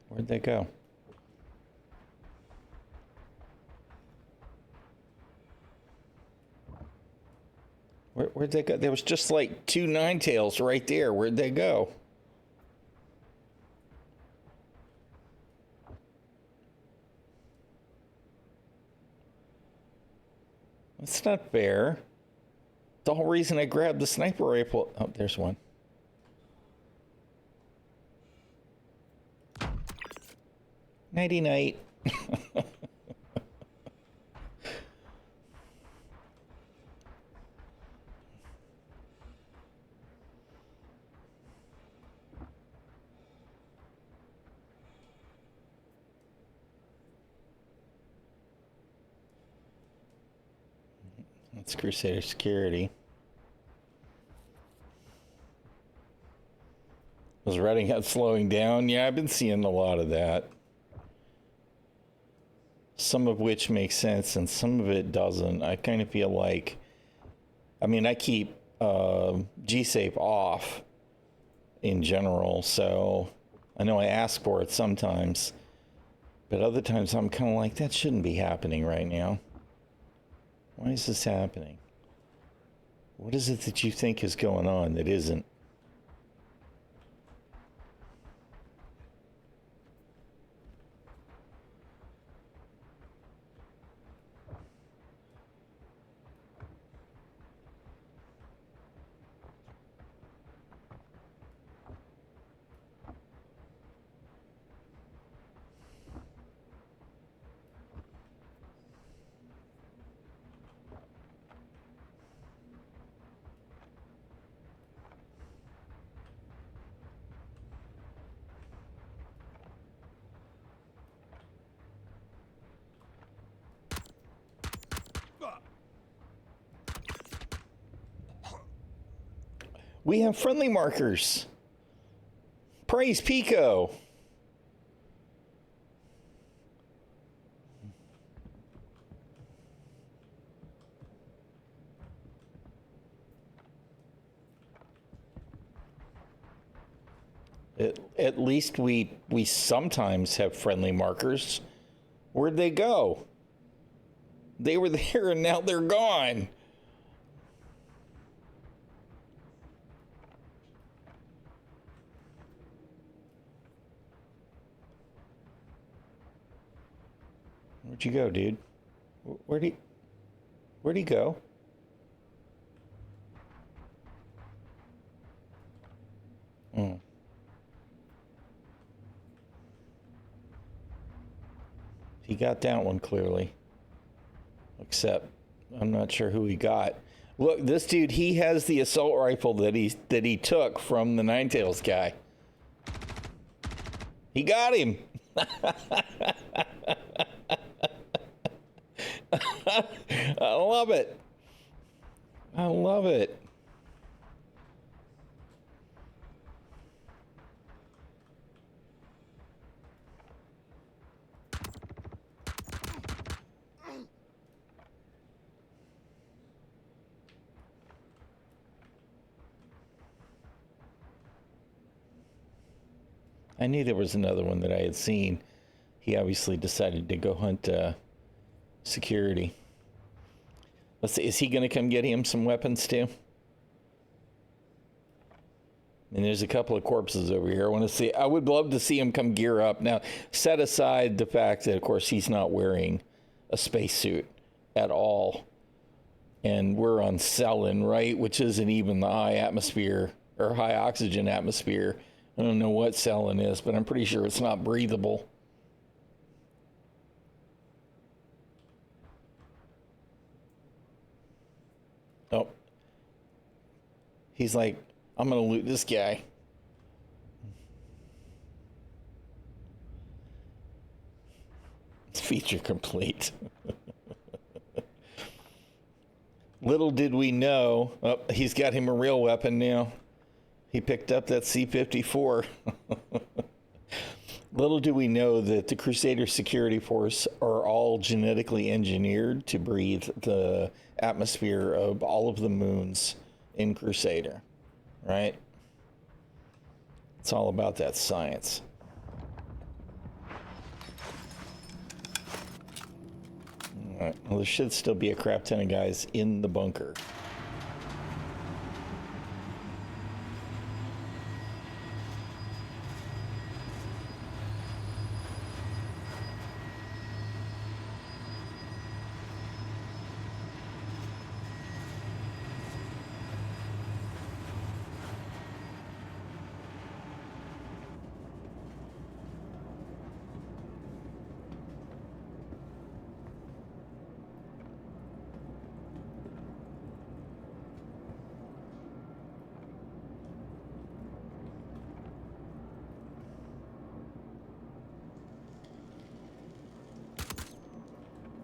Where'd they go? Where'd they go? There was just like 2 Ninetales right there. Where'd they go? That's not fair. The whole reason I grabbed the sniper rifle. Oh, there's one. Nighty night. That's Crusader security. Was Redding out slowing down? Yeah, I've been seeing a lot of that. some of which makes sense and some of it doesn't. I kind of feel like, I mean, I keep G-Safe off in general, so I know I ask for it sometimes, but other times I'm kind of like, that shouldn't be happening right now. Why is this happening? What is it that you think is going on that isn't? We have friendly markers. Praise Pico. At least we sometimes have friendly markers. Where'd they go? They were there and now they're gone. Where'd you go, dude? Where'd he go? Oh. He got that one clearly. Except I'm not sure who he got. Look, this dude, he has the assault rifle that he took from the Ninetales guy. He got him. I love it. I love it. I knew there was another one that I had seen. He obviously decided to go hunt security. Let's see, is he going to come get him some weapons too? And there's a couple of corpses over here. I would love to see him come gear up. Now, set aside the fact that, of course, he's not wearing a spacesuit at all. And we're on Cellin, right? Which isn't even the high atmosphere or high oxygen atmosphere. I don't know what Cellin is, but I'm pretty sure it's not breathable. Oh. He's like, I'm going to loot this guy. Feature complete. Little did we know. Oh, he's got him a real weapon now. He picked up that C-54. Little do we know that the Crusader Security Force are all genetically engineered to breathe the atmosphere of all of the moons in Crusader, right? It's all about that science. All right. Well, there should still be a crap ton of guys in the bunker.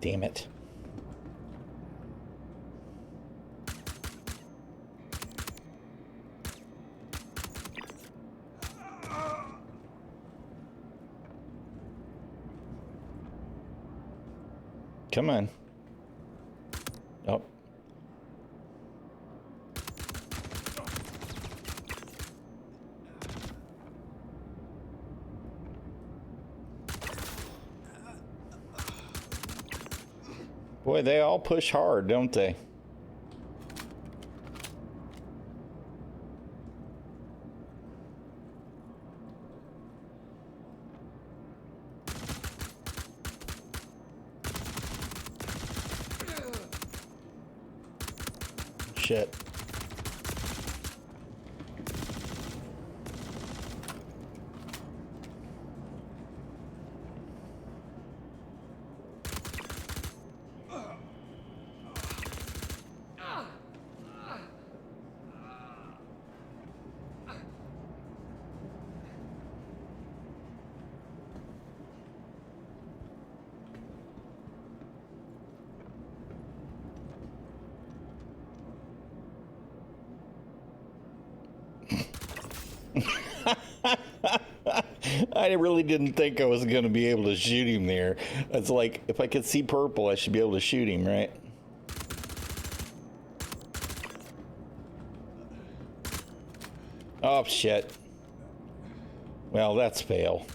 Damn it. Come on. Oh. Boy, they all push hard, don't they? Shit. I really didn't think I was going to be able to shoot him there. It's like, if I could see purple, I should be able to shoot him, right? Oh, shit. Well, that's fail.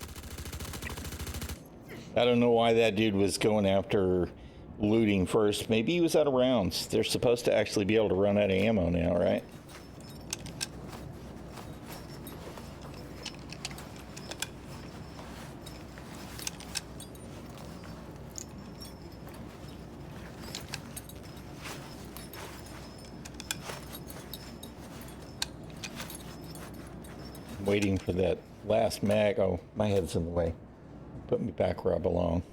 I don't know why that dude was going after looting first. Maybe he was out of rounds. They're supposed to actually be able to run out of ammo now, right? Waiting for that last mag. Oh, my head's in the way. Put me back where I belong.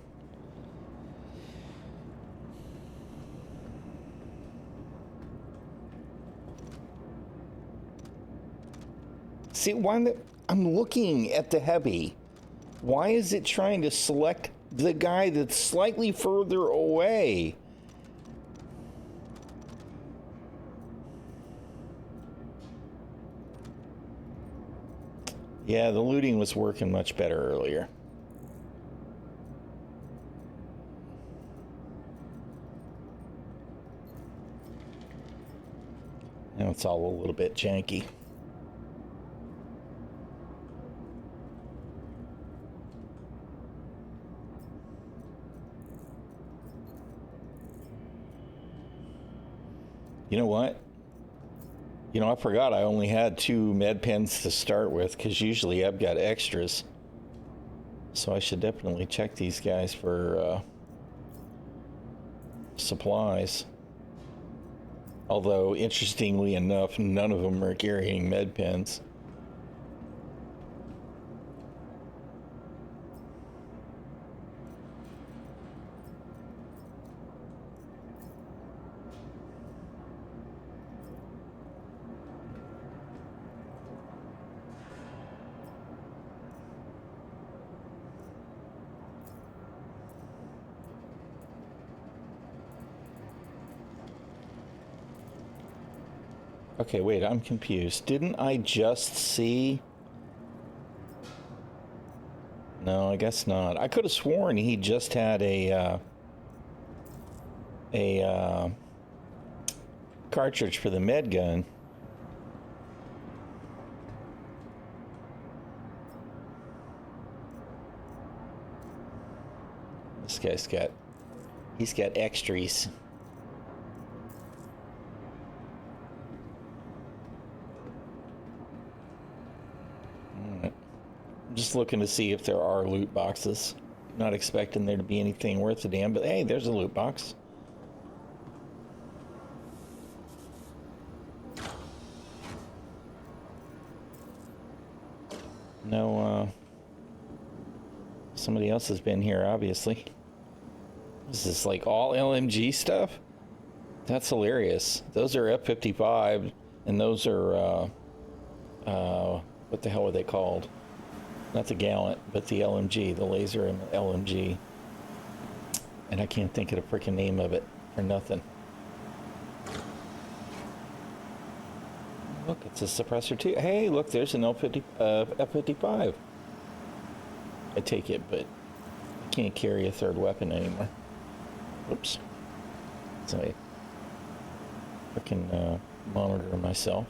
See, I'm looking at the heavy. Why is it trying to select the guy that's slightly further away? Yeah, the looting was working much better earlier. Now it's all a little bit janky. You know what? You know, I forgot I only had 2 med pens to start with, because usually I've got extras. So I should definitely check these guys for supplies. Although, interestingly enough, none of them are carrying med pens. Okay, wait, I'm confused. Didn't I just see... No, I guess not. I could have sworn he just had a cartridge for the med gun. This guy's got... He's got extras. Just looking to see if there are loot boxes. Not expecting there to be anything worth a damn, but hey, there's a loot box. No, somebody else has been here, obviously. Is this like all LMG stuff? That's hilarious. Those are F-55, and those are, what the hell are they called? Not the Gallant, but the LMG, the laser and the LMG. And I can't think of the freaking name of it for nothing. Look, it's a suppressor too. Hey, look, there's an F-55. I take it, but I can't carry a third weapon anymore. Oops. So I can monitor myself.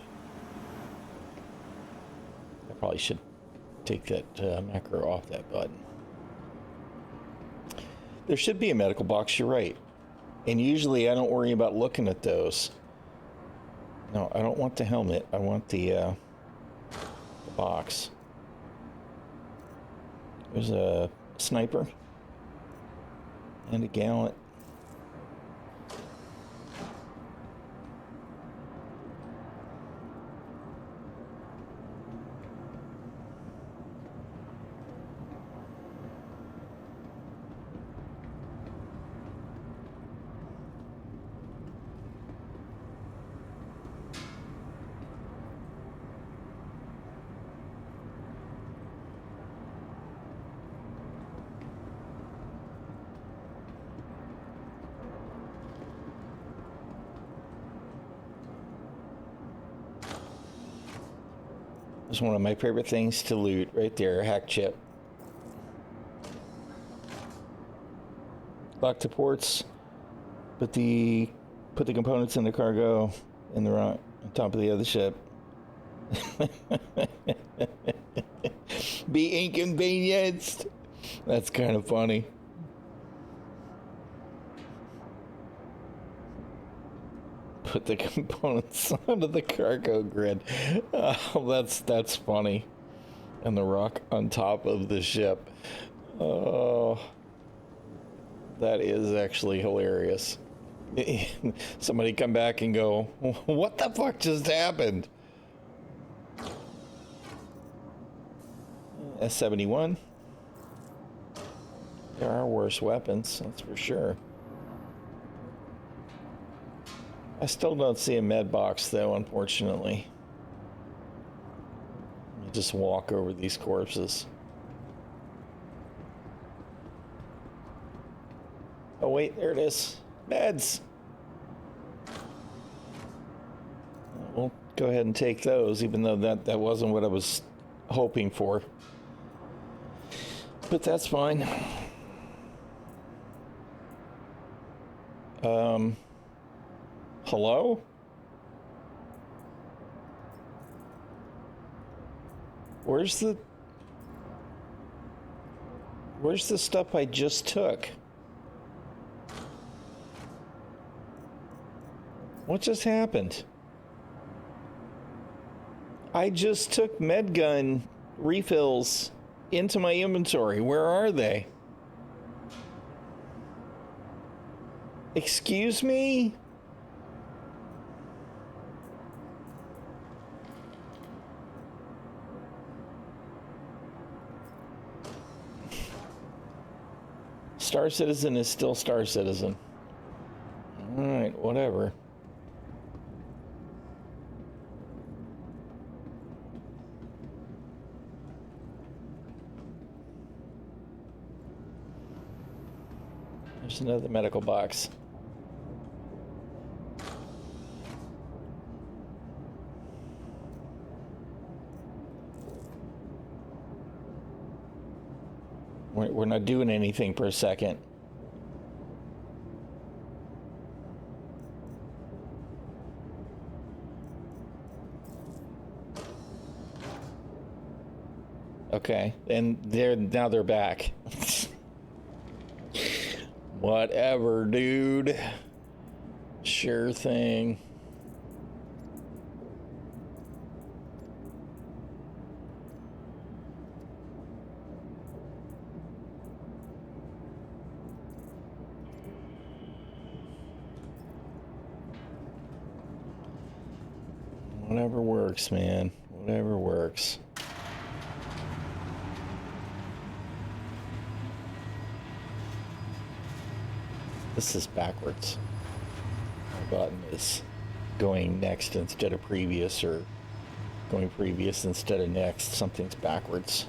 I probably should take that macro off that button. There should be a medical box, you're right. And usually I don't worry about looking at those. No, I don't want the helmet. I want the box. There's a sniper and a gallant. It's one of my favorite things to loot right there, hack chip. Lock the ports, put the components in the cargo in the on top of the other ship. Be inconvenienced. That's kind of funny. Put the components onto the cargo grid. Oh, that's funny. And the rock on top of the ship. Oh, that is actually hilarious. Somebody come back and go, what the fuck just happened? S-71. There are worse weapons, that's for sure. I still don't see a med box, though, unfortunately. You just walk over these corpses. Oh, wait, there it is. Meds! We'll go ahead and take those, even though that wasn't what I was hoping for. But that's fine. Hello? Where's the stuff I just took? What just happened? I just took med gun refills into my inventory. Where are they? Excuse me? Star Citizen is still Star Citizen. All right, whatever. There's another medical box. We're not doing anything for a second. Okay, and now they're back. Whatever, dude. Sure thing. Whatever works, man. Whatever works. This is backwards. My button is going next instead of previous, or going previous instead of next. Something's backwards.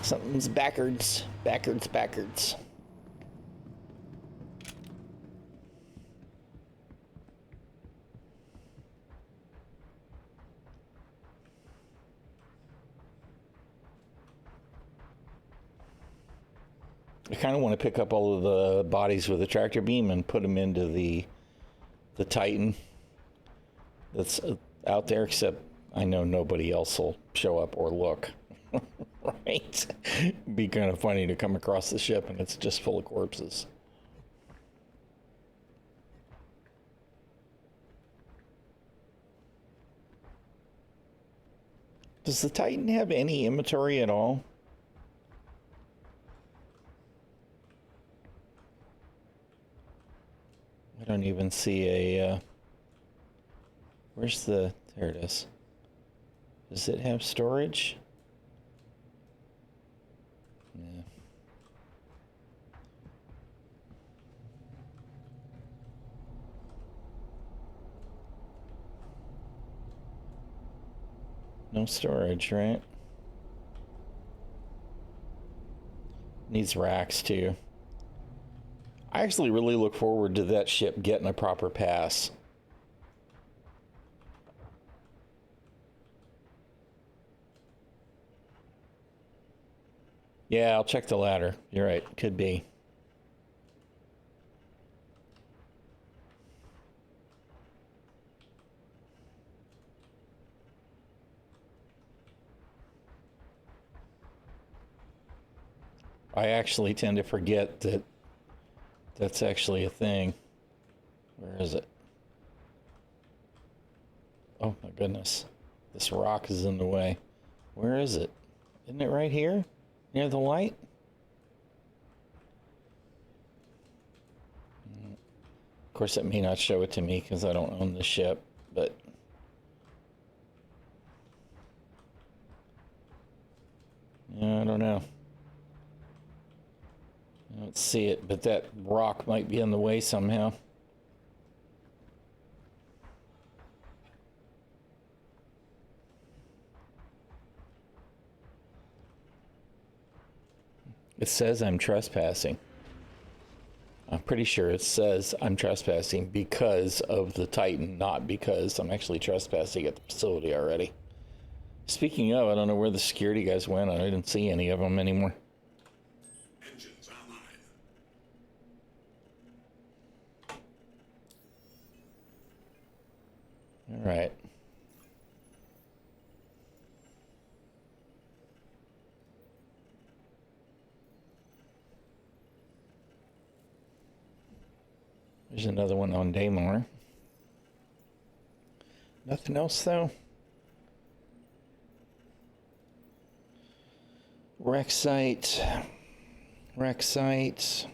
Something's backwards. Backwards. I kind of want to pick up all of the bodies with a tractor beam and put them into the Titan that's out there, except I know nobody else will show up or look. Right? Be kind of funny to come across the ship and it's just full of corpses. Does the Titan have any inventory at all? I don't even see a, where's the, there it is. Does it have storage? Yeah. No storage, right? Needs racks too. I actually really look forward to that ship getting a proper pass. Yeah, I'll check the ladder. You're right. Could be. I actually tend to forget that that's actually a thing. Where is it? Oh my goodness. This rock is in the way. Where is it? Isn't it right here? Near the light? Of course, it may not show it to me because I don't own the ship, but... yeah, I don't know. I don't see it, but that rock might be in the way somehow. It says I'm trespassing. I'm pretty sure it says I'm trespassing because of the Titan, not because I'm actually trespassing at the facility already. Speaking of, I don't know where the security guys went. I didn't see any of them anymore.
Engines online.
All right. There's another one on Daymar. Nothing else, though? Wreck site. Wreck site.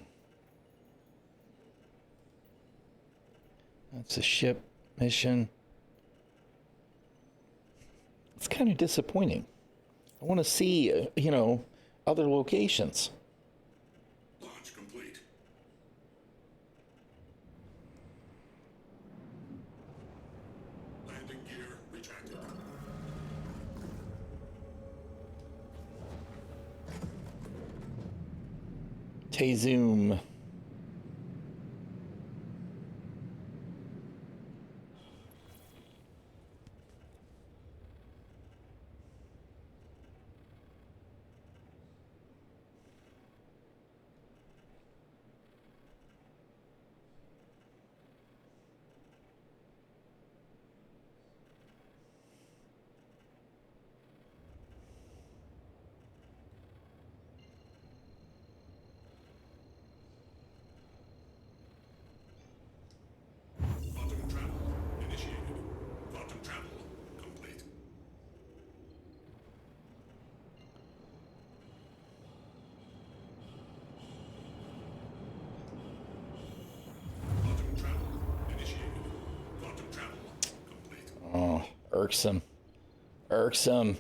That's a ship mission. It's kind of disappointing. I want to see, other locations.
Launch complete. Landing gear retracted.
Zoom.
Quantum travel initiated. Quantum travel complete. Quantum travel initiated. Quantum travel complete.
Oh, irksome. Irksome.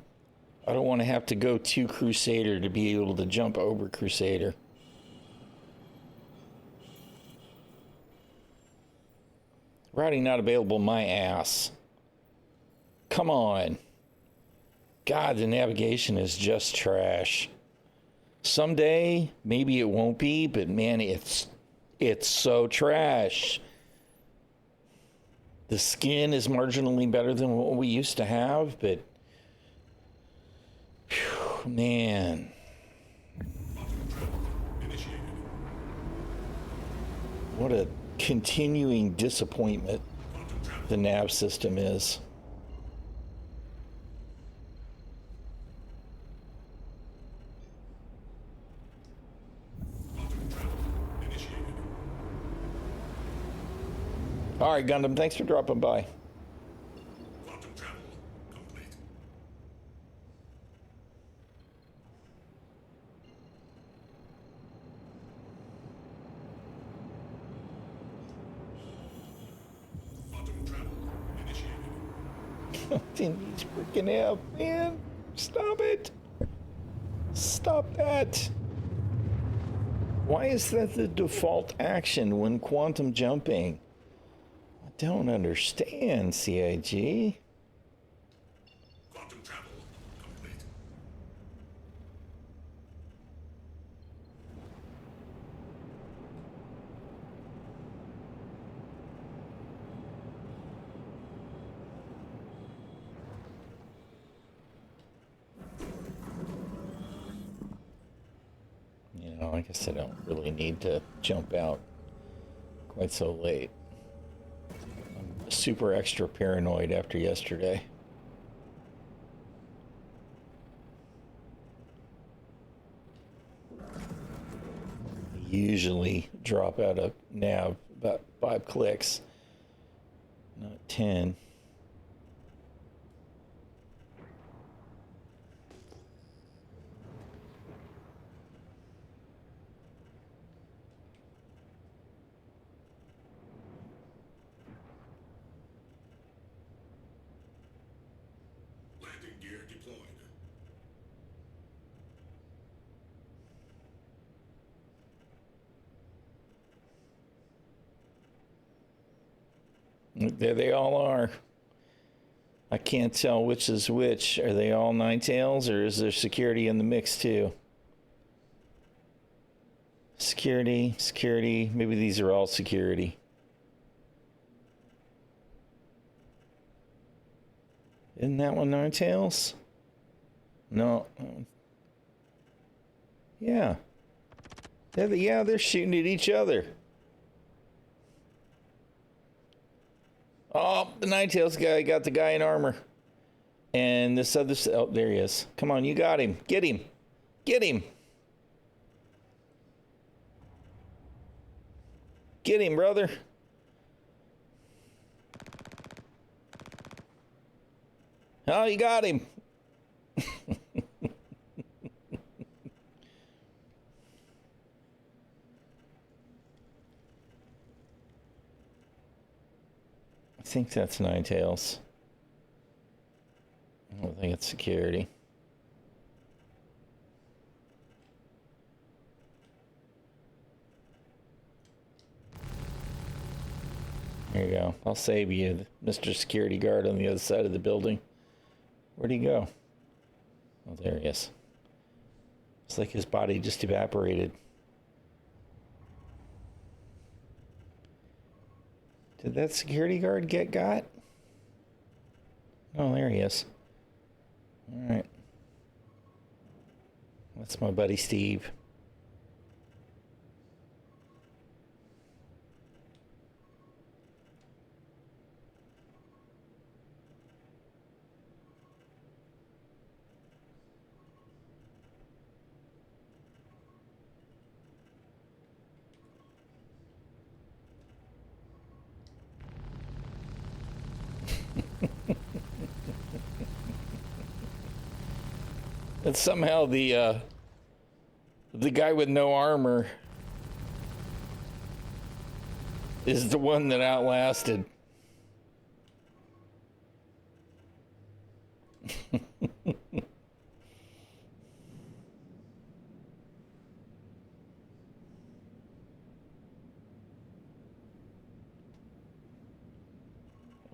I don't want to have to go to Crusader to be able to jump over Crusader. Routing not available, my ass. Come on. God, the navigation is just trash. Someday, maybe it won't be, but man, it's so trash. The skin is marginally better than what we used to have, but man.
Quantum travel initiated.
What a continuing disappointment the nav system is. All right, Gundam, thanks for dropping by.
Quantum travel complete. Quantum travel initiated.
He's freaking out, man. Stop it. Stop that. Why is that the default action when quantum jumping? I don't understand, CIG.
Quantum travel complete.
You know, I guess I don't really need to jump out quite so late. I'm super extra paranoid after yesterday. I usually drop out of nav about 5 clicks, not 10.
Landing gear deployed.
There they all are. I can't tell which is which. Are they all Nine Tails, or is there security in the mix too? Security, security. Maybe these are all security. Isn't that one Nine Tails? No. Yeah. They're shooting at each other. Oh, the Nine Tails guy got the guy in armor. And this other... Oh, there he is. Come on, you got him. Get him. Get him. Get him, brother. Oh, you got him. I think that's Nine Tails. I don't think it's security. There you go. I'll save you, Mr. Security Guard on the other side of the building. Where'd he go? Oh, there he is. It's like his body just evaporated. Did that security guard get got? Oh, there he is. All right. That's my buddy Steve. And somehow the guy with no armor is the one that outlasted.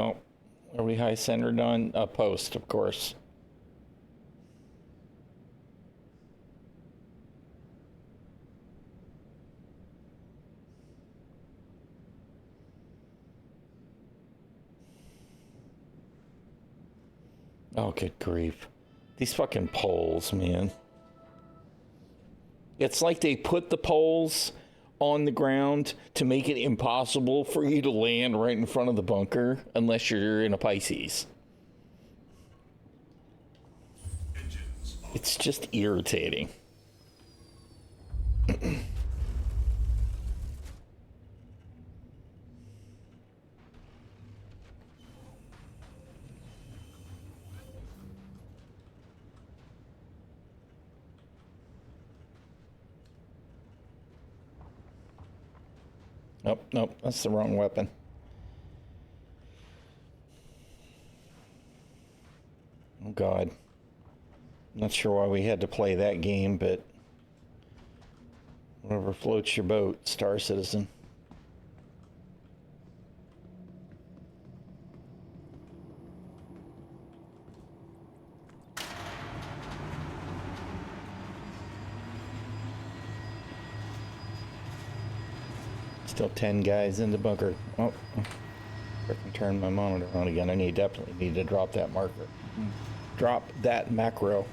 Oh, are we high centered on a post, of course. Oh, good grief. These fucking poles, man. It's like they put the poles on the ground to make it impossible for you to land right in front of the bunker unless you're in a Pisces.
Engines on.
It's just irritating. Nope, nope, that's the wrong weapon. Oh, God. Not sure why we had to play that game, but whatever floats your boat, Star Citizen. Still 10 guys in the bunker. Oh, I can turn my monitor on again. I definitely need to drop that marker. Drop that macro.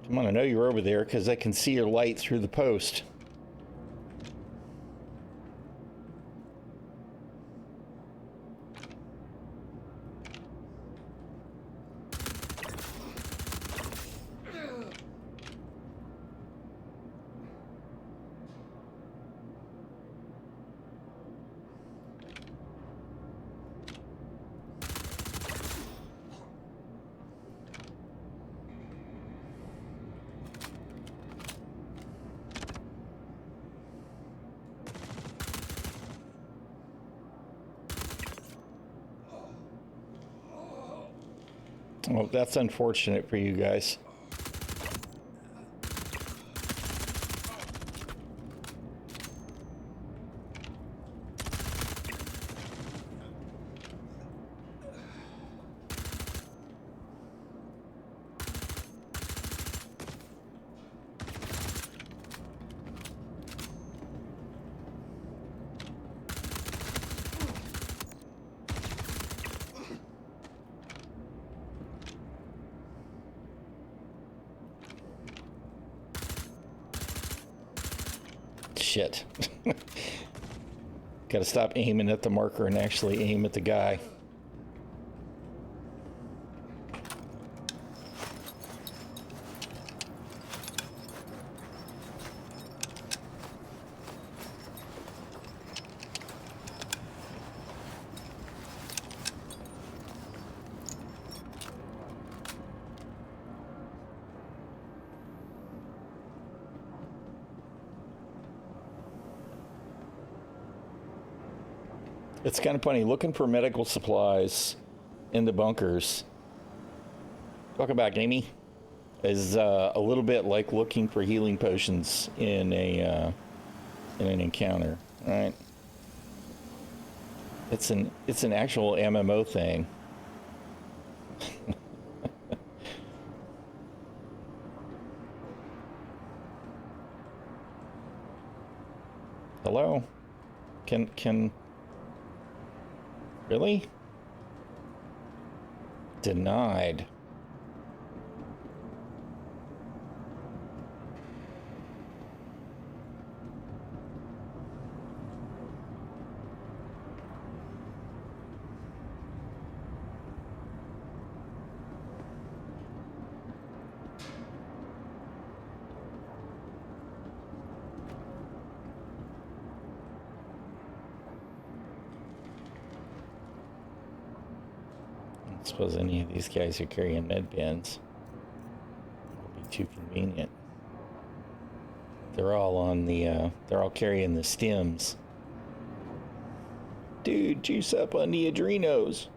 Come on, I know you're over there because I can see your light through the post. Well, that's unfortunate for you guys. Shit. Gotta stop aiming at the marker and actually aim at the guy. It's kind of funny looking for medical supplies in the bunkers. Welcome back, Amy. Is a little bit like looking for healing potions in an encounter. All right. It's an actual MMO thing. Hello? Can really? Denied. I suppose any of these guys are carrying med pens. It'll be too convenient. They're all on the, they're all carrying the stems. Dude, juice up on the adrenos.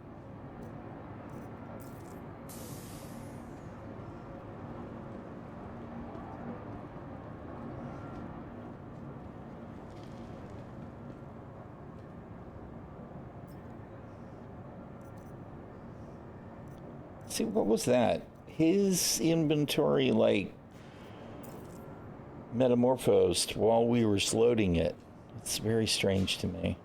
See, what was that? His inventory, like, metamorphosed while we were loading it. It's very strange to me.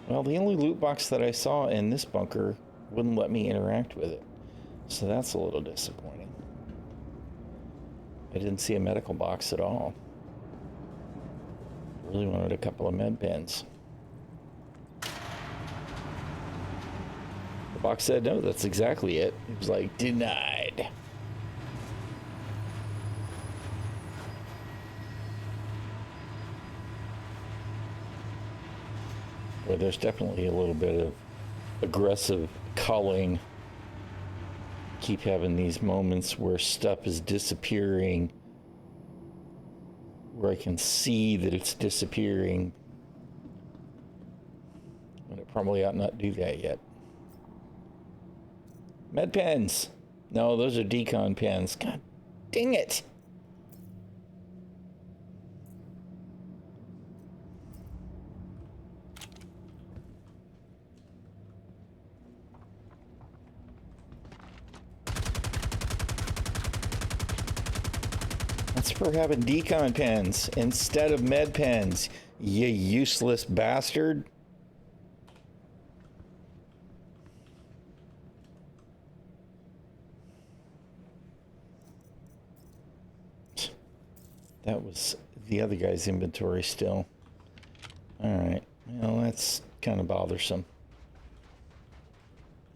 Well, the only loot box that I saw in this bunker wouldn't let me interact with it. So that's a little disappointing. I didn't see a medical box at all. Really wanted a couple of med pens. The box said no, that's exactly it. It was like, denied. Well, there's definitely a little bit of aggressive culling. Keep having these moments where stuff is disappearing, where I can see that it's disappearing, but it probably ought not do that yet. Med pens. No, those are decon pens. God dang it. That's for having decon pens instead of med pens, you useless bastard. That was the other guy's inventory still. Alright, well, that's kind of bothersome.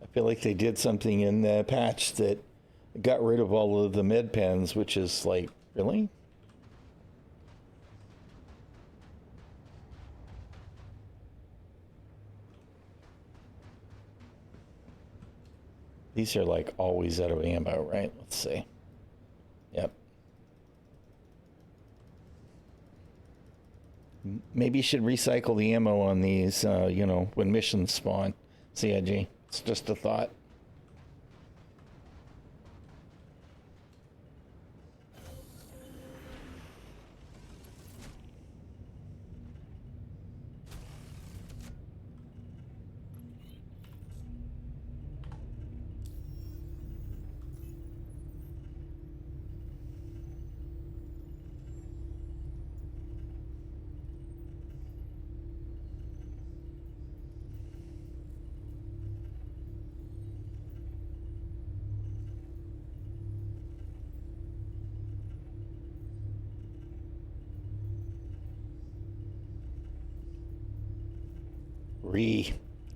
I feel like they did something in the patch that got rid of all of the med pens, which is like, really? These are like always out of ammo, right? Let's see. Yep. Maybe you should recycle the ammo on these, you know, when missions spawn. CIG. It's just a thought.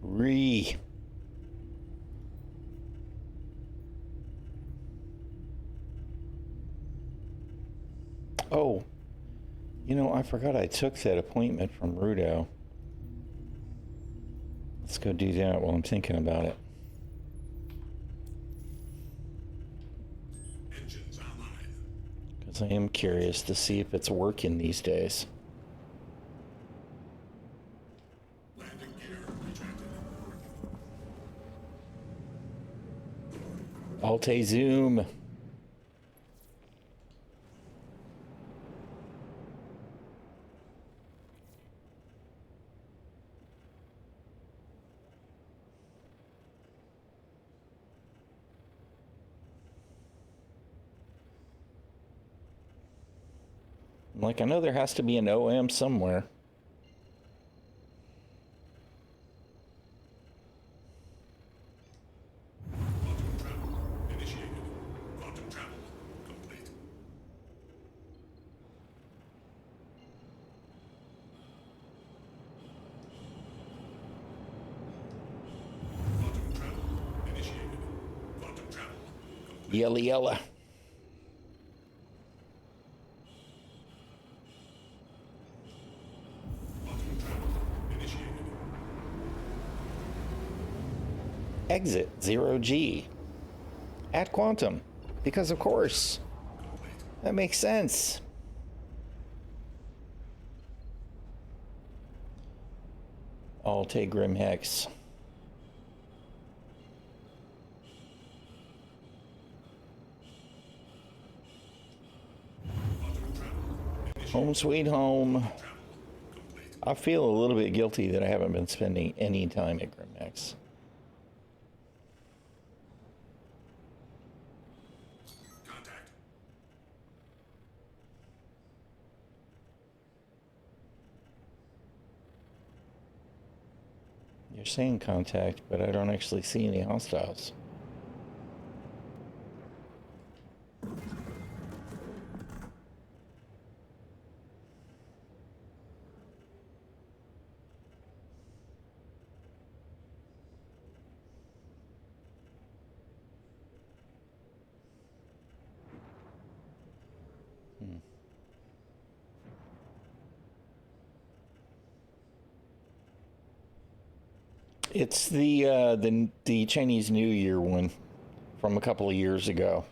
Re. Oh, you know, I forgot I took that appointment from Rudo. Let's go do that while I'm thinking about it.
Engines online.
Because I am curious to see if it's working these days.
Landing gear retracted.
Alt-A zoom. Like, I know there has to be an OM somewhere.
Quantum travel initiated. Quantum travel complete. Quantum travel initiated. Quantum travel complete.
Yella yella.
Quantum travel initiated.
Exit 0G. At quantum. Because of course. That makes sense. Alt-A Grim Hex.
Quantum travel initiated.
Home sweet home.
Travel
I feel a little bit guilty that I haven't been spending any time at Grimhex.
Contact.
You're saying contact, but I don't actually see any hostiles. It's the Chinese New Year one from a couple of years ago.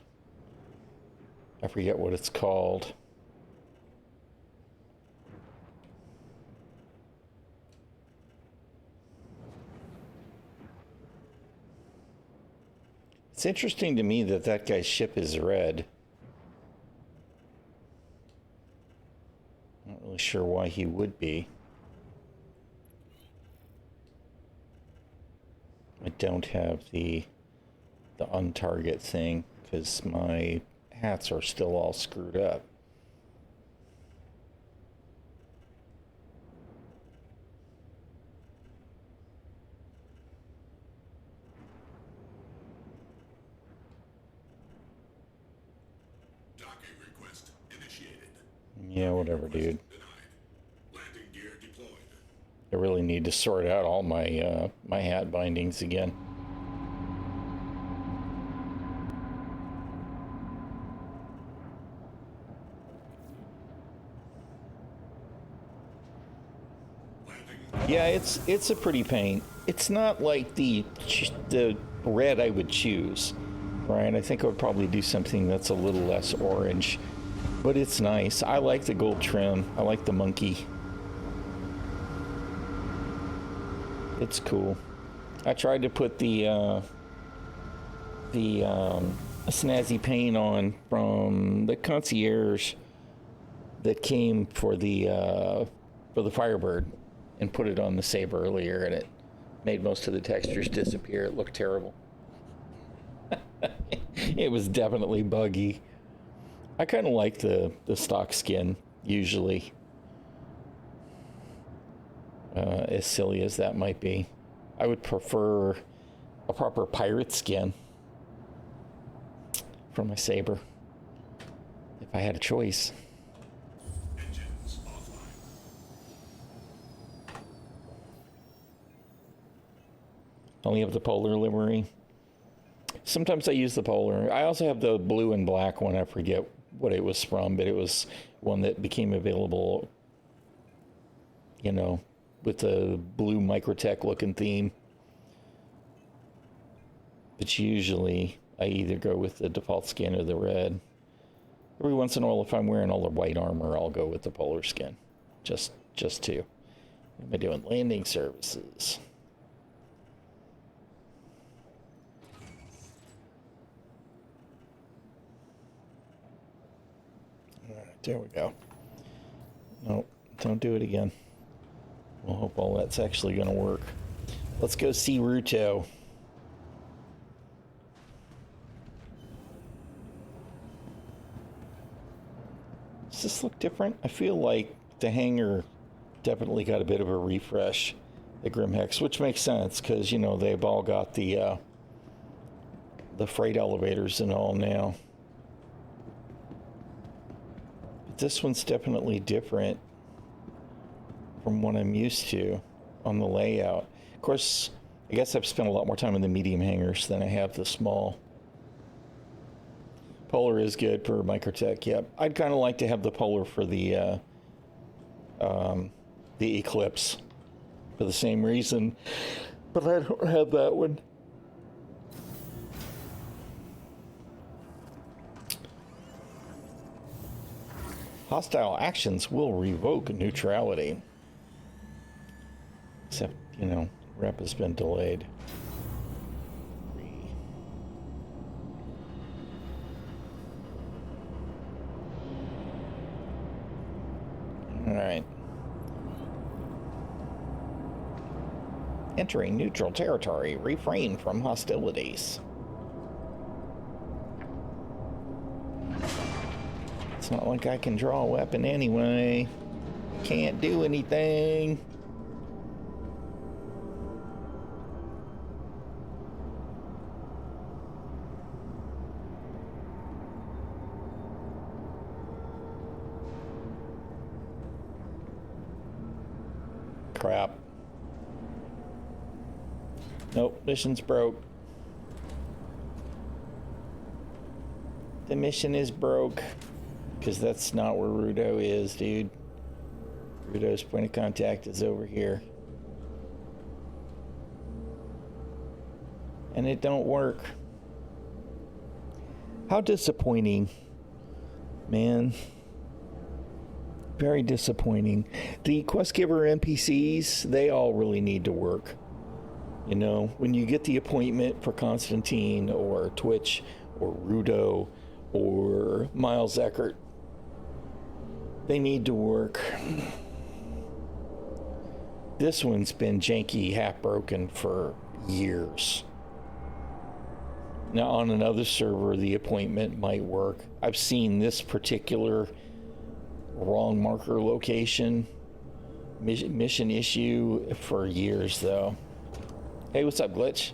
I forget what it's called. It's interesting to me that that guy's ship is red. Not really sure why he would be. I don't have the untarget thing because my hats are still all screwed up.
Docking request initiated.
Yeah, whatever, dude.
Denied. Landing gear deployed.
I really need to sort out all my my hat bindings again.
Landing.
Yeah, it's a pretty paint. It's not like the red I would choose, right? I think I would probably do something that's a little less orange, but it's nice. I like the gold trim. I like the monkey. It's cool. I tried to put the snazzy paint on from the concierge that came for the Firebird, and put it on the Saber earlier, and it made most of the textures disappear. It looked terrible. It was definitely buggy. I kind of like the stock skin usually. As silly as that might be. I would prefer a proper pirate skin for my Saber if I had a choice.
Engines offline.
Only have the polar livery. Sometimes I use the polar. I also have the blue and black one. I forget what it was from, but it was one that became available, you know, with the blue Microtech looking theme. But usually I either go with the default skin or the red. Every once in a while, if I'm wearing all the white armor, I'll go with the polar skin. Just to. What am I doing? Landing services. All right, there we go. Nope, don't do it again. We'll hope all that's actually going to work. Let's go see ᚱᚪᚪᚏ. Does this look different? I feel like the hangar definitely got a bit of a refresh at Grimhex, which makes sense because, you know, they've all got the freight elevators and all now. But this one's definitely different from what I'm used to on the layout. Of course, I guess I've spent a lot more time in the medium hangars than I have the small. Polar is good for Microtech, yep. I'd kind of like to have the Polar for the Eclipse for the same reason, but I don't have that one. Hostile actions will revoke neutrality. Except, you know, rep has been delayed. All right. Entering neutral territory. Refrain from hostilities. It's not like I can draw a weapon anyway. Can't do anything. Crap. Nope, mission's broke. The mission is broke. Because that's not where Rudo is, dude. Rudo's point of contact is over here. And it don't work. How disappointing. Man. Very disappointing. The quest giver NPCs, they all really need to work. You know, when you get the appointment for Constantine or Twitch or Rudo or Miles Eckert, they need to work. This one's been janky, half broken for years. Now, on another server, the appointment might work. I've seen this particular wrong marker location mission issue for years, though. Hey, what's up, Glitch?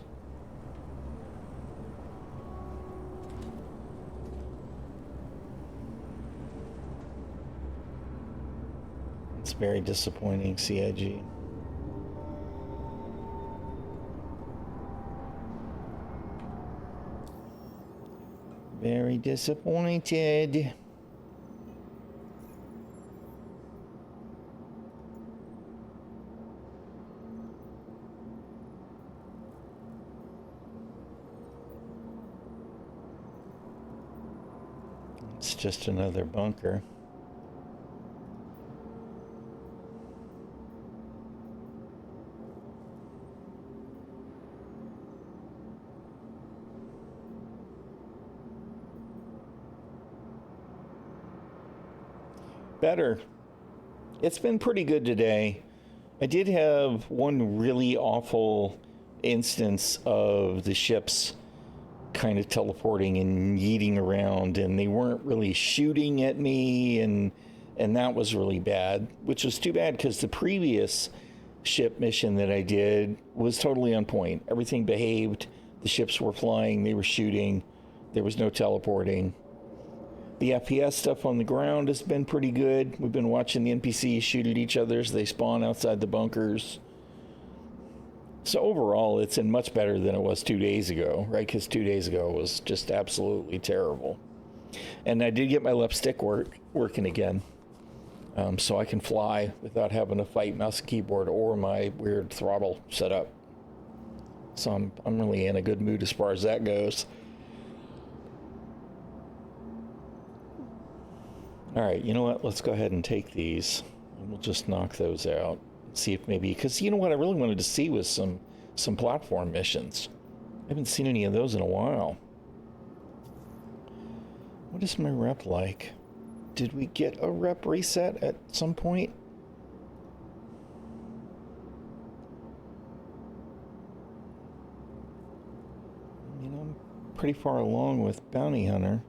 It's very disappointing, CIG. Very disappointed. It's just another bunker. Better. It's been pretty good today. I did have one really awful instance of the ships kind of teleporting and yeeting around, and they weren't really shooting at me, and that was really bad, which was too bad because the previous ship mission that I did was totally on point. Everything behaved. The ships were flying. They were shooting. There was no teleporting. The FPS stuff on the ground has been pretty good. We've been watching the NPCs shoot at each other as they spawn outside the bunkers. So overall, it's in much better than it was 2 days ago, right? Because 2 days ago was just absolutely terrible. And I did get my left stick working again. So I can fly without having to fight mouse and keyboard or my weird throttle setup. So I'm really in a good mood as far as that goes. All right, you know what? Let's go ahead and take these. And we'll just knock those out. See if maybe, because you know what I really wanted to see was some platform missions. I haven't seen any of those in a while. What is my rep like? Did we get a rep reset at some point? You know, I'm pretty far along with Bounty Hunter.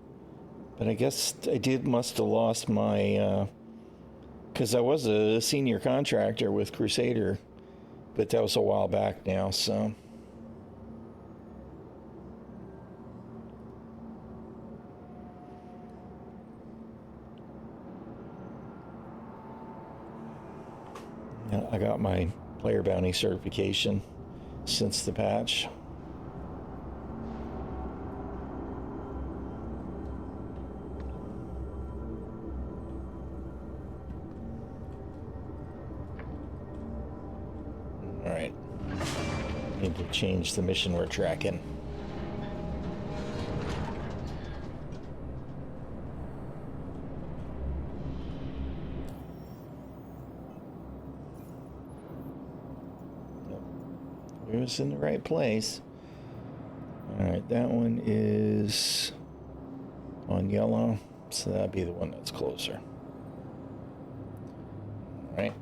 But I guess I must have lost my, because I was a senior contractor with Crusader, but that was a while back now, so. Yeah, I got my player bounty certification since the patch. Need to change the mission we're tracking. Nope. It was in the right place. Alright, that one is on yellow, so that'd be the one that's closer. Alright.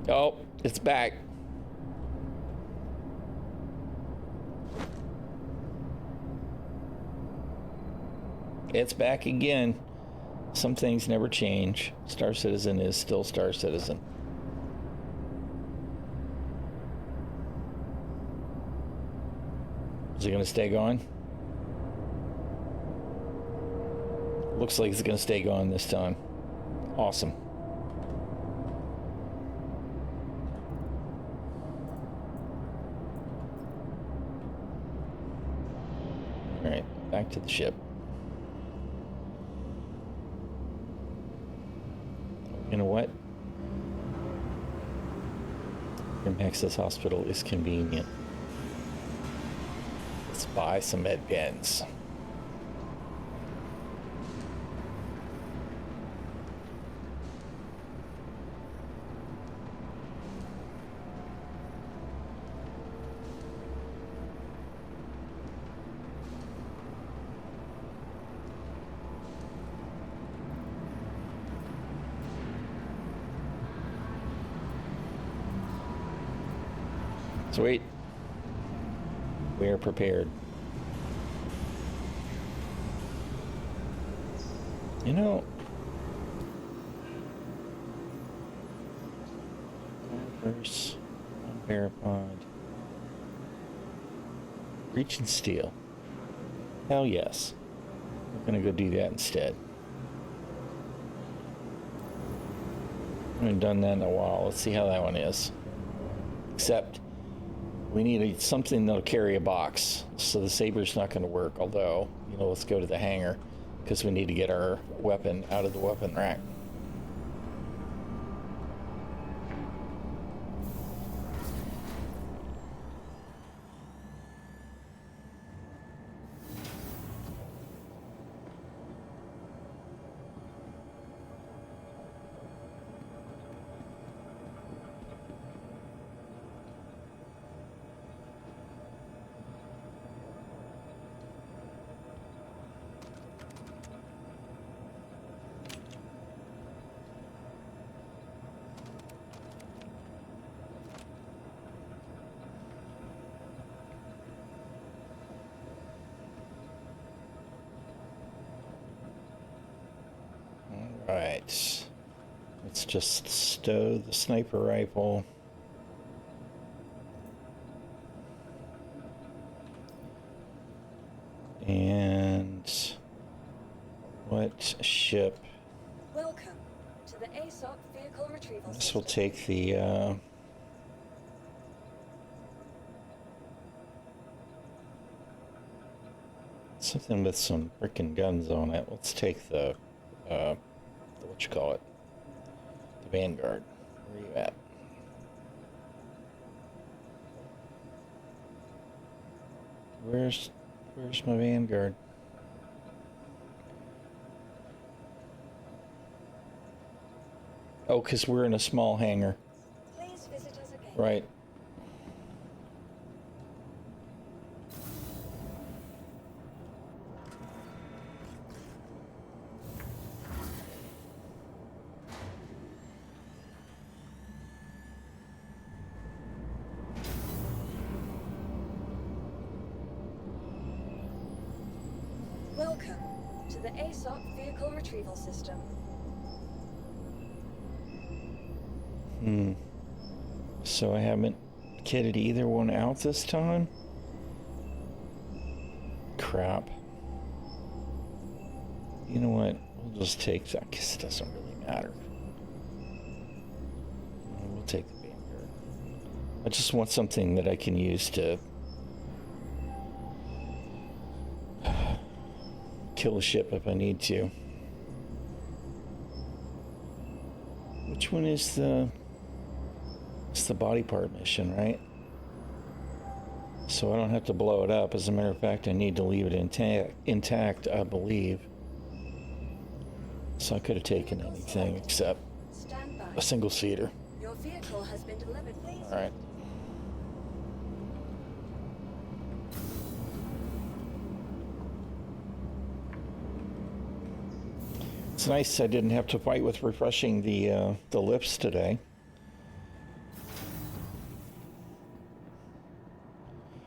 Oh, it's back. It's back again. Some things never change. Star Citizen is still Star Citizen. Is it going to stay going? Looks like it's going to stay going this time. Awesome. All right, back to the ship. You know what? Access Hospital is convenient. Let's buy some med pens. Sweet. We're prepared. You know, Converse, Parapod, Reach and Steel. Hell yes. We're gonna go do that instead. I haven't done that in a while. Let's see how that one is. Except we need something that'll carry a box, so the saber's not going to work. Although, you know, let's go to the hangar because we need to get our weapon out of the weapon rack. Right. Let's just stow the sniper rifle. And what ship?
Welcome to the ᚱᚪᚏ vehicle retrieval
This will
system.
take the something with some frickin' guns on it. Let's take the what you call it? The Vanguard. Where are you at? Where's my Vanguard? Oh, because we're in a small hangar.
Please visit us again.
Right.
Welcome to the ᚱᚏ vehicle retrieval system.
So I haven't kitted either one out this time? Crap. You know what? We'll just take that. I guess it doesn't really matter. We'll take the Vanguard. I just want something that I can use to kill a ship if I need to. Which one is the... It's the body part mission, right? So I don't have to blow it up. As a matter of fact, I need to leave it intact, I believe. So I could have taken anything except
Stand by.
a single-seater.
Your vehicle has been delivered. Please.
All right. It's nice I didn't have to fight with refreshing the lips today.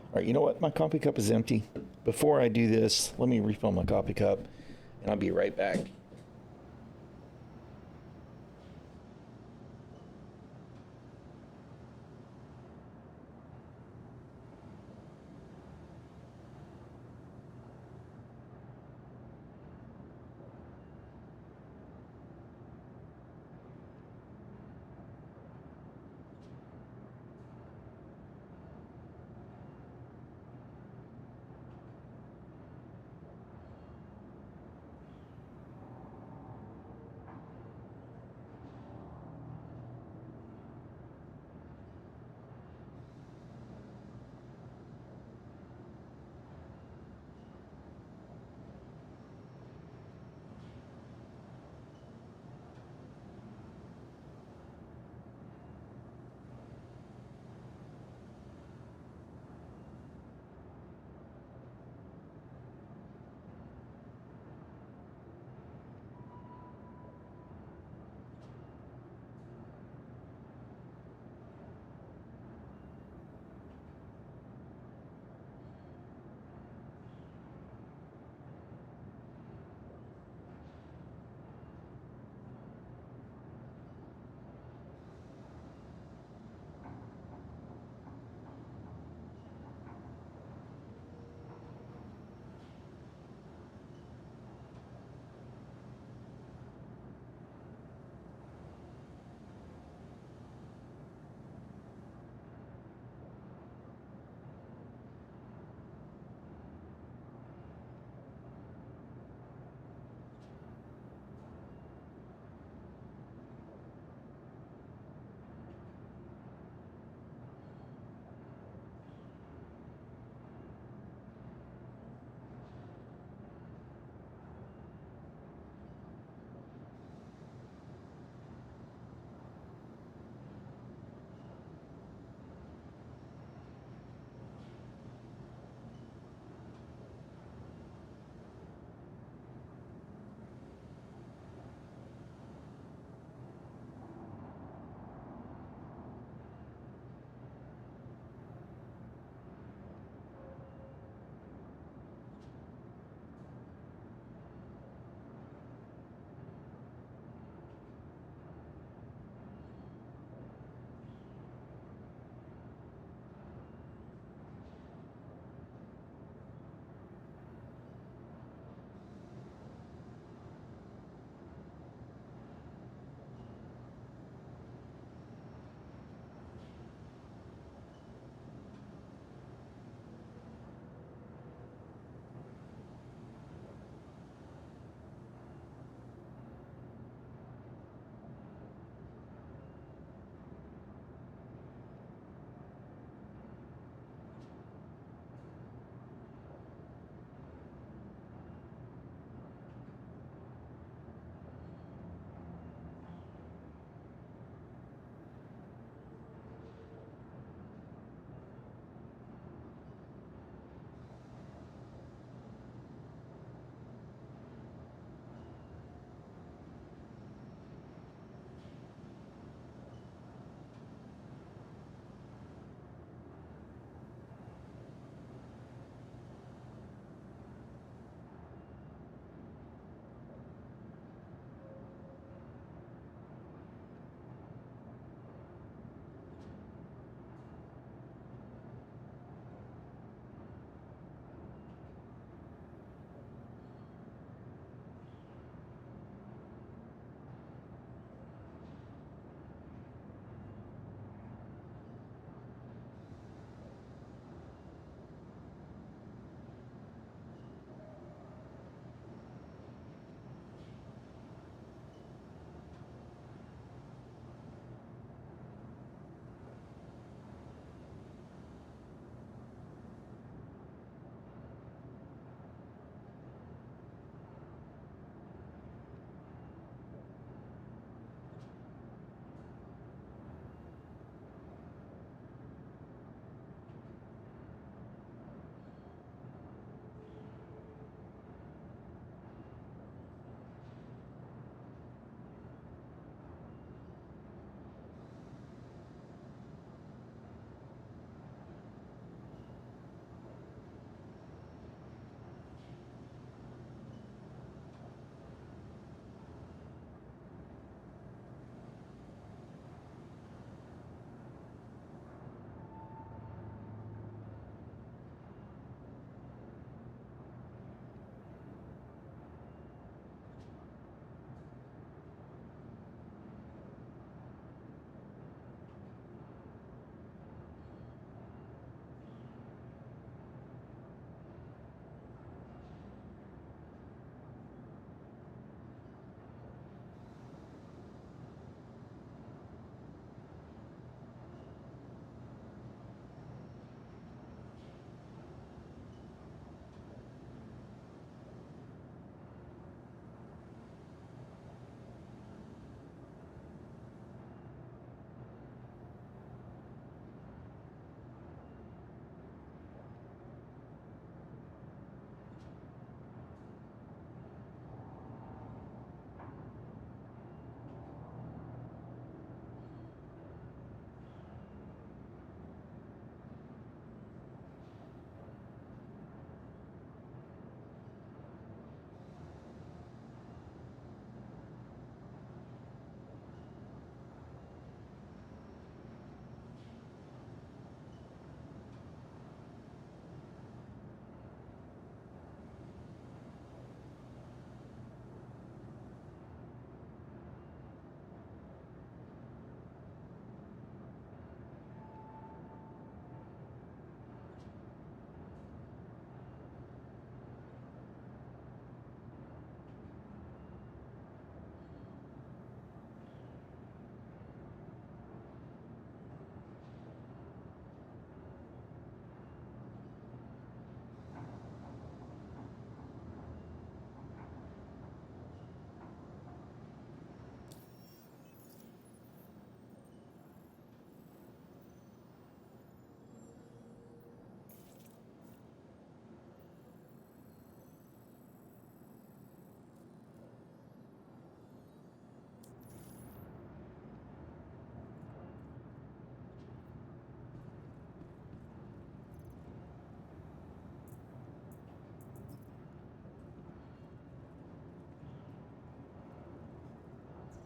All right, you know what? My coffee cup is empty. Before I do this, let me refill my coffee cup, and I'll be right back.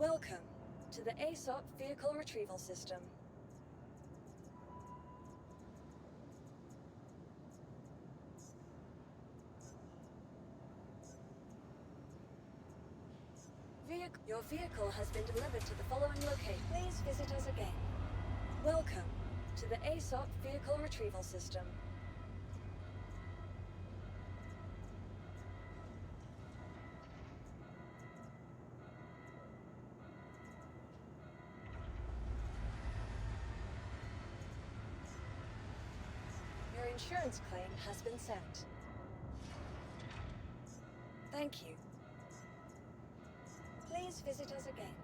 Welcome to the ᚱᚩᚪᚏ vehicle retrieval system. Your vehicle has been delivered to the following location. Please visit us again. Welcome to the ᚱᚪᚏ vehicle retrieval system. Your insurance claim has been sent. Thank you. Please visit us again.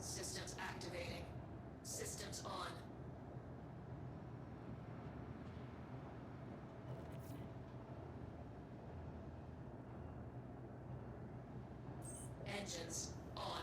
Systems activating. Systems on. Engines on.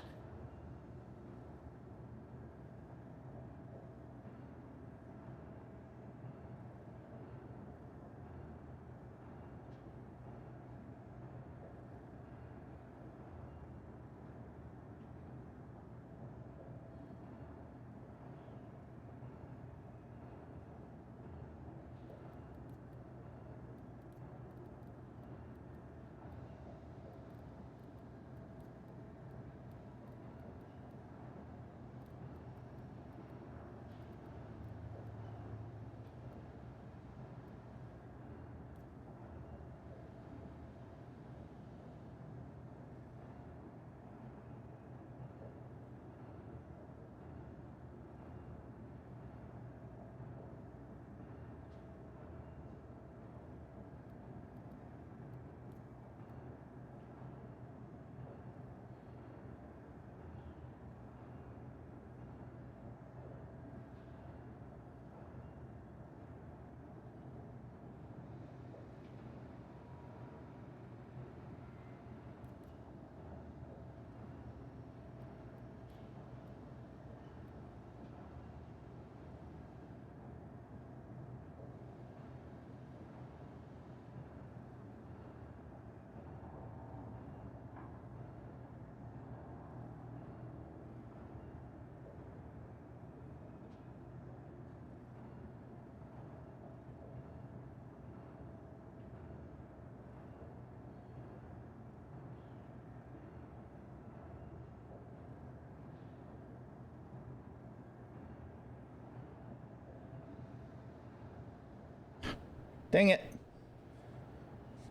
Dang it.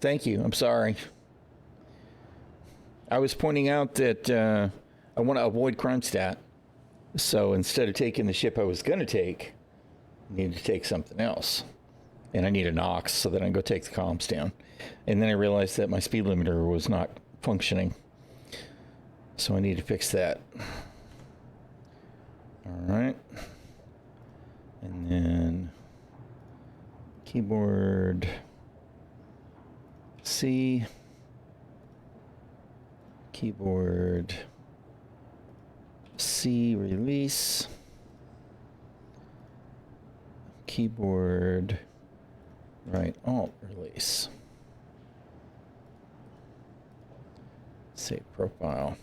Thank you. I'm sorry. I was pointing out that I want to avoid crime stat. So instead of taking the ship I was going to take, I needed to take something else. And I need a Nox so that I can go take the comms down. And then I realized that my speed limiter was not functioning. So I need to fix that. All right. And then keyboard C. Keyboard C, release. keyboard, right alt release. Save profile.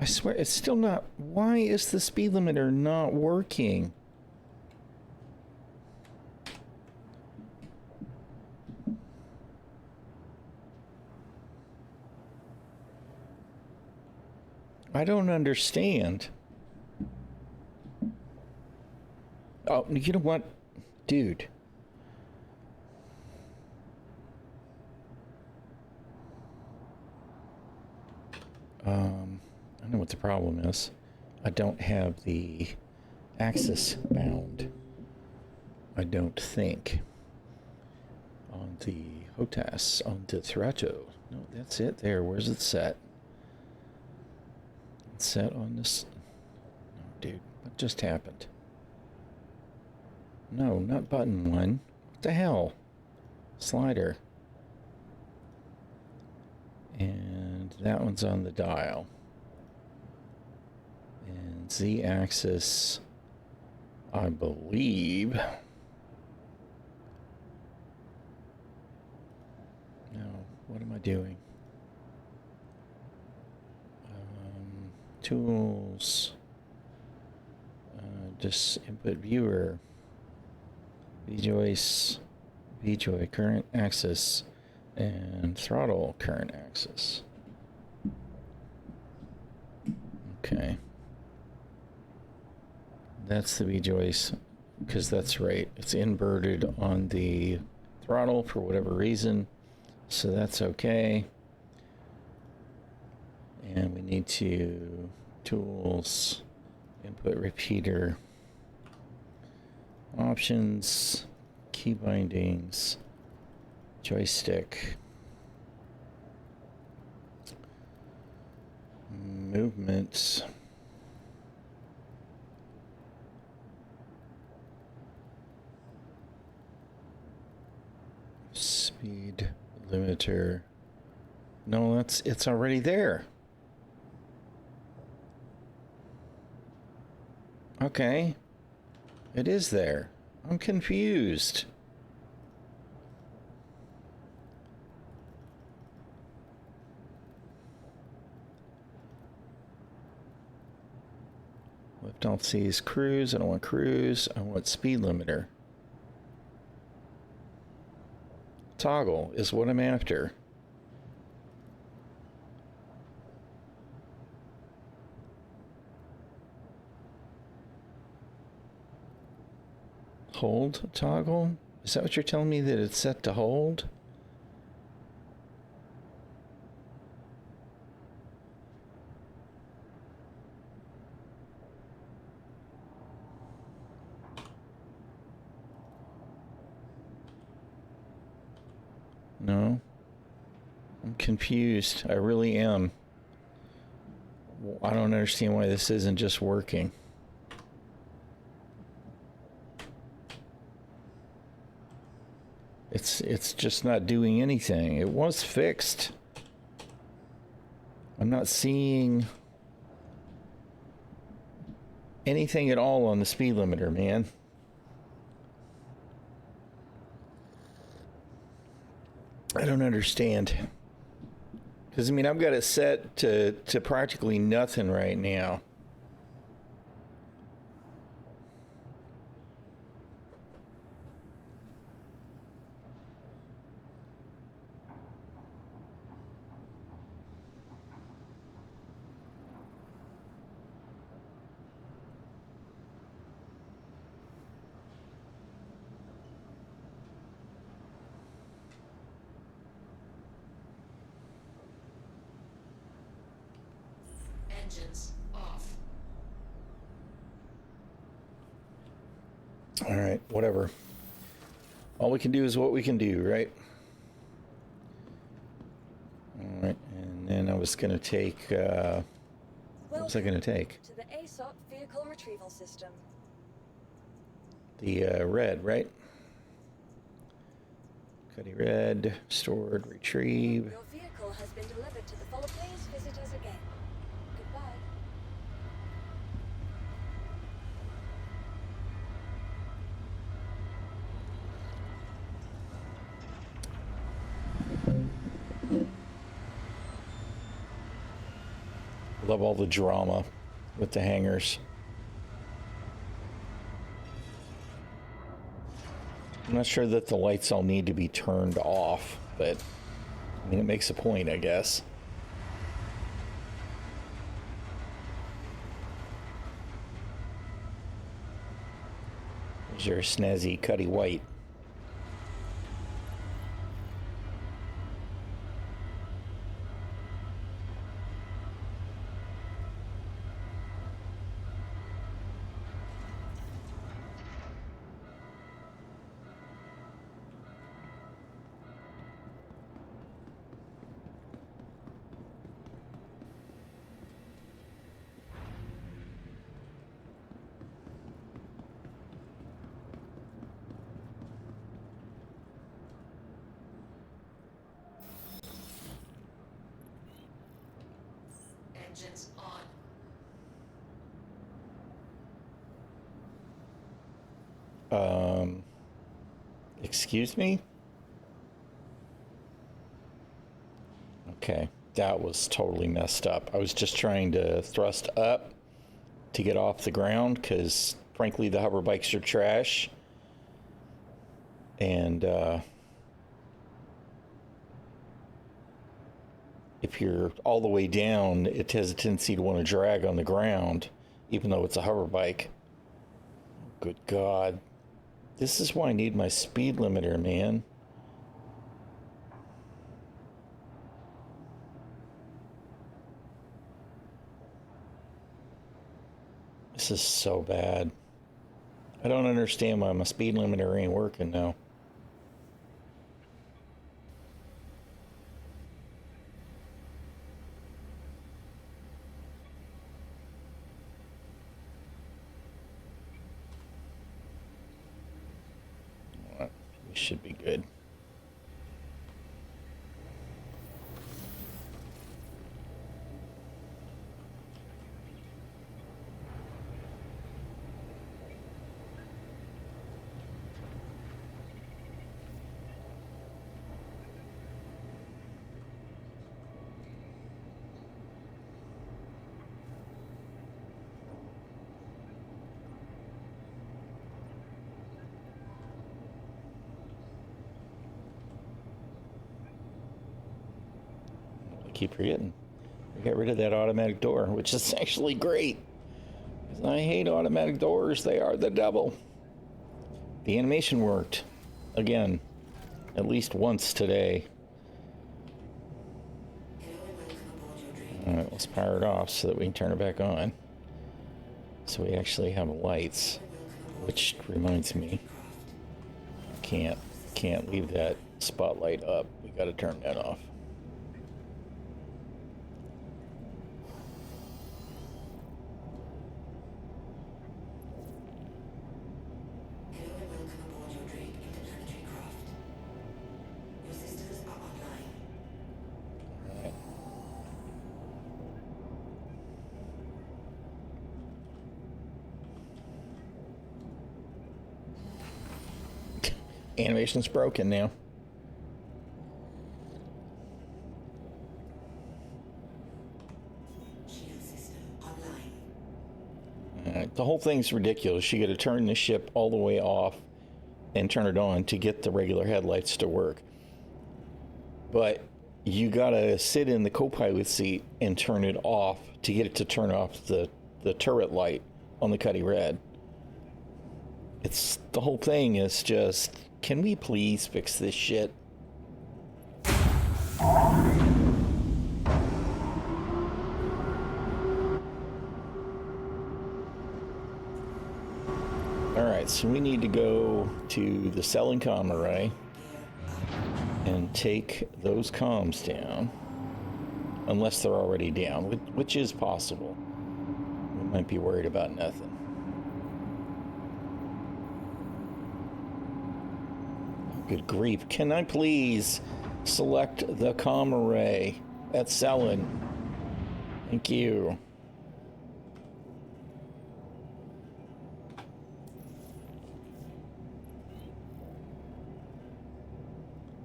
I swear it's still not. Why is the speed limiter not working? I don't understand. Oh, you know what? Dude. I know what the problem is. I don't have the axis bound. I don't think. On the HOTAS, on the Therato. No, that's it there. Where's it set? It's set on this. No, dude. What just happened? No, not button 1. What the hell? Slider. And that one's on the dial. And Z-axis, I believe. No, what am I doing? Tools. Just input viewer. V-joy current axis. And throttle current axis. Okay. That's the V-joist, because that's right. It's inverted on the throttle for whatever reason. So that's okay. And we need to tools, input repeater, options, key bindings, joystick, movements, speed limiter. No, it's already there. Okay. It is there. I'm confused. Left alt C is cruise. I don't want cruise. I want speed limiter. Toggle is what I'm after. Hold toggle? Is that what you're telling me, that it's set to hold? No. I'm confused. I really am. I don't understand why this isn't just working. It's just not doing anything. It was fixed. I'm not seeing anything at all on the speed limiter, man. I don't understand. Because, I mean, I've got it set to practically nothing right now.
Engines off.
All right, whatever. All we can do is what we can do, right? All right, and then I was going to take... what was I going to take?
To the ᚱᚪᚏ vehicle retrieval system.
The red, right? Cuddy red, stored, retrieve.
Your vehicle has been delivered to the follow. Please visit us again. Goodbye.
love all the drama with the hangars. I'm not sure that the lights all need to be turned off, but I mean, it makes a point, I guess. There's your snazzy Cuddy White.
Engines on.
Excuse me? Okay, that was totally messed up. I was just trying to thrust up to get off the ground because, frankly, the hover bikes are trash. And if you're all the way down, it has a tendency to want to drag on the ground, even though it's a hover bike. Good God. This is why I need my speed limiter, man. This is so bad. I don't understand why my speed limiter ain't working now. We should be good. Keep forgetting. We got rid of that automatic door, which is actually great. 'Cause I hate automatic doors. They are the devil. The animation worked. Again. At least once today. Alright, let's power it off so that we can turn it back on. So we actually have lights. Which reminds me. Can't leave that spotlight up. We gotta turn that off. Animation's broken now. The whole thing's ridiculous. You got to turn the ship all the way off and turn it on to get the regular headlights to work. But you got to sit in the co-pilot seat and turn it off to get it to turn off the turret light on the Cuddy Red. It's the whole thing is just, can we please fix this shit? Alright, so we need to go to the cell and comm array and take those comms down. Unless they're already down, which is possible. We might be worried about nothing. Good grief. Can I please select the comm array at Selin? Thank you.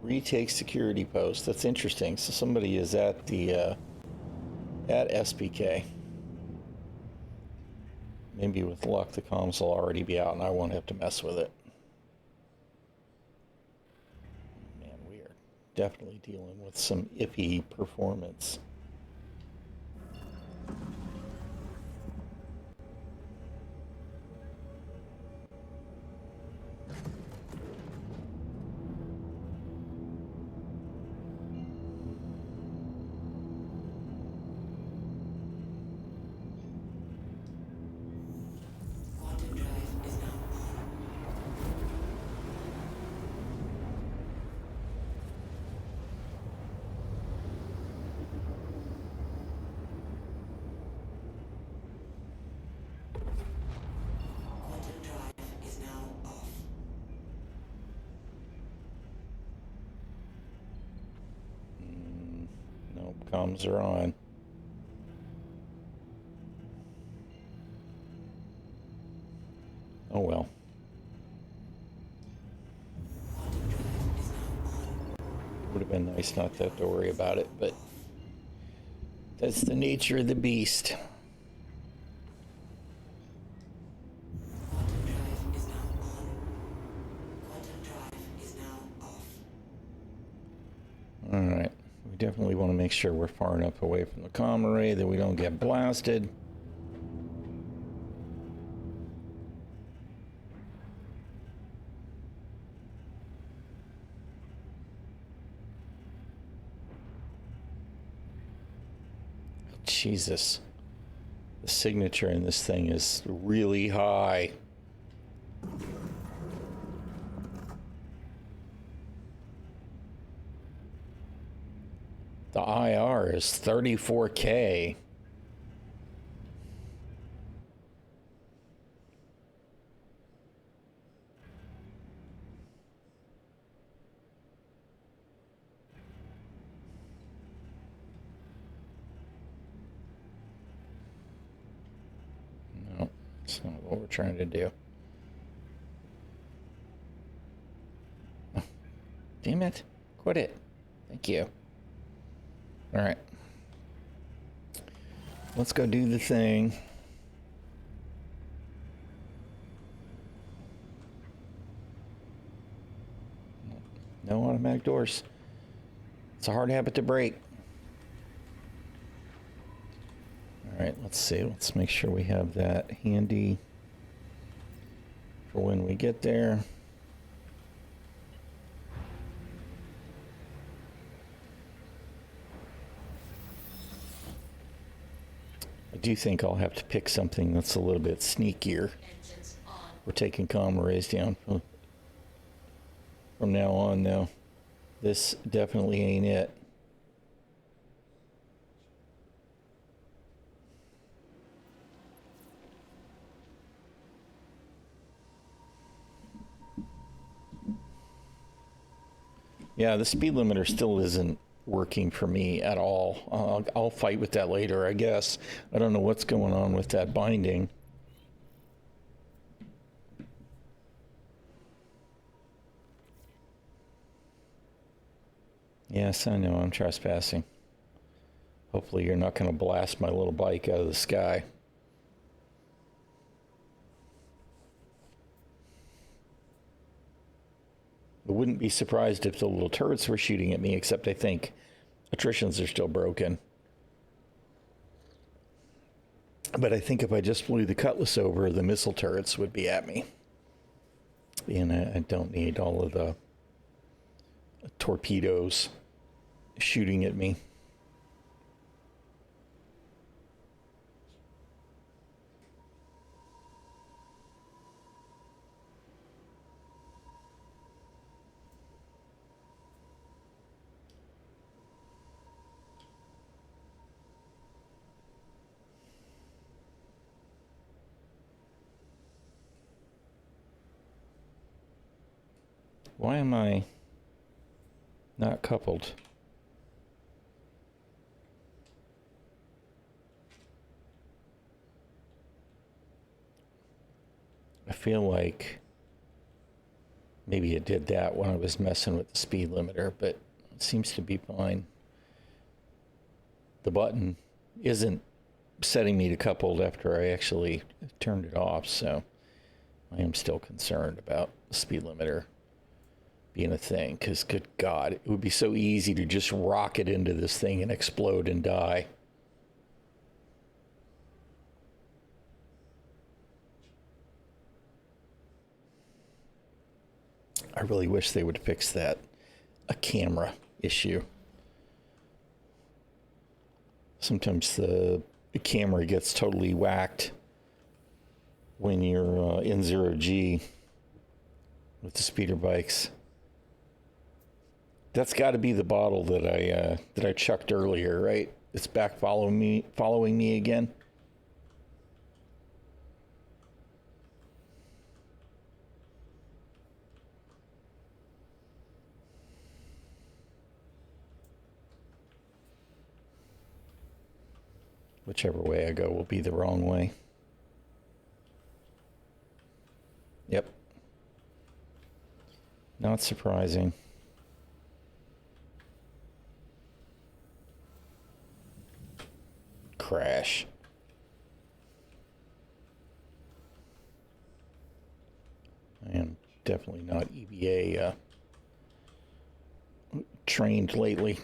Retake security post. That's interesting. So somebody is at the at SPK. maybe with luck the comms will already be out and I won't have to mess with it. Man, we are definitely dealing with some iffy performance.
Quantum drive is now on. Quantum drive is now off.
Nope, comms are on. Oh well.
Quantum drive is now on.
Would have been nice not to have to worry about it, but that's the nature of the beast.
Quantum drive is now on. Quantum drive is now off.
Alright, we definitely want to make sure we're far enough away from the comm array that we don't get blasted. Jesus. The signature in this thing is really high. The IR is 34K. No, that's not what we're trying to do. Oh, damn it. Quit it. Thank you. All right. Let's go do the thing. No automatic doors. It's a hard habit to break. All right, let's see. Let's make sure we have that handy for when we get there. I do think I'll have to pick something that's a little bit sneakier.
Engines on.
We're taking comm arrays down from now on, though. This definitely ain't it. Yeah, the speed limiter still isn't working for me at all. I'll fight with that later, I guess. I don't know what's going on with that binding. Yes, I know, I'm trespassing. Hopefully you're not going to blast my little bike out of the sky. I wouldn't be surprised if the little turrets were shooting at me, except I think attritions are still broken. But I think if I just flew the Cutlass over, the missile turrets would be at me. And I don't need all of the torpedoes shooting at me. Why am I not coupled? I feel like maybe it did that when I was messing with the speed limiter, but it seems to be fine. The button isn't setting me to coupled after I actually turned it off, so I am still concerned about the speed limiter being a thing, because good God, it would be so easy to just rocket into this thing and explode and die. I really wish they would fix that, a camera issue. Sometimes the camera gets totally whacked when you're in 0G with the speeder bikes. That's got to be the bottle that I chucked earlier, right? It's back following me again. Whichever way I go will be the wrong way. Yep. Not surprising. Crash. I am definitely not EVA trained lately.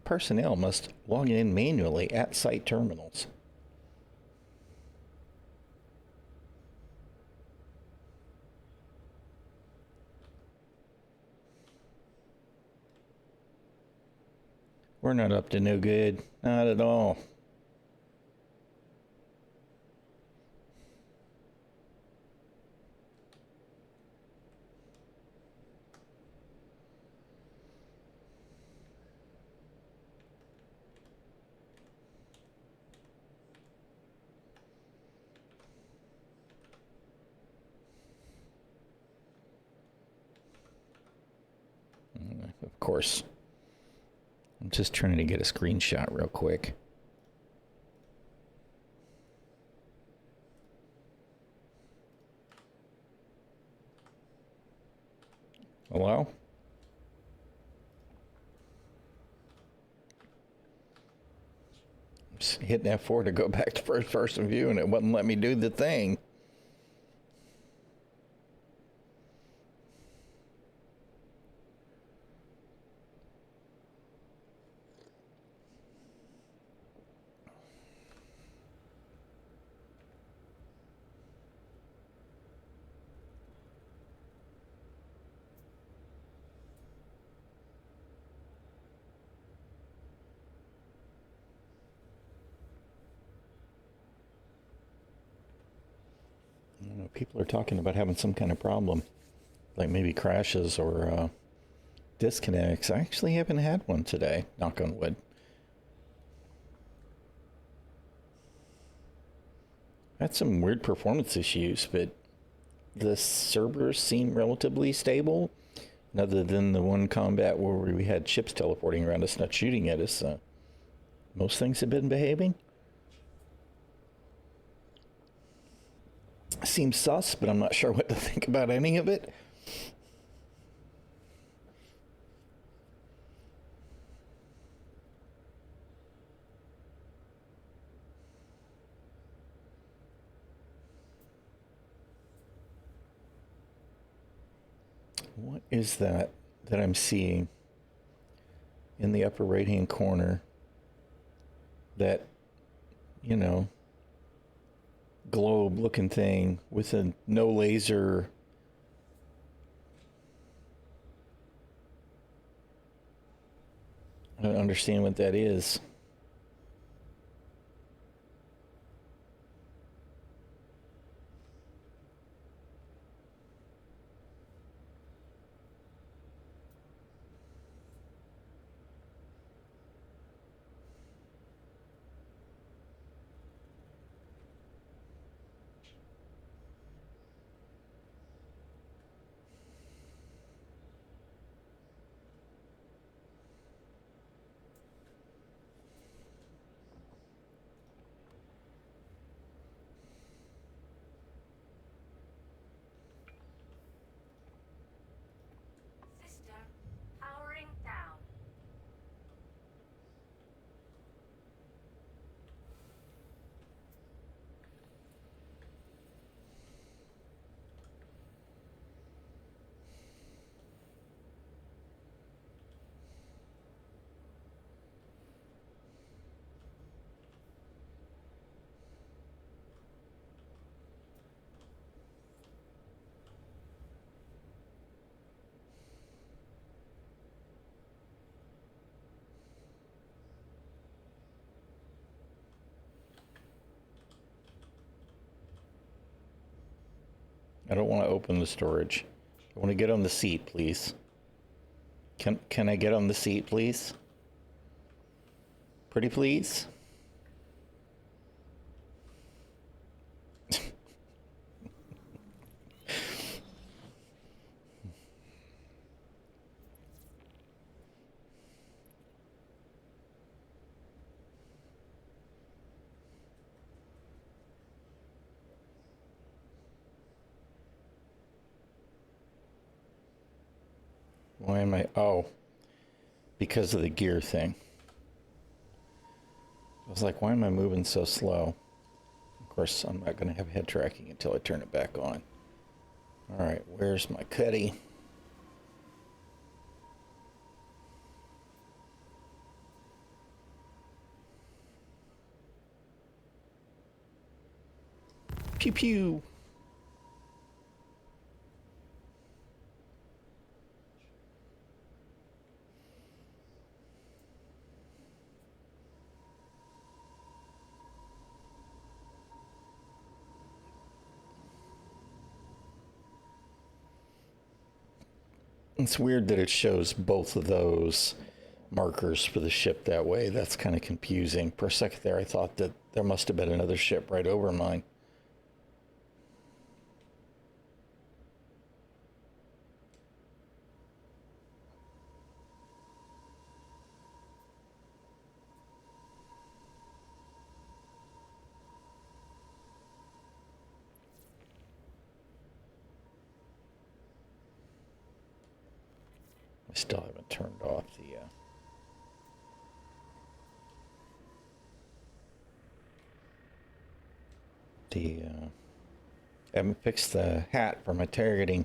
Personnel must log in manually at site terminals. We're not up to no good. Not at all. Of course. I'm just trying to get a screenshot real quick. Hello? I'm just hitting F4 to go back to first person view and it wouldn't let me do the thing. People are talking about having some kind of problem, like maybe crashes or disconnects. I actually haven't had one today, knock on wood. Had some weird performance issues, but the servers seem relatively stable. Other than the one combat where we had ships teleporting around us, not shooting at us, most things have been behaving. Seems sus, but I'm not sure what to think about any of it. What is that I'm seeing in the upper right hand corner that, you know, globe looking thing with a no laser. I don't understand what that is.
System powering down.
I don't want to open the storage. I want to get on the seat, please. Can I get on the seat, please? Pretty please? Why am I... Oh. Because of the gear thing. I was like, why am I moving so slow? Of course, I'm not going to have head tracking until I turn it back on. Alright, where's my cutty? Pew pew! It's weird that it shows both of those markers for the ship that way. That's kind of confusing. For a second there, I thought that there must have been another ship right over mine. I still haven't turned off I haven't fixed the hat for my targeting.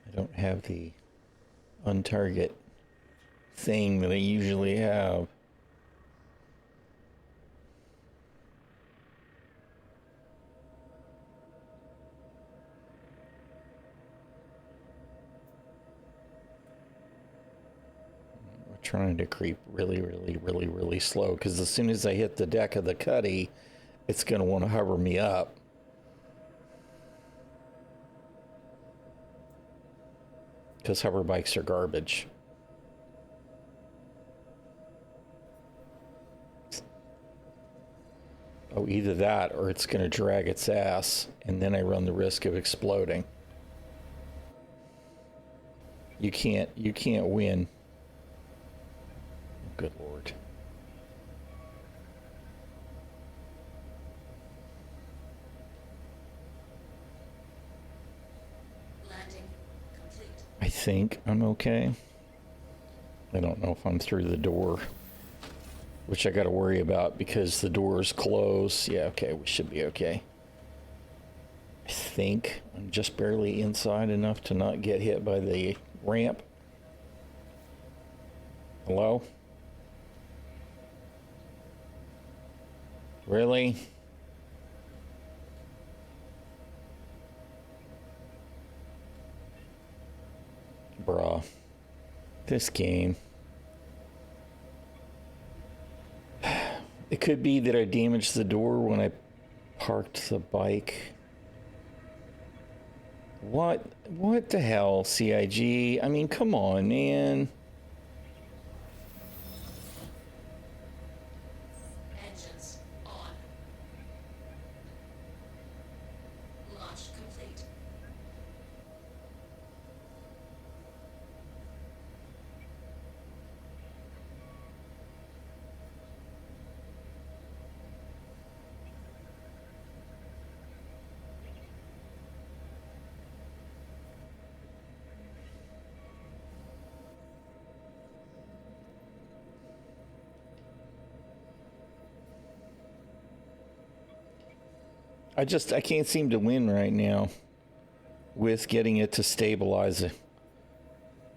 I don't have the untarget thing that I usually have. We're trying to creep really slow, because as soon as I hit the deck of the cuddy, it's going to want to hover me up. Because hover bikes are garbage. Oh, either that or it's going to drag its ass, and then I run the risk of exploding. You can't win. Good Lord.
Landing complete.
I think I'm okay. I don't know if I'm through the door, which I got to worry about because the door's closed. Yeah, okay, we should be okay. I think I'm just barely inside enough to not get hit by the ramp. Hello? Really? Bruh. This game. It could be that I damaged the door when I parked the bike. What the hell, CIG? I mean, come on, man.
Engines on. Launch complete.
I can't seem to win right now with getting it to stabilize it.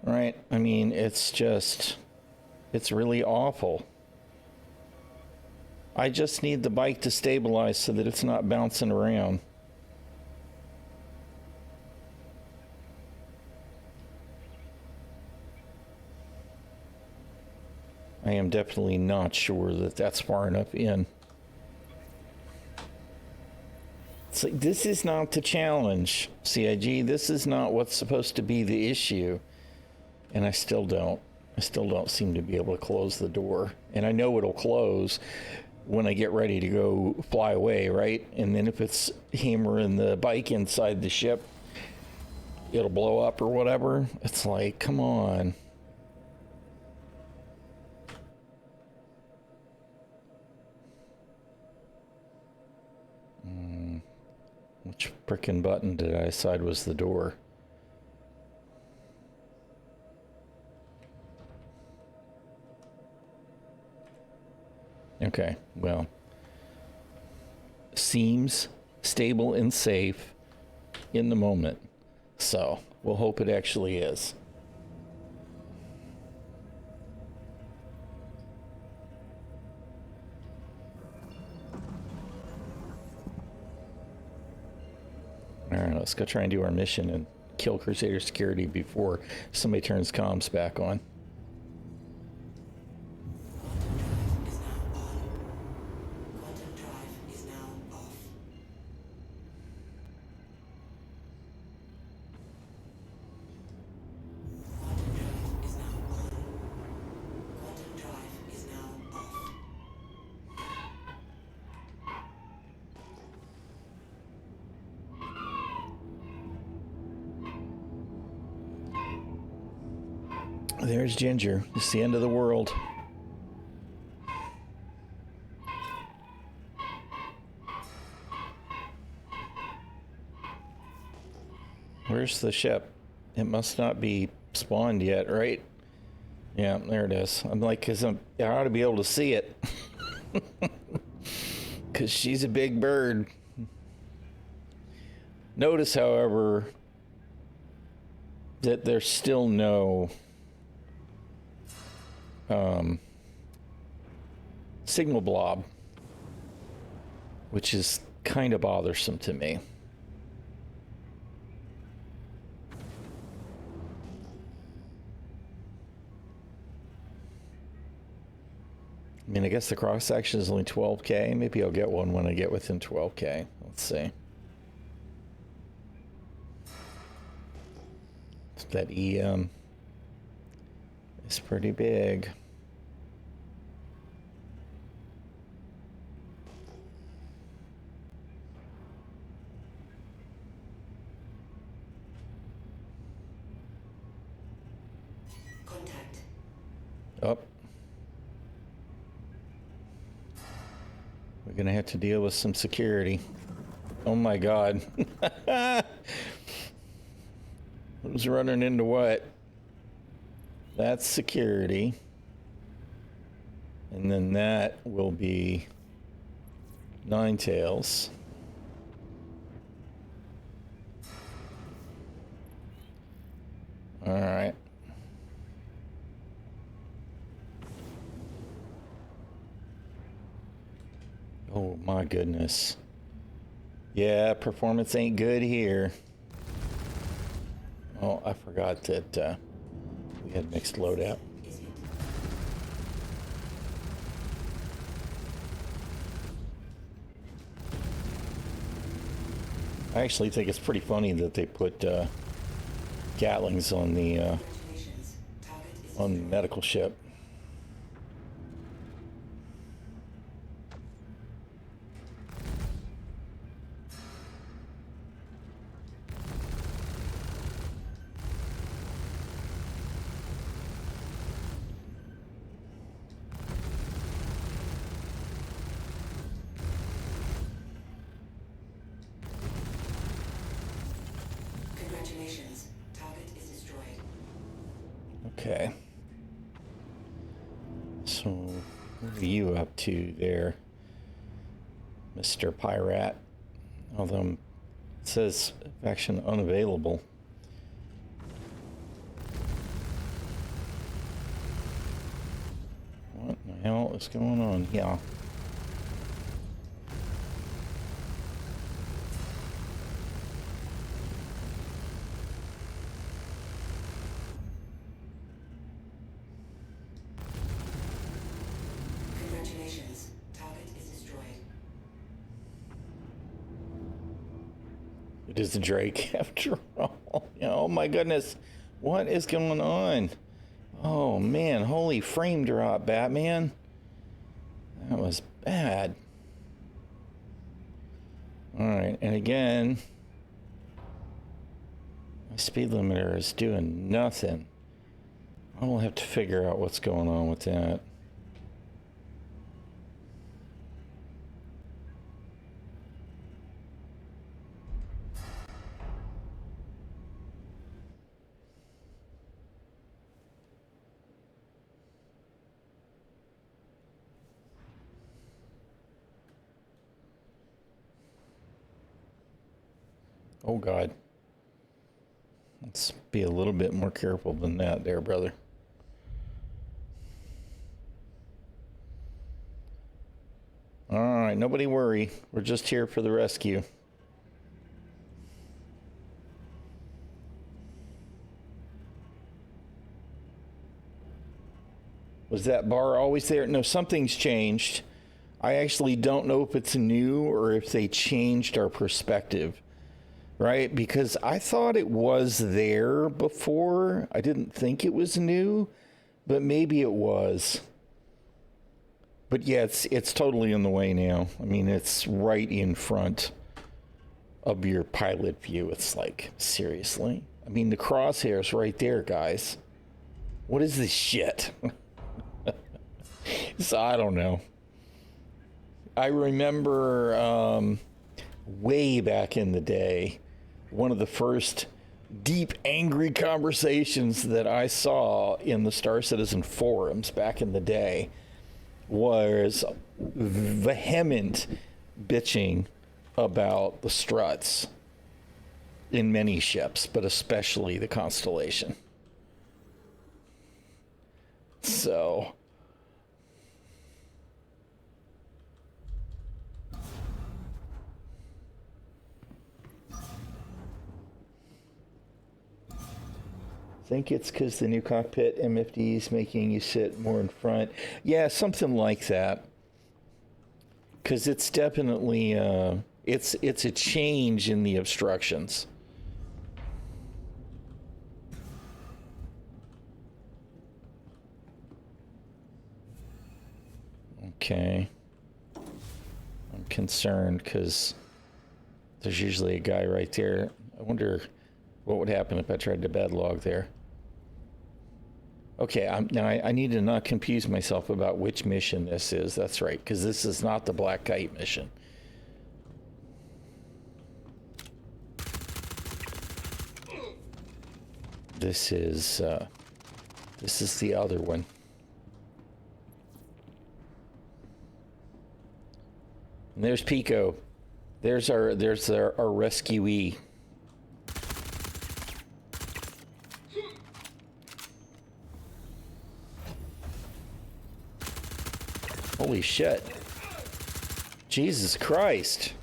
Right? I mean, it's really awful. I just need the bike to stabilize so that it's not bouncing around. I am definitely not sure that that's far enough in. It's like, this is not the challenge, CIG. This is not what's supposed to be the issue. And I still don't seem to be able to close the door. And I know it'll close when I get ready to go fly away, right? And then if it's hammering the bike inside the ship, it'll blow up or whatever. It's like, come on. Which frickin' button did I decide was the door? Okay, well. Seems stable and safe in the moment. So, we'll hope it actually is. Alright, let's go try and do our mission and kill Crusader security before somebody turns comms back on.
Quantum drive is now off. Quantum drive is now on. Quantum drive is now off.
There's Ginger. It's the end of the world. Where's the ship? It must not be spawned yet, right? Yeah, there it is. I'm like, I ought to be able to see it. Because she's a big bird. Notice, however, that there's still no signal blob, which is kind of bothersome to me. I mean, I guess the cross section is only 12K. Maybe I'll get one when I get within 12K. Let's see. That EM is pretty big.
Contact.
Up. We're gonna have to deal with some security. Oh my God. Who's running into what? That's security. And then that will be Ninetails. All right. Oh my goodness. Yeah, performance ain't good here. Oh, I forgot that We had mixed loadout.
Is hit.
I actually think it's pretty funny that they put Gatlings on the
Congratulations. Target is
on the
destroyed.
medical ship.
Congratulations. Target is destroyed.
Okay. So, what are you up to there, Mr. Pirate? Although it says faction unavailable. What the hell is going on here?
Congratulations. Target is destroyed.
It is a Drake after all. Oh my goodness. What is going on? Oh man, holy frame drop, Batman. That was bad. Alright, and again, my speed limiter is doing nothing. I will have to figure out what's going on with that. Oh God. Let's be a little bit more careful than that there, brother. All right, nobody worry. We're just here for the rescue. Was that bar always there? No, something's changed. I actually don't know if it's new or if they changed our perspective. Right? Because I thought it was there before. I didn't think it was new, but maybe it was. But yeah, it's totally in the way now. I mean, it's right in front of your pilot view. It's like, seriously? I mean, the crosshair's right there, guys. What is this shit? So I don't know. I remember way back in the day, one of the first deep, angry conversations that I saw in the Star Citizen forums back in the day was vehement bitching about the struts in many ships, but especially the Constellation. So... think it's because the new cockpit MFD is making you sit more in front. Yeah, something like that. Because it's definitely it's a change in the obstructions. Okay. I'm concerned because there's usually a guy right there. I wonder what would happen if I tried to bed log there. Okay, I need to not confuse myself about which mission this is. That's right, because this is not the Black Kite mission. This is the other one. And there's Pico. There's our rescuee. Holy shit. Jesus Christ.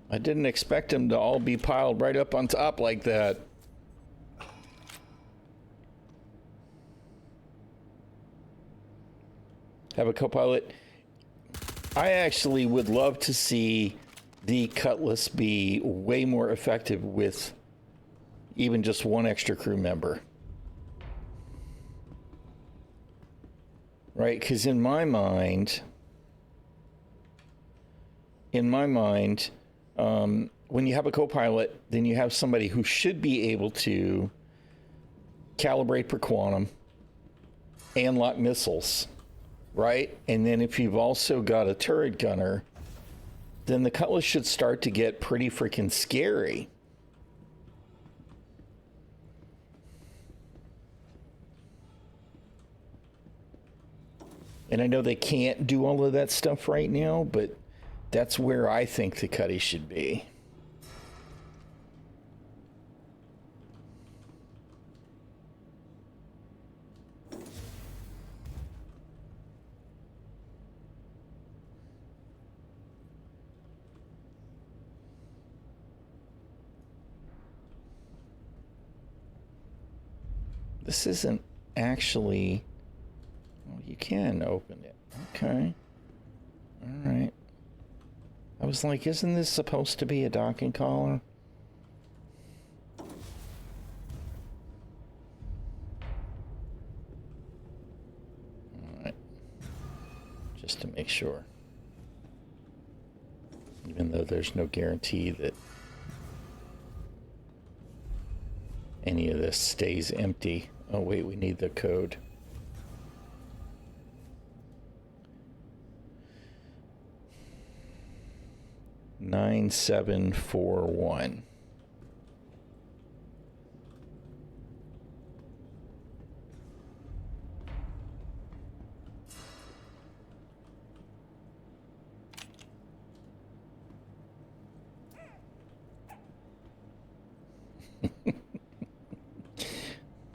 I didn't expect them to all be piled right up on top like that. Have a co-pilot. I actually would love to see the Cutlass be way more effective with even just one extra crew member. Right? Because in my mind, when you have a co-pilot, then you have somebody who should be able to calibrate per quantum and lock missiles, right? And then if you've also got a turret gunner, then the Cutlass should start to get pretty freaking scary. And I know they can't do all of that stuff right now, but that's where I think the Cutty should be. This isn't actually... Well, you can open it. Okay. All right. I was like, isn't this supposed to be a docking collar? All right. Just to make sure. Even though there's no guarantee that any of this stays empty. Oh, wait, we need the code. Nine 741.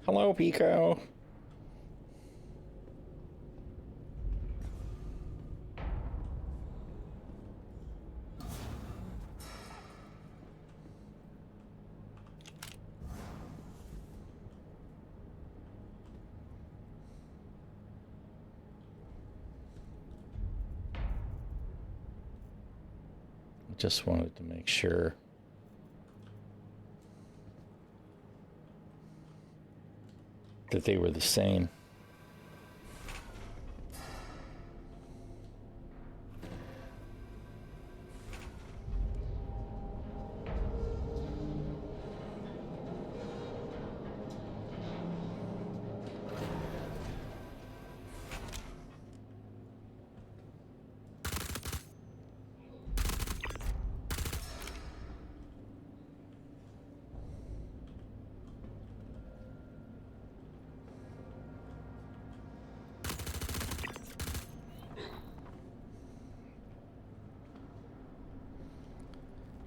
Hello, Pico. Just wanted to make sure. That they were the same.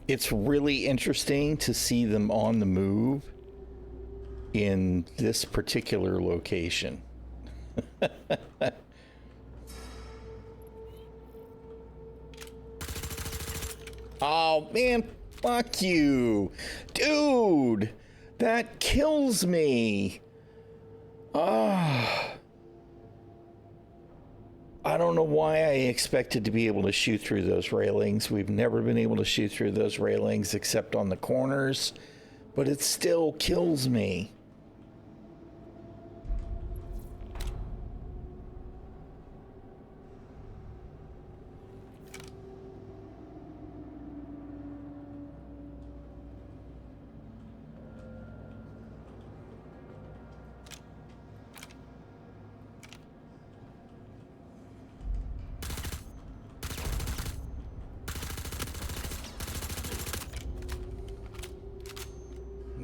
It's really interesting to see them on the move in this particular location. Oh, man, fuck you. Dude, that kills me. Ah. I don't know why I expected to be able to shoot through those railings. We've never been able to shoot through those railings except on the corners, but it still kills me.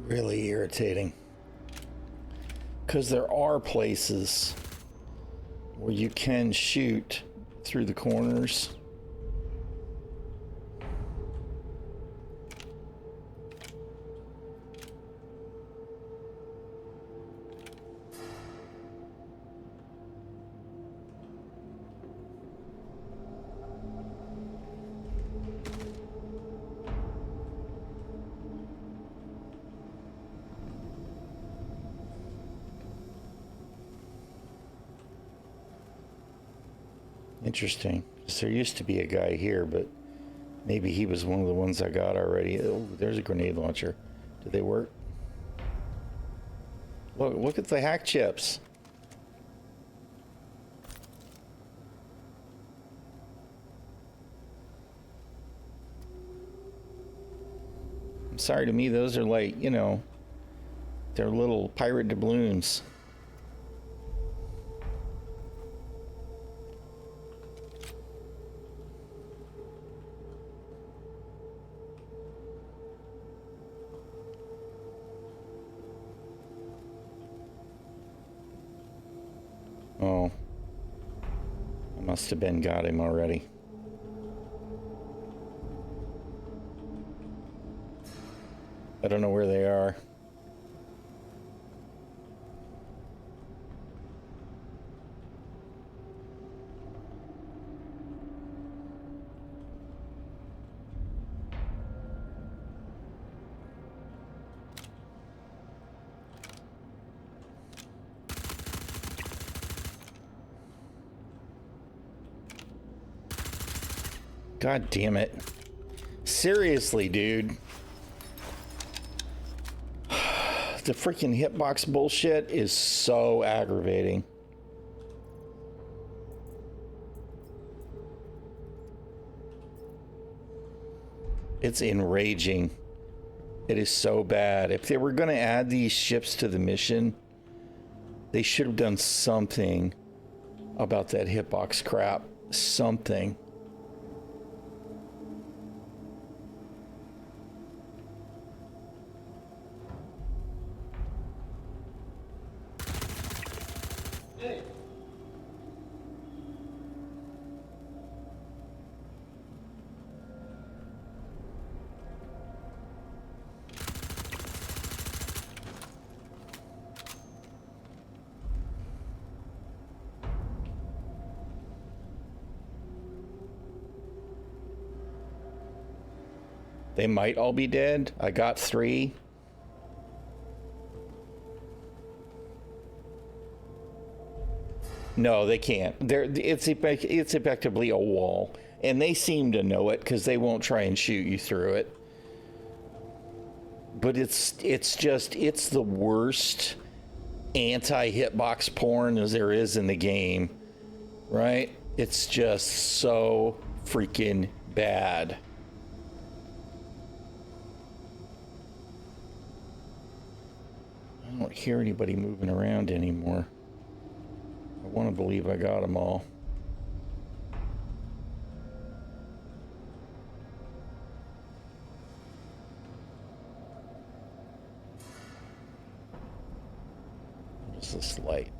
Really irritating. Because there are places where you can shoot through the corners. Interesting. So there used to be a guy here, but maybe he was one of the ones I got already. Oh, there's a grenade launcher. Do they work? Look at the hack chips. I'm sorry, to me, those are like, you know, they're little pirate doubloons. Oh, I must have got him already. I don't know where they are. God damn it. Seriously, dude. The freaking hitbox bullshit is so aggravating. It's enraging. It is so bad. If they were going to add these ships to the mission, they should have done something about that hitbox crap. Something. They might all be dead. I got 3. No, they can't. It's effectively a wall. And they seem to know it because they won't try and shoot you through it. But it's the worst anti-hitbox porn as there is in the game. Right? It's just so freaking bad. I don't hear anybody moving around anymore. I want to believe I got them all. What is this light?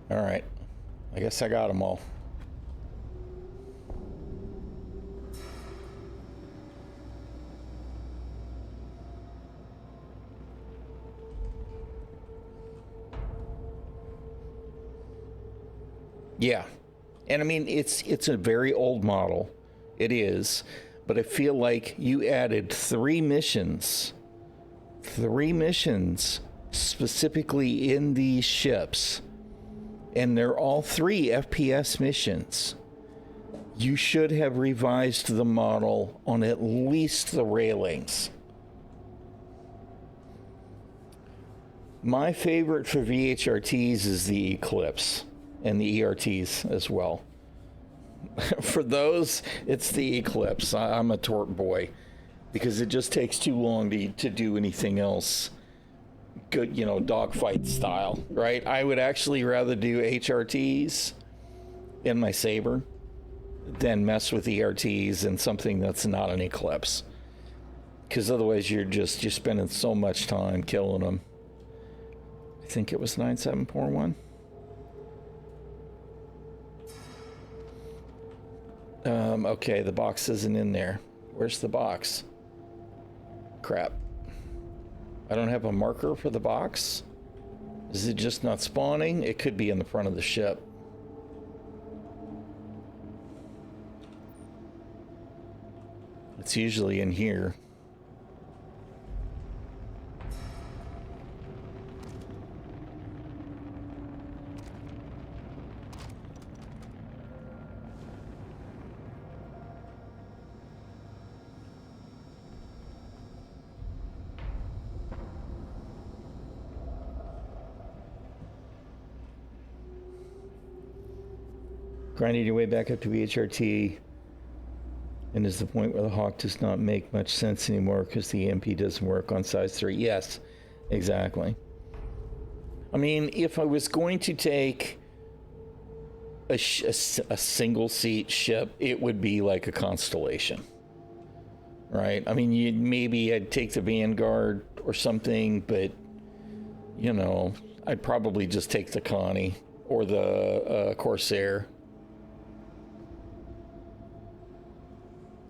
All right. I guess I got them all. Yeah. And I mean, it's a very old model. It is. But I feel like you added 3 missions. 3 missions specifically in these ships. And they're all 3 FPS missions. You should have revised the model on at least the railings. My favorite for VHRTs is the Eclipse and the ERTs as well. For those, it's the Eclipse. I'm a Torque boy because it just takes too long to do anything else good, dogfight style, right? I would actually rather do HRTs in my Saber than mess with ERTs in something that's not an Eclipse. Because otherwise you're spending so much time killing them. I think it was 9741. Okay, the box isn't in there. Where's the box? Crap. I don't have a marker for the box. Is it just not spawning? It could be in the front of the ship. It's usually in here. Grinding your way back up to HRT, and is the point where the Hawk does not make much sense anymore because the EMP doesn't work on size 3. Yes, exactly. I mean, if I was going to take a single seat ship, it would be like a Constellation, right? I mean, maybe I'd take the Vanguard or something, but I'd probably just take the Connie or the Corsair.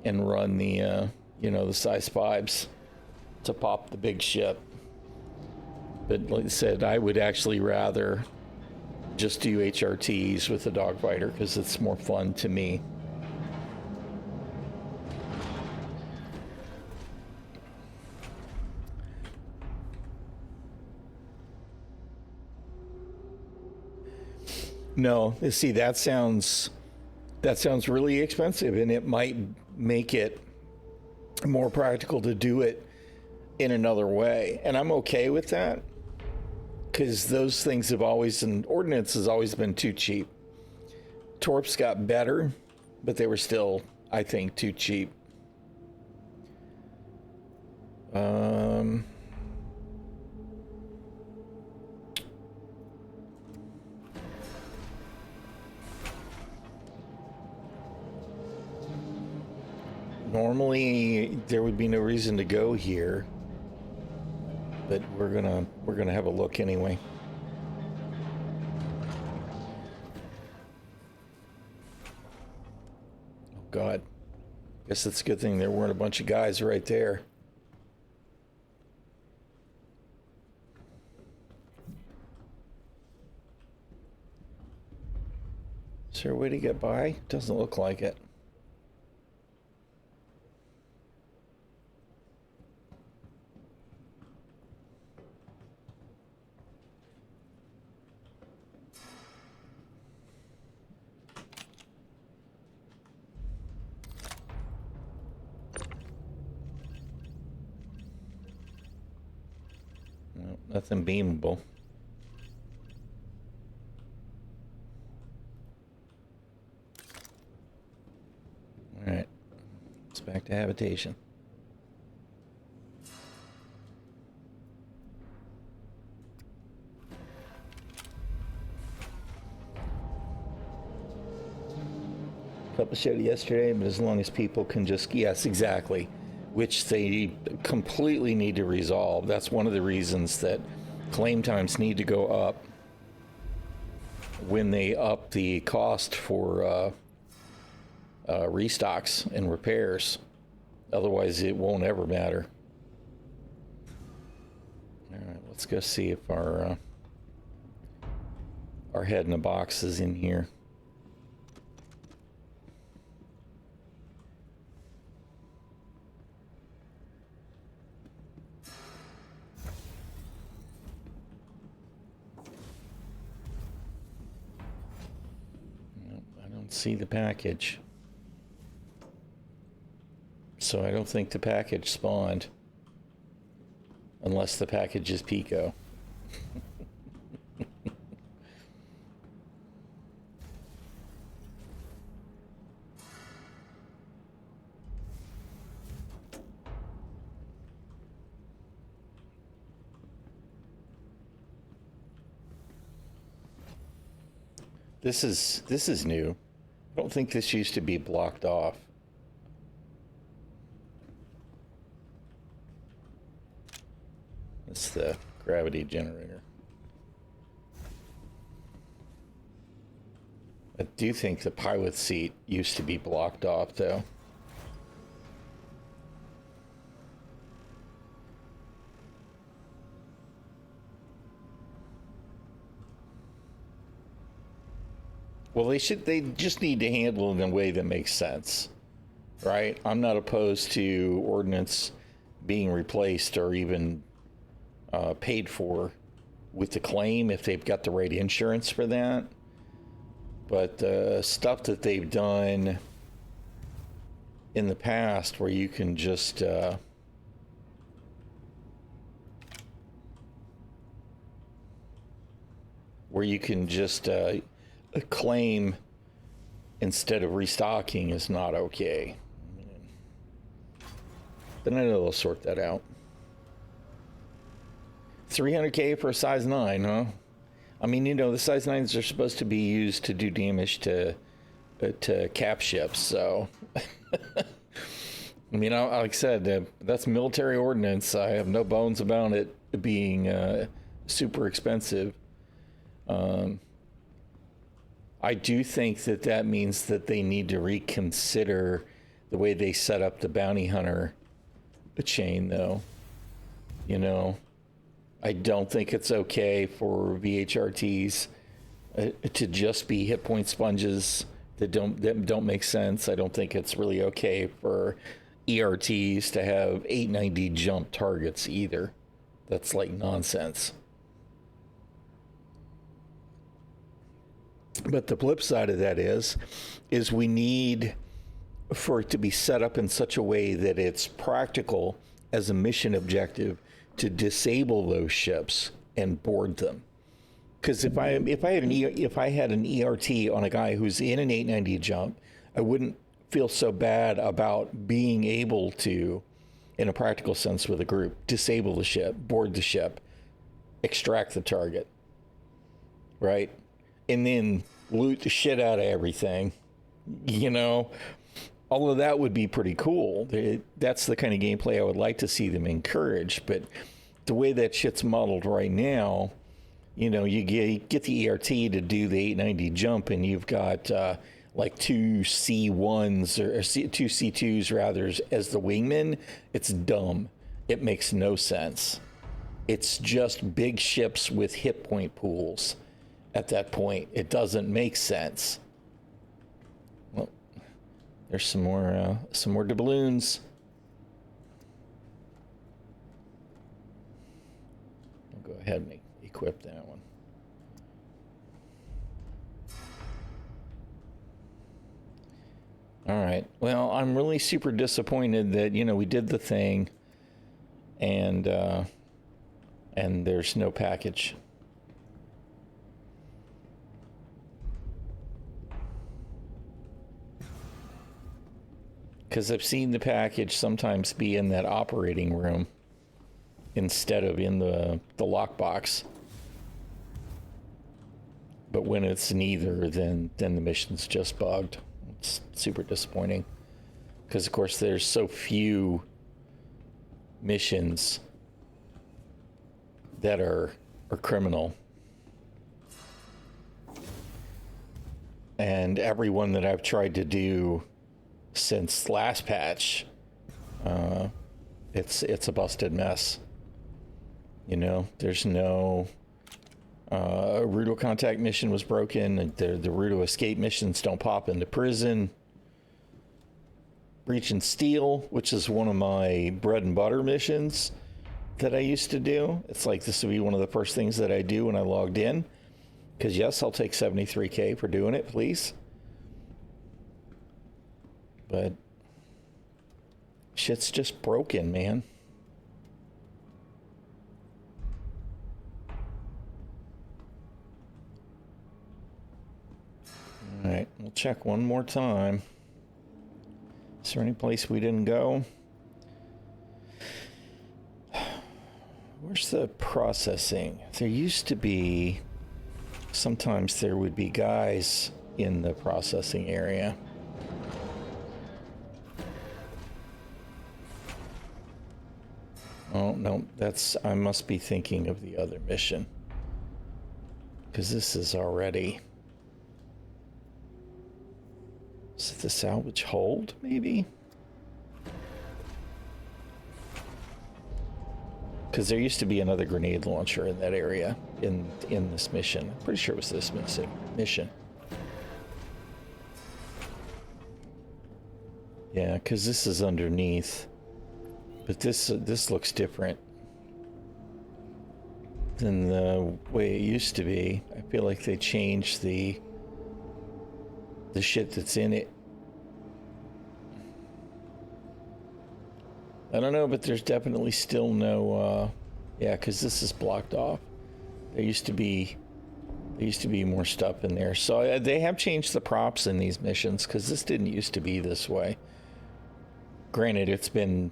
And run the, the size 5s to pop the big ship. But like I said, I would actually rather just do HRTs with the dogfighter because it's more fun to me. No, see, that sounds really expensive, and it might make it more practical to do it in another way. And I'm okay with that because those things have always, and Ordnance has always been too cheap. Torps got better, but they were still, I think, too cheap. Normally there would be no reason to go here, but we're gonna have a look anyway. Oh God, guess it's a good thing there weren't a bunch of guys right there. Is there a way to get by? Doesn't look like it. Nothing beamable. All right, it's back to habitation. Couple showed it yesterday, but as long as people can just, yes, exactly. Which they completely need to resolve. That's one of the reasons that claim times need to go up when they up the cost for restocks and repairs. Otherwise, it won't ever matter. All right, let's go see if our head in a box is in here. See the package, so I don't think the package spawned unless the package is Pico. This is new. I don't think this used to be blocked off. It's the gravity generator. I do think the pilot seat used to be blocked off, though. Well, they just need to handle it in a way that makes sense, right? I'm not opposed to ordnance being replaced or even paid for with the claim if they've got the right insurance for that. But the stuff that they've done in the past where you can just claim instead of restocking is not okay. But I know they'll sort that out. 300K for a size 9, huh? I mean, you know, the size 9s are supposed to be used to do damage to cap ships, so... I mean, like I said, that's military ordnance. I have no bones about it being super expensive. I do think that means that they need to reconsider the way they set up the bounty hunter chain, though. You know, I don't think it's okay for VHRTs to just be hit point sponges that don't make sense. I don't think it's really okay for ERTs to have 890 jump targets either. That's like nonsense. But the flip side of that is we need for it to be set up in such a way that it's practical as a mission objective to disable those ships and board them. Because if I had an ERT on a guy who's in an 890 jump, I wouldn't feel so bad about being able to, in a practical sense with a group, disable the ship, board the ship, extract the target, right? And then loot the shit out of everything, you know? All of that would be pretty cool. That's the kind of gameplay I would like to see them encourage. But the way that shit's modeled right now, you know, you get the ERT to do the 890 jump, and you've got like two C1s or two C2s rather as the wingmen. It's dumb. It makes no sense. It's just big ships with hit point pools. At that point, it doesn't make sense. Well, there's some more doubloons. I'll go ahead and equip that one. All right. Well, I'm really super disappointed that, you know, we did the thing, and there's no package. Because I've seen the package sometimes be in that operating room instead of in the lockbox. But when it's neither, then the mission's just bugged. It's super disappointing. Because, of course, there's so few missions that are criminal. And every one that I've tried to do since last patch, it's a busted mess. You know, there's no Rudo contact mission was broken. The Rudo escape missions don't pop into prison. Breach and steal, which is one of my bread and butter missions that I used to do. It's like this would be one of the first things that I do when I logged in. Because yes, I'll take 73K for doing it, please. But shit's just broken, man. All right, we'll check one more time. Is there any place we didn't go? Where's the processing? There used to be sometimes there would be guys in the processing area. Oh, no, I must be thinking of the other mission. Because this is already... Is it the salvage hold, maybe? Because there used to be another grenade launcher in that area in this mission. I'm pretty sure it was this mission. Yeah, because this is underneath. But this looks different than the way it used to be. I feel like they changed the shit that's in it. I don't know, but there's definitely still no, yeah, because this is blocked off. There used to be more stuff in there. So they have changed the props in these missions, because this didn't used to be this way. Granted, it's been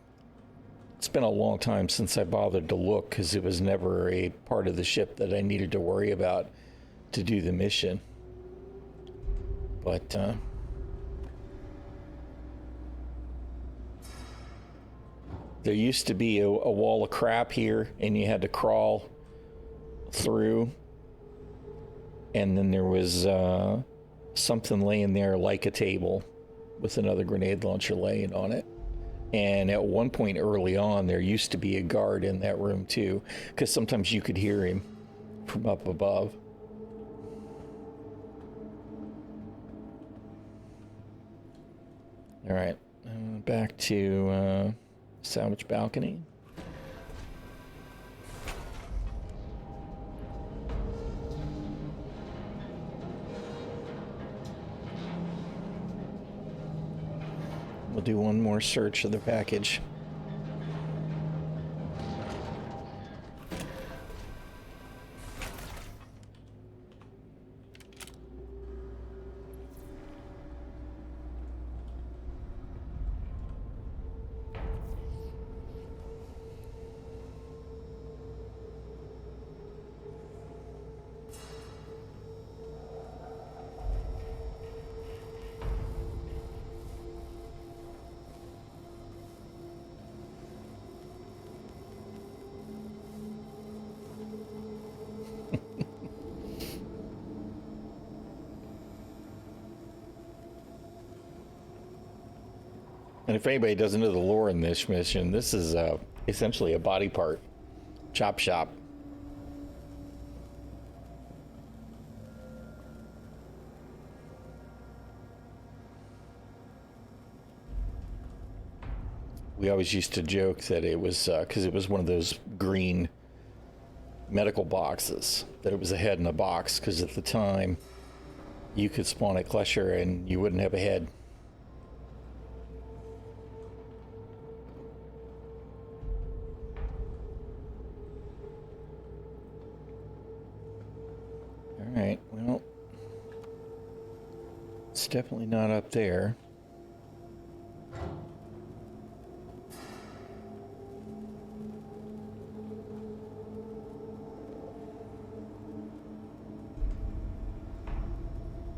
a long time since I bothered to look, because it was never a part of the ship that I needed to worry about to do the mission. But, there used to be a wall of crap here, and you had to crawl through. And then there was something laying there like a table with another grenade launcher laying on it. And at one point early on, there used to be a guard in that room too, because sometimes you could hear him from up above. All right, back to salvage balcony. We'll do one more search of the package. And if anybody doesn't know the lore in this mission, this is essentially a body part chop shop. We always used to joke that it was because it was one of those green medical boxes, that it was a head in a box, because at the time you could spawn a ᚏᚻᚪᚏ and you wouldn't have a head. Alright, well, it's definitely not up there.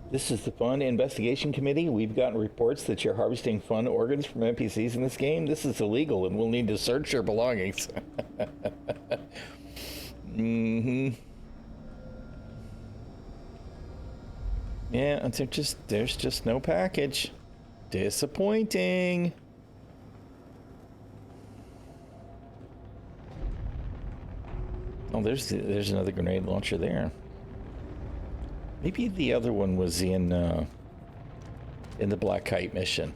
This is the Fund Investigation Committee. We've gotten reports that you're harvesting fun organs from NPCs in this game. This is illegal and we'll need to search your belongings. Mm-hmm. Yeah, there's just no package. Disappointing. Oh, there's another grenade launcher there. Maybe the other one was in the Black Kite mission.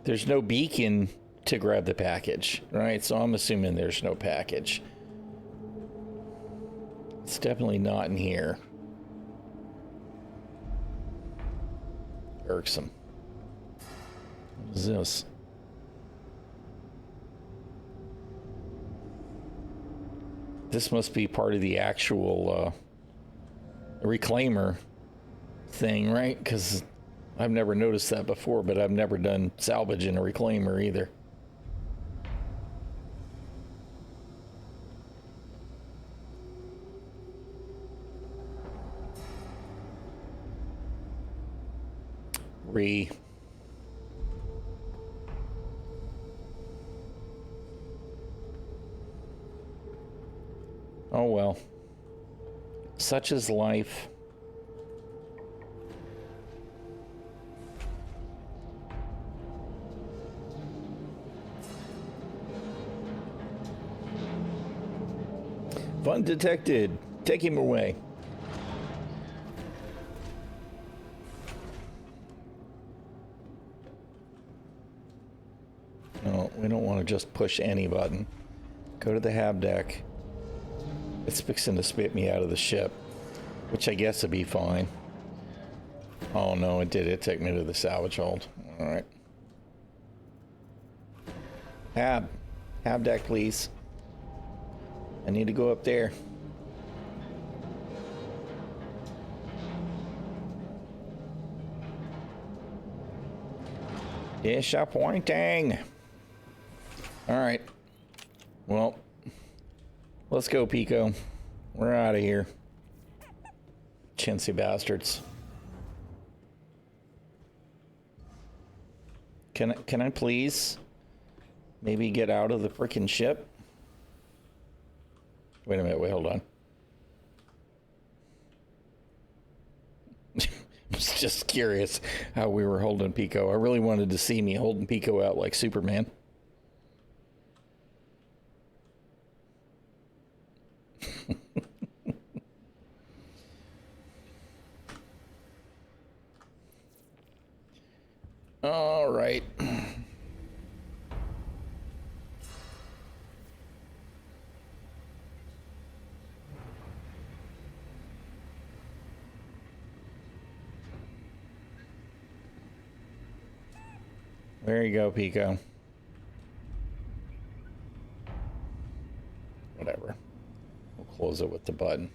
There's no beacon to grab the package, right? So I'm assuming there's no package. It's definitely not in here. Irksome. What is this? This must be part of the actual reclaimer thing, right? Because I've never noticed that before, but I've never done salvage in a reclaimer either. Oh well. Such is life. Fun detected. Take him away. No, we don't want to just push any button. Go to the hab deck. It's fixing to spit me out of the ship, which I guess would be fine. Oh no, it did. It took me to the salvage hold. All right. Hab deck, please. I need to go up there. Disappointing. All right. Well, let's go, Pico. We're out of here. Chintzy bastards. Can I please maybe get out of the frickin' ship? Wait a minute, wait, hold on. I was just curious how we were holding Pico. I really wanted to see me holding Pico out like Superman. All right. There you go, Pico. Whatever. We'll close it with the button.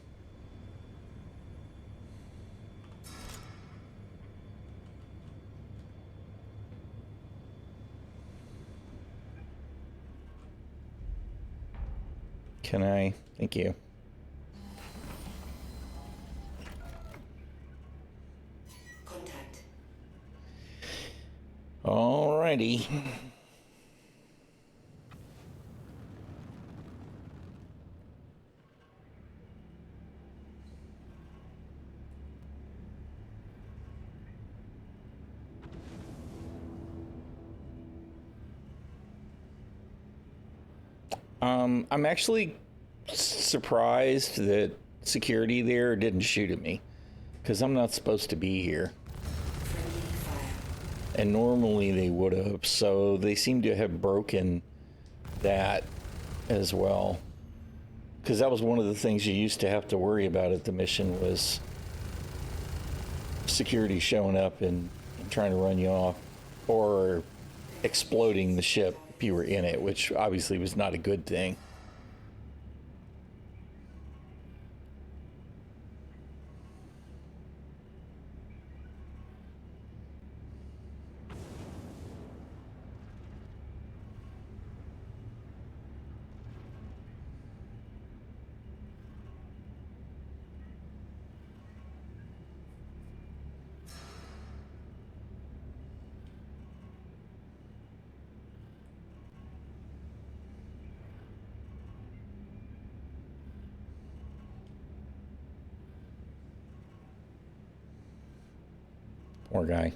Can I? Thank you.
Contact.
Alrighty. I'm actually surprised that security there didn't shoot at me, because I'm not supposed to be here.
Friendly fire.
And normally they would have, so they seem to have broken that as well. Because that was one of the things you used to have to worry about at the mission, was security showing up and trying to run you off, or exploding the ship if you were in it, which obviously was not a good thing. Poor guy.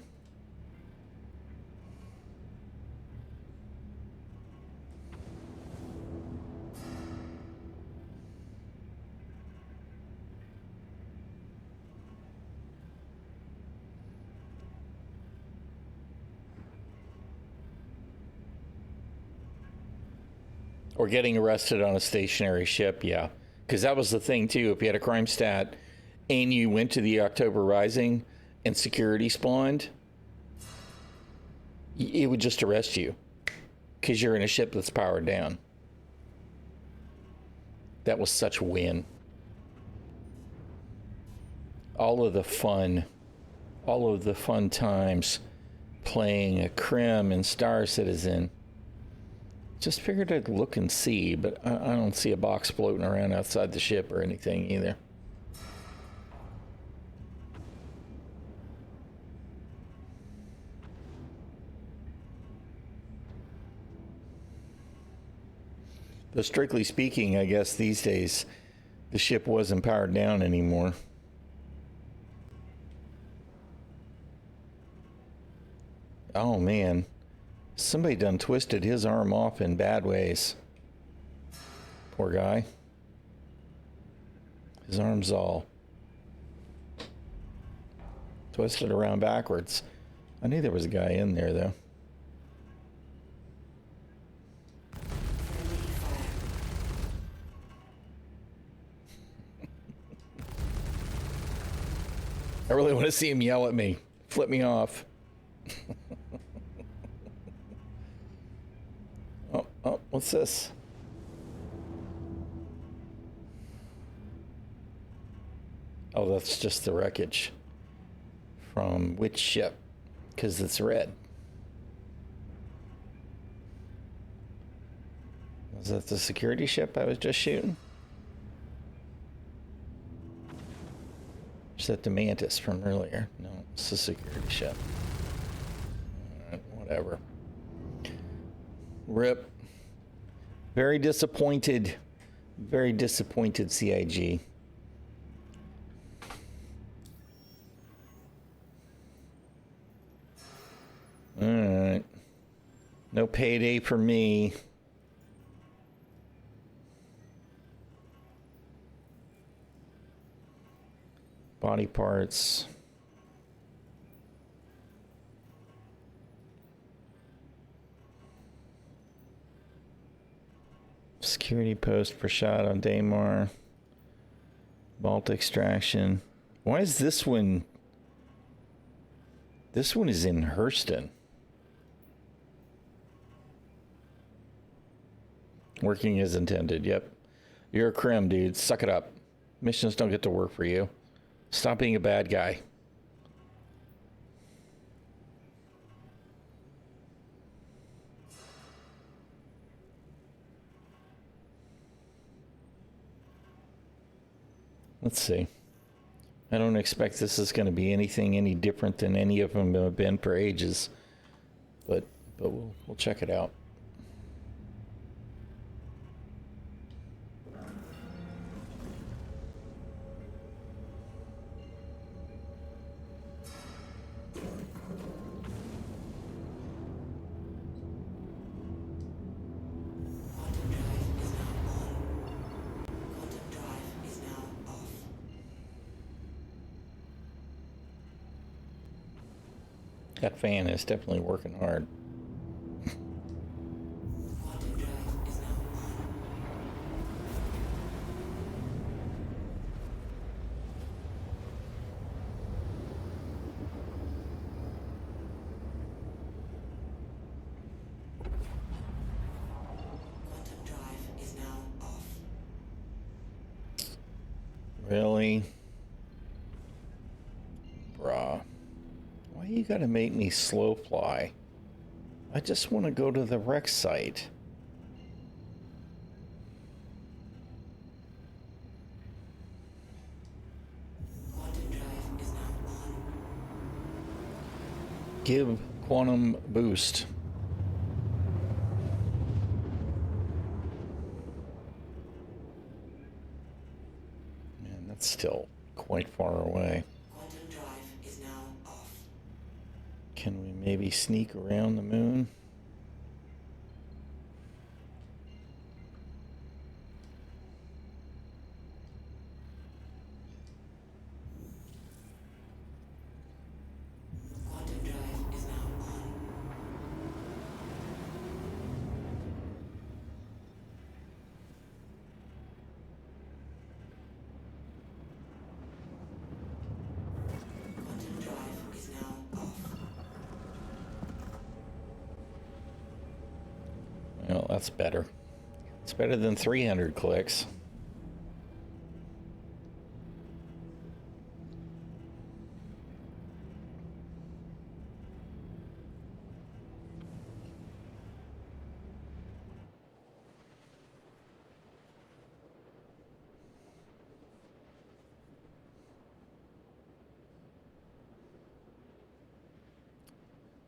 Or getting arrested on a stationary ship, yeah. Because that was the thing, too. If you had a crime stat and you went to the October Rising and security spawned, it would just arrest you. Because you're in a ship that's powered down. That was such a win. All of the fun all of the fun times playing a Crim and Star Citizen. Just figured I'd look and see, but I don't see a box floating around outside the ship or anything either. Though strictly speaking, I guess these days the ship wasn't powered down anymore. Oh man, somebody done twisted his arm off in bad ways. Poor guy. His arm's all twisted around backwards. I knew there was a guy in there though. I really want to see him yell at me, flip me off. Oh, what's this? Oh, that's just the wreckage from which ship? Because it's red. Was that the security ship I was just shooting? Is that the Mantis from earlier? No, it's the security ship. Alright, whatever. RIP. Very disappointed. Very disappointed, CIG. Alright. No payday for me. Body parts. Security post for shot on Daymar. Vault extraction. Why is this one? This one is in Hurston. Working as intended, yep. You're a Crim, dude. Suck it up. Missions don't get to work for you. Stop being a bad guy. Let's see. I don't expect this is going to be anything any different than any of them have been for ages. But we'll check it out. That fan is definitely working hard. Really? Bruh. Why you gotta make me slow fly? I just want to go to the wreck site. Give quantum boost. Man, that's still quite far away.
Quantum drive is now off.
Can we maybe sneak around the moon?
Quantum drive is now on. Quantum drive is now off.
Well, that's better. It's better than 300 clicks.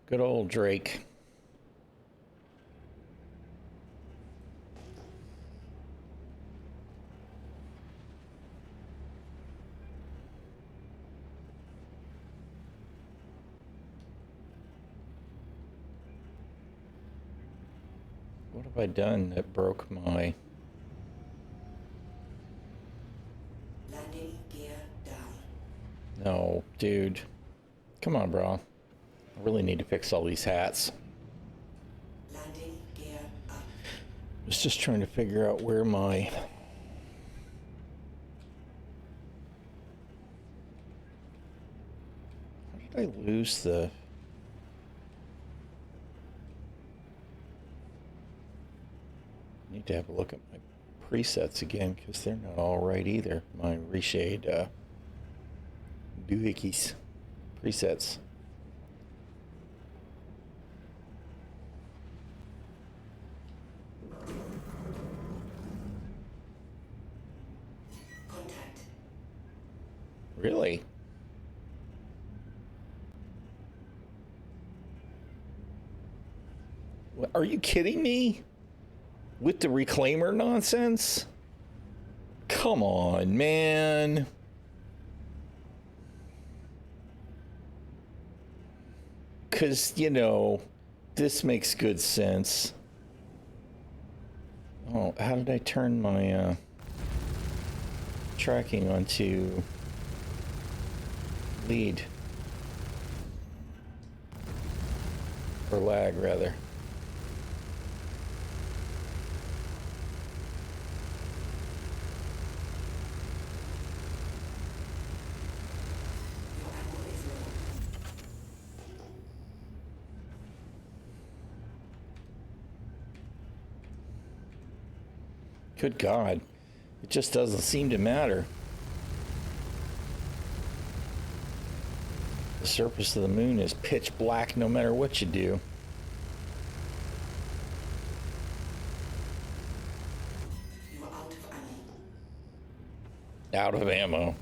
Good old Drake. What have I done that broke my...
Landing gear down.
No, dude. Come on, bro. I really need to fix all these hats.
Landing gear up.
I was just trying to figure out where my... How did I lose the... I need to have a look at my presets again, because they're not all right either. My reshade doohickeys presets.
Contact.
Really? Are you kidding me? With the reclaimer nonsense? Come on, man. Because, you know, this makes good sense. Oh, how did I turn my tracking onto lead? Or lag, rather.
Your ammo is low.
Good God. It just doesn't seem to matter. The surface of the moon is pitch black no matter what you do.
You are out of ammo.
Out of ammo.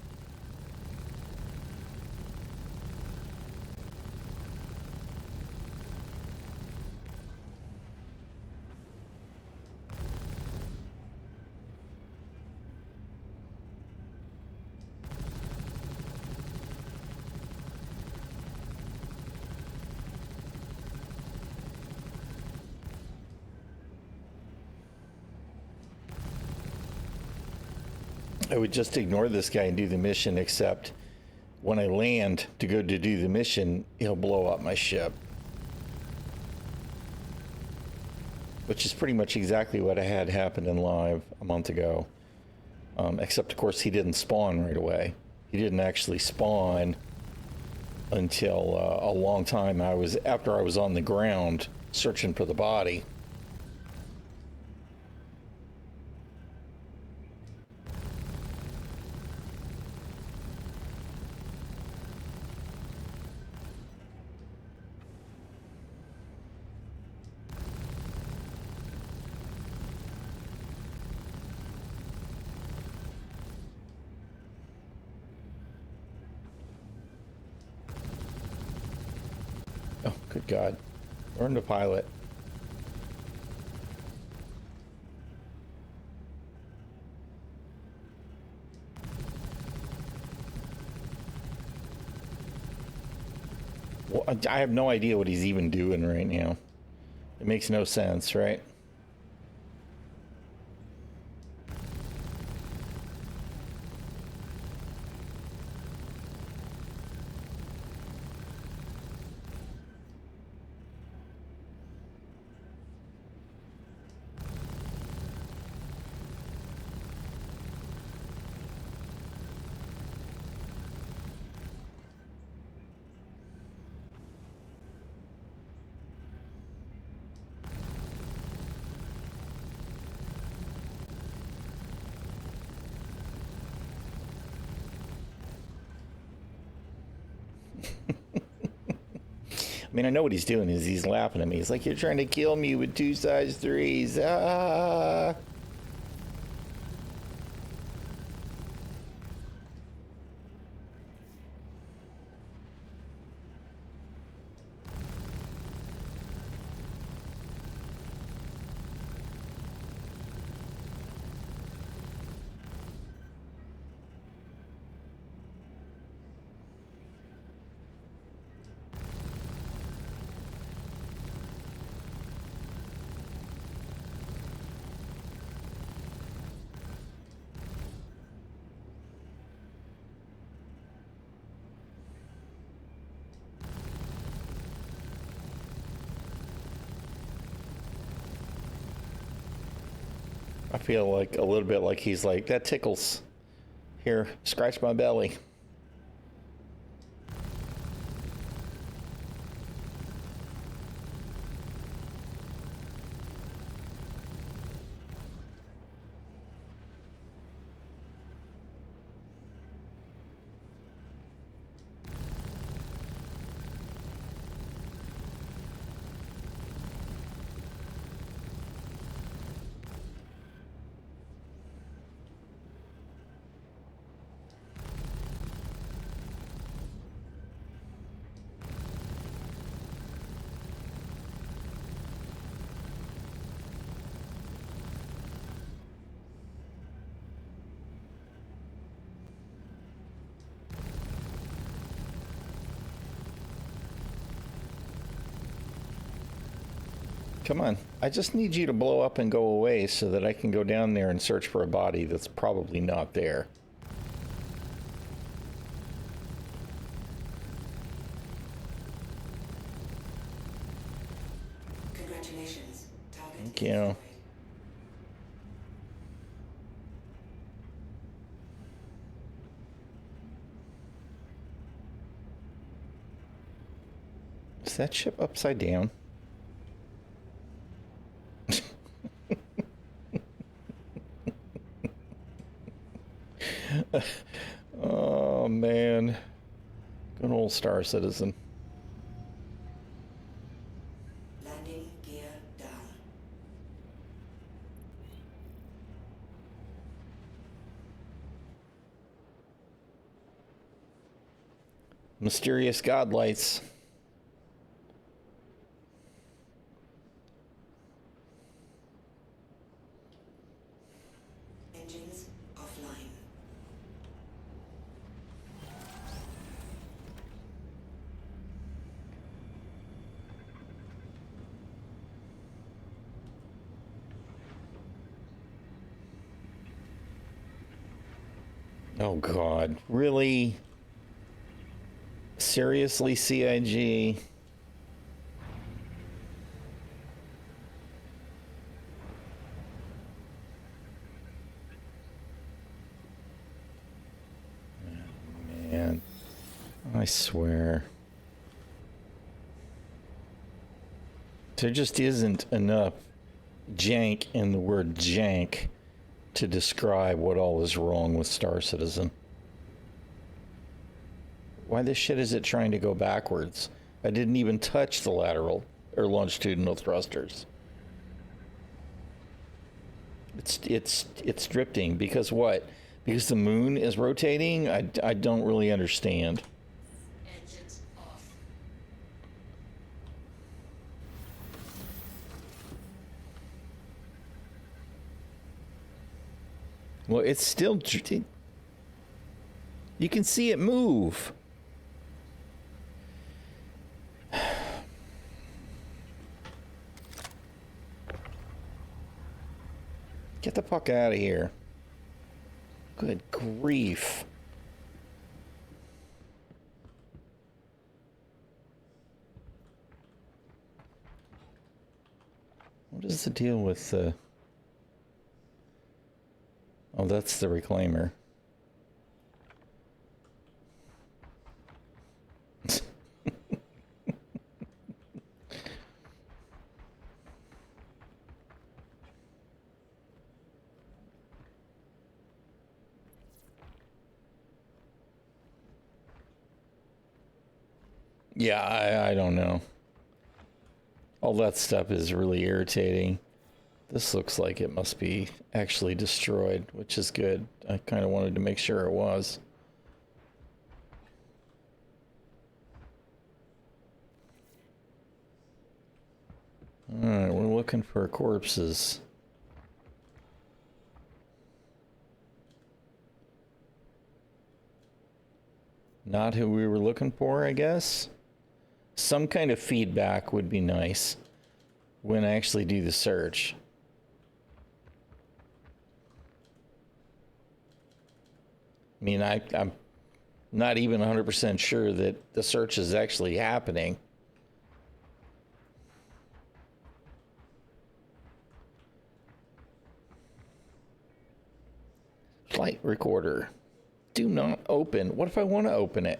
I would just ignore this guy and do the mission, except when I land to go to do the mission, he'll blow up my ship. Which is pretty much exactly what I had happen in live a month ago. Except, of course, he didn't spawn right away. He didn't actually spawn until a long time after I was on the ground searching for the body. Oh, good God. Learn to pilot. Well, I have no idea what he's even doing right now. It makes no sense, right? I mean, I know what he's doing is he's laughing at me. He's like, you're trying to kill me with 2 size 3s. Ah. I feel like a little bit like he's like, that tickles. Here, scratch my belly. Come on. I just need you to blow up and go away so that I can go down there and search for a body that's probably not there.
Congratulations. Target
Thank you. Is that ship upside down? Oh man, good old Star Citizen.
Landing gear down.
Mysterious godlights.
Engines offline.
Oh God, really? Seriously, CIG? Man, I swear. There just isn't enough jank in the word jank to describe what all is wrong with Star Citizen. Why the shit is it trying to go backwards? I didn't even touch the lateral or longitudinal thrusters. It's drifting because what? Because the moon is rotating? I don't really understand.
Engines off.
Well, it's still... You can see it move. Get the fuck out of here. Good grief. What is the deal with the... Oh, that's the reclaimer. Yeah, I don't know. All that stuff is really irritating. This looks like it must be actually destroyed, which is good. I kind of wanted to make sure it was. Alright, we're looking for corpses. Not who we were looking for, I guess. Some kind of feedback would be nice when I actually do the search. I mean, I'm not even 100% sure that the search is actually happening. Flight recorder. Do not open. What if I want to open it?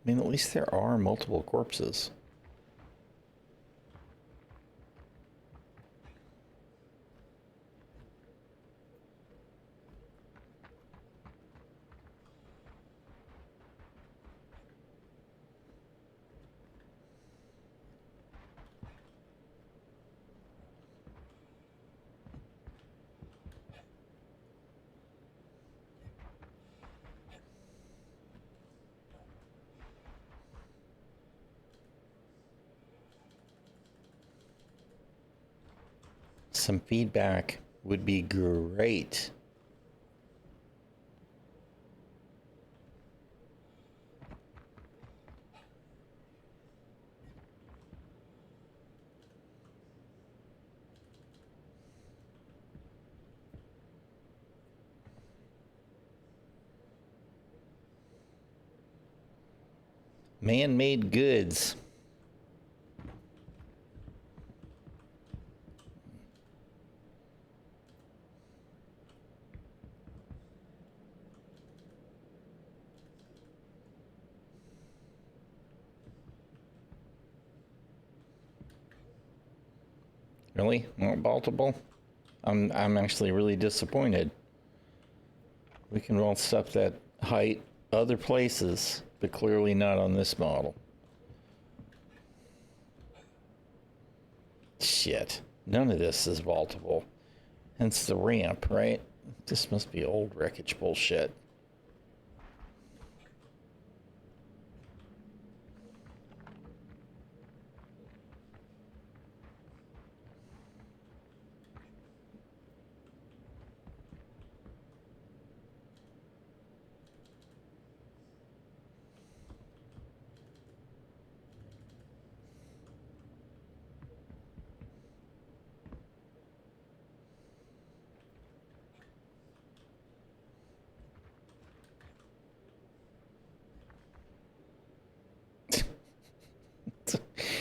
I mean, at least there are multiple corpses. Some feedback would be great. Man-made goods. Really? Not vaultable? I'm actually really disappointed. We can vault stuff that height other places, but clearly not on this model. Shit. None of this is vaultable. Hence the ramp, right? This must be old wreckage bullshit.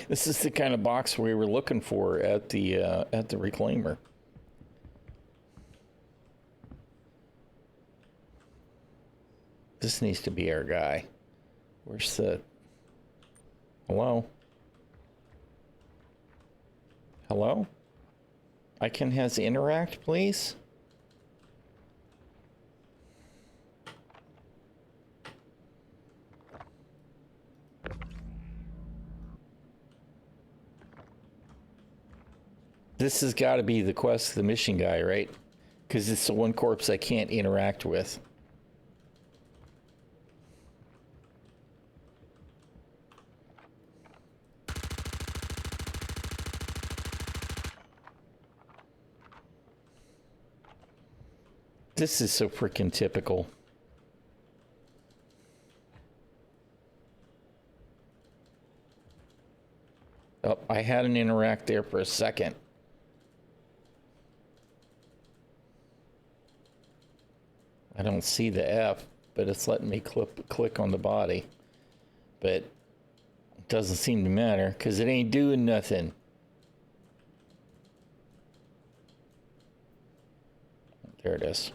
This is the kind of box we were looking for at the reclaimer. This needs to be our guy. Where's the... Hello? Hello? I can has interact, please? This has got to be the quest, the mission guy, right? Because it's the one corpse I can't interact with. This is so freaking typical. Oh, I had an interact there for a second. I don't see the F, but it's letting me click on the body. But it doesn't seem to matter because it ain't doing nothing. There it is.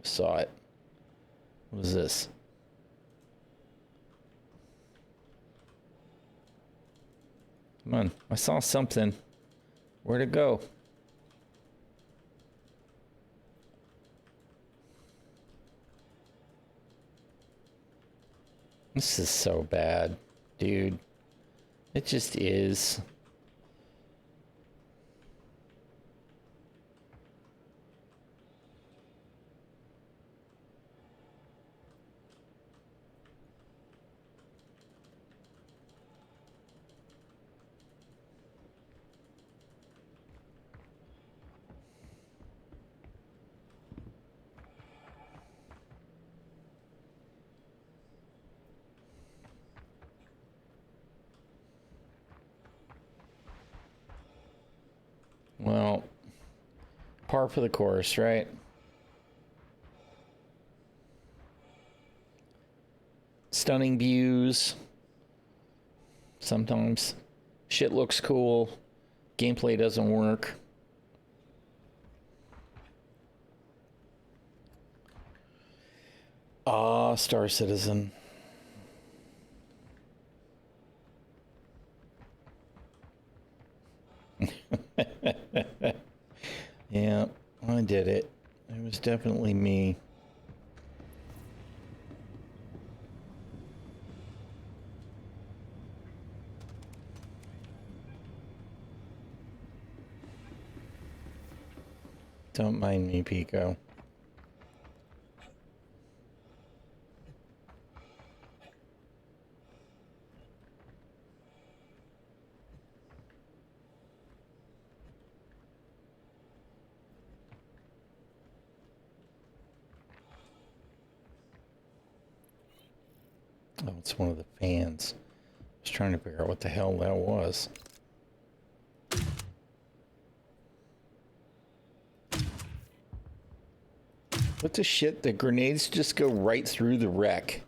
Saw it. What is this? Come on, I saw something. Where'd it go? This is so bad, dude. It just is. Well, par for the course, right? stunning views. Sometimes shit looks cool. Gameplay doesn't work. Ah, Star Citizen. Yeah, I did it. It was definitely me. Don't mind me, Pico. Oh, it's one of the fans. I was trying to figure out what the hell that was. What the shit? The grenades just go right through the wreck.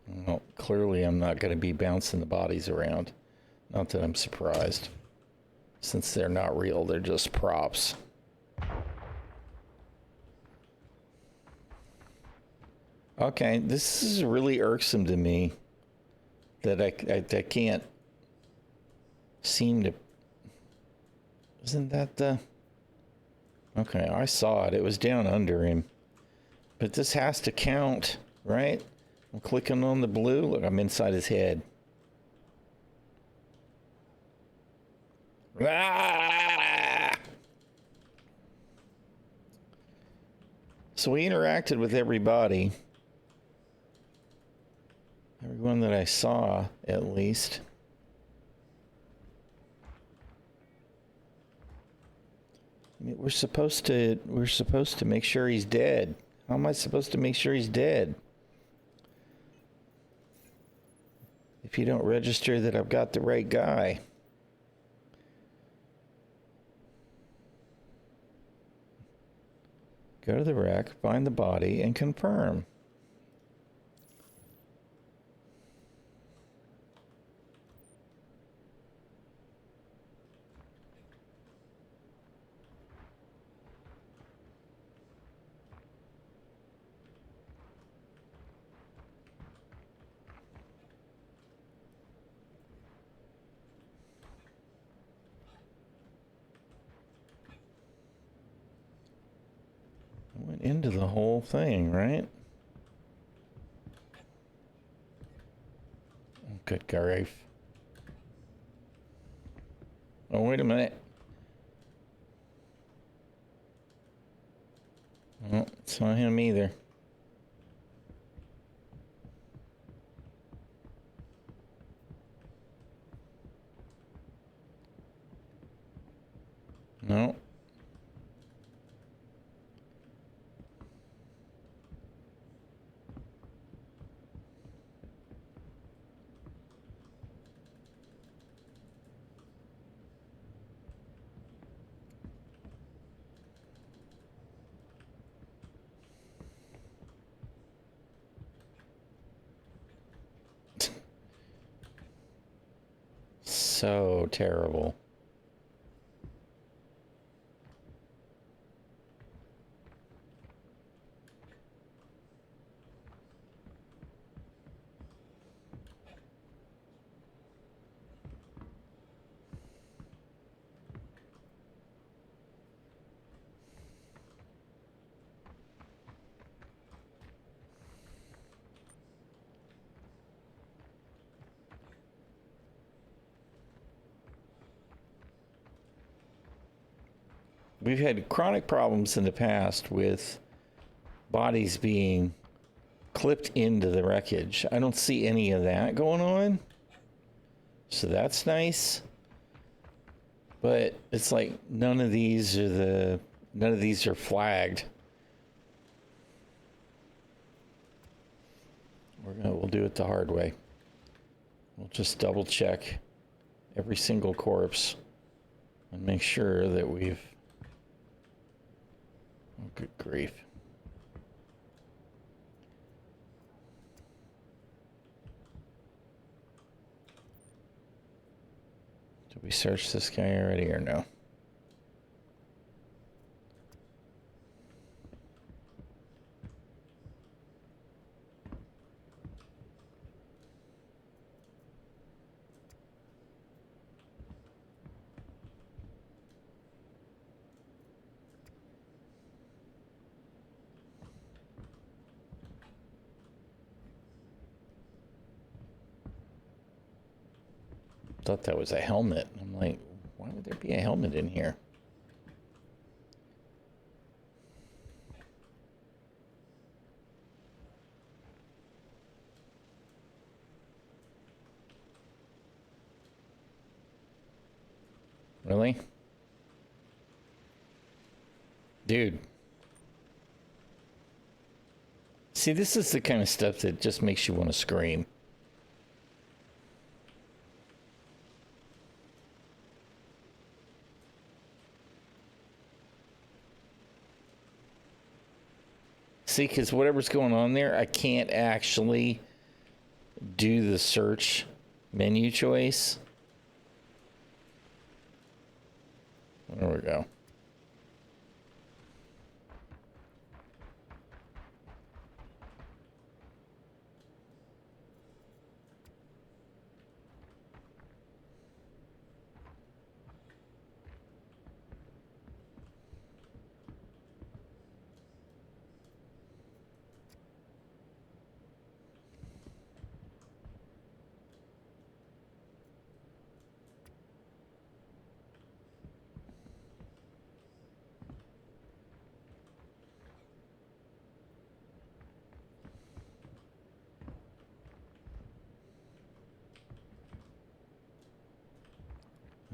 Well, clearly I'm not going to be bouncing the bodies around. Not that I'm surprised. Since they're not real, they're just props. Okay, this is really irksome to me that I can't seem to... Isn't that the... Okay, I saw it. It was down under him. But this has to count, right? I'm clicking on the blue. Look, I'm inside his head. Ah! So we interacted with everybody. Everyone that I saw, at least. I mean, we're supposed to make sure he's dead. How am I supposed to make sure he's dead? If you don't register that I've got the right guy. Go to the wreck, find the body, and confirm. Went into the whole thing, right? Good grief. Oh, wait a minute. Oh, it's not him either. No. So terrible. We've had chronic problems in the past with bodies being clipped into the wreckage. I don't see any of that going on. So that's nice. But it's like none of these are flagged. We'll do it the hard way. We'll just double check every single corpse and make sure that we've... Oh, good grief. Did we search this guy already or no? Thought that was a helmet. I'm like, why would there be a helmet in here? Really? Dude. See, this is the kind of stuff that just makes you want to scream. See, because whatever's going on there, I can't actually do the search menu choice. There we go.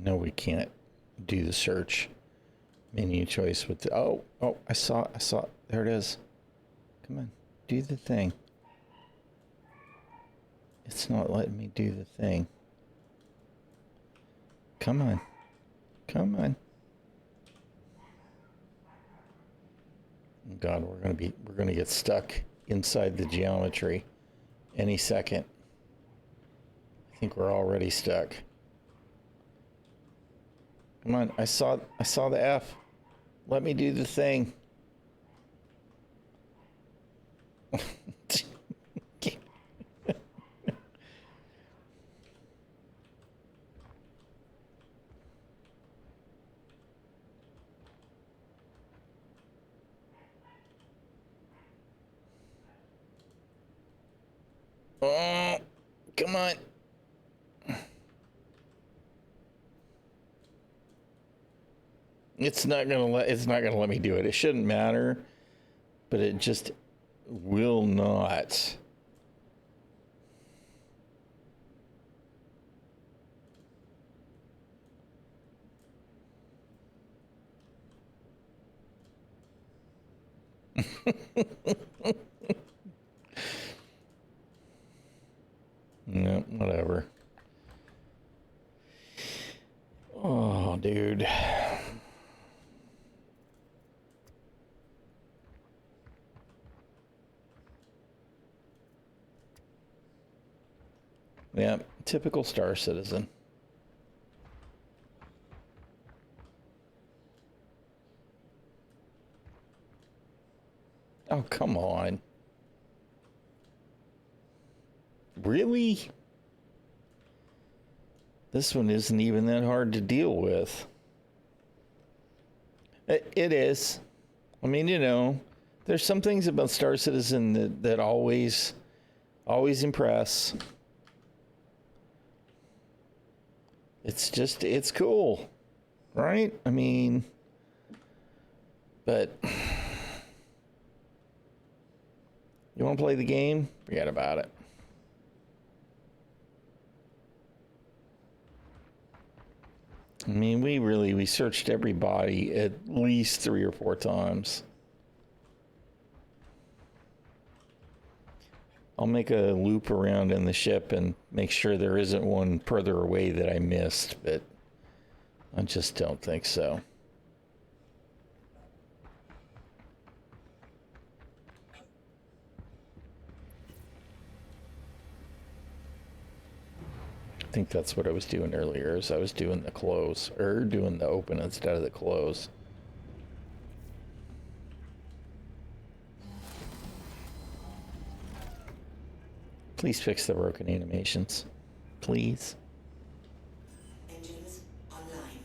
No, we can't do the search menu choice with the... Oh, I saw. There it is. Come on, do the thing. It's not letting me do the thing. Come on. God, we're gonna get stuck inside the geometry any second. I think we're already stuck. Come on, I saw the F. Let me do the thing. Oh, come on. It's not gonna let me do it. It shouldn't matter, but it just will not. No, whatever. Oh, dude. Yeah, typical Star Citizen. Oh, come on. Really? This one isn't even that hard to deal with. It is. I mean, you know, there's some things about Star Citizen that always impress. It's cool, right? I mean, but you want to play the game? Forget about it. I mean, we searched every body at least 3 or 4 times. I'll make a loop around in the ship and make sure there isn't one further away that I missed, but I just don't think so. I think that's what I was doing earlier, is I was doing the close, or doing the open instead of the close. Please fix the broken animations. Please.
Engines online.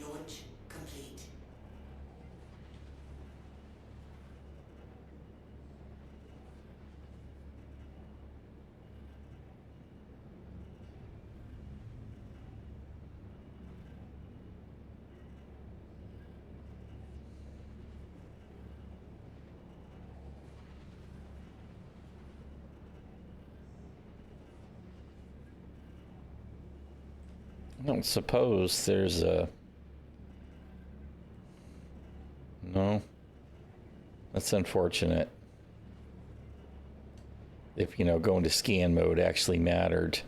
Launch complete.
I don't suppose there's a... No. That's unfortunate. If, you know, going to scan mode actually mattered.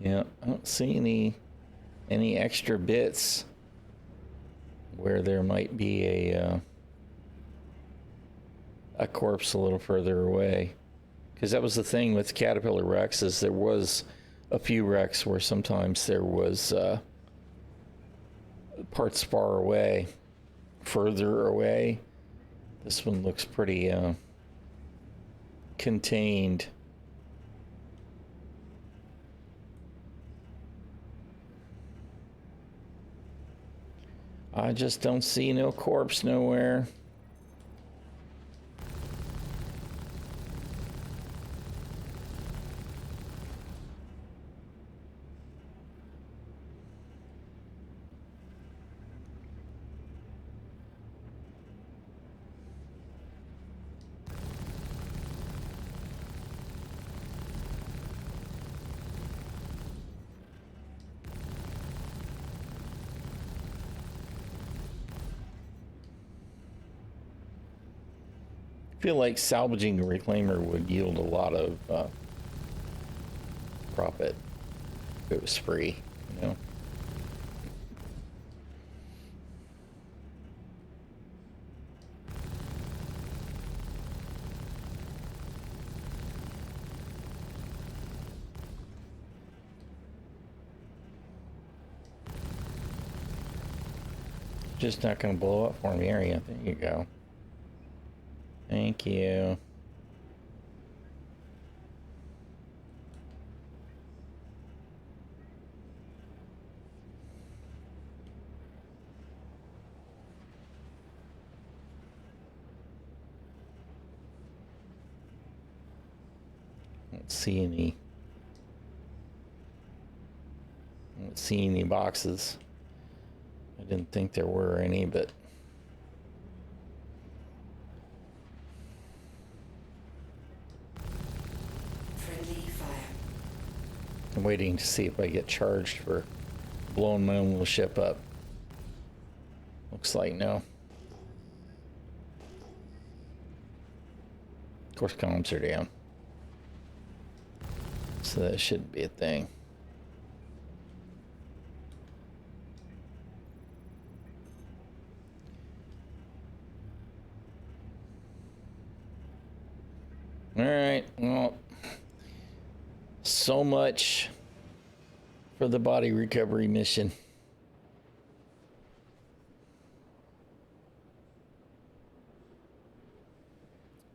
Yeah, I don't see any extra bits where there might be a corpse a little further away, because that was the thing with Caterpillar wrecks, is there was a few wrecks where sometimes there was parts far away, further away. This one looks pretty contained. I just don't see no corpse nowhere. I feel like salvaging a reclaimer would yield a lot of profit if it was free, you know? Just not going to blow up for me, are you? There you go. Thank you. Don't see any boxes. I didn't think there were any, but I'm waiting to see if I get charged for blowing my own little ship up. Looks like no. Of course, comms are down, so that shouldn't be a thing. All right, well, so much for the body recovery mission.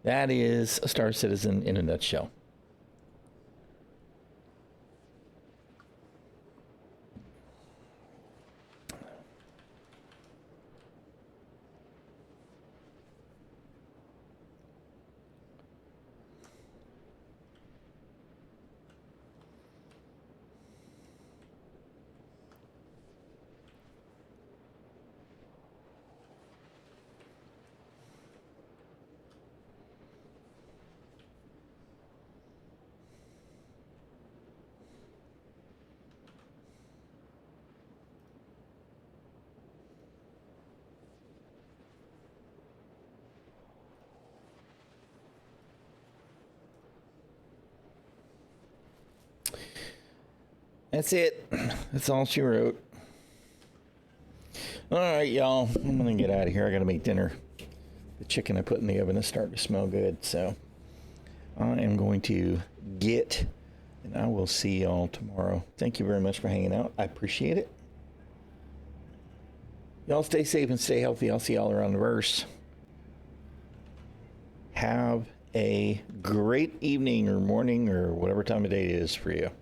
That is a Star Citizen in a nutshell. That's it. That's all she wrote. All right, y'all. I'm going to get out of here. I got to make dinner. The chicken I put in the oven is starting to smell good. So I am going to get, and I will see y'all tomorrow. Thank you very much for hanging out. I appreciate it. Y'all stay safe and stay healthy. I'll see y'all around the verse. Have a great evening or morning or whatever time of day it is for you.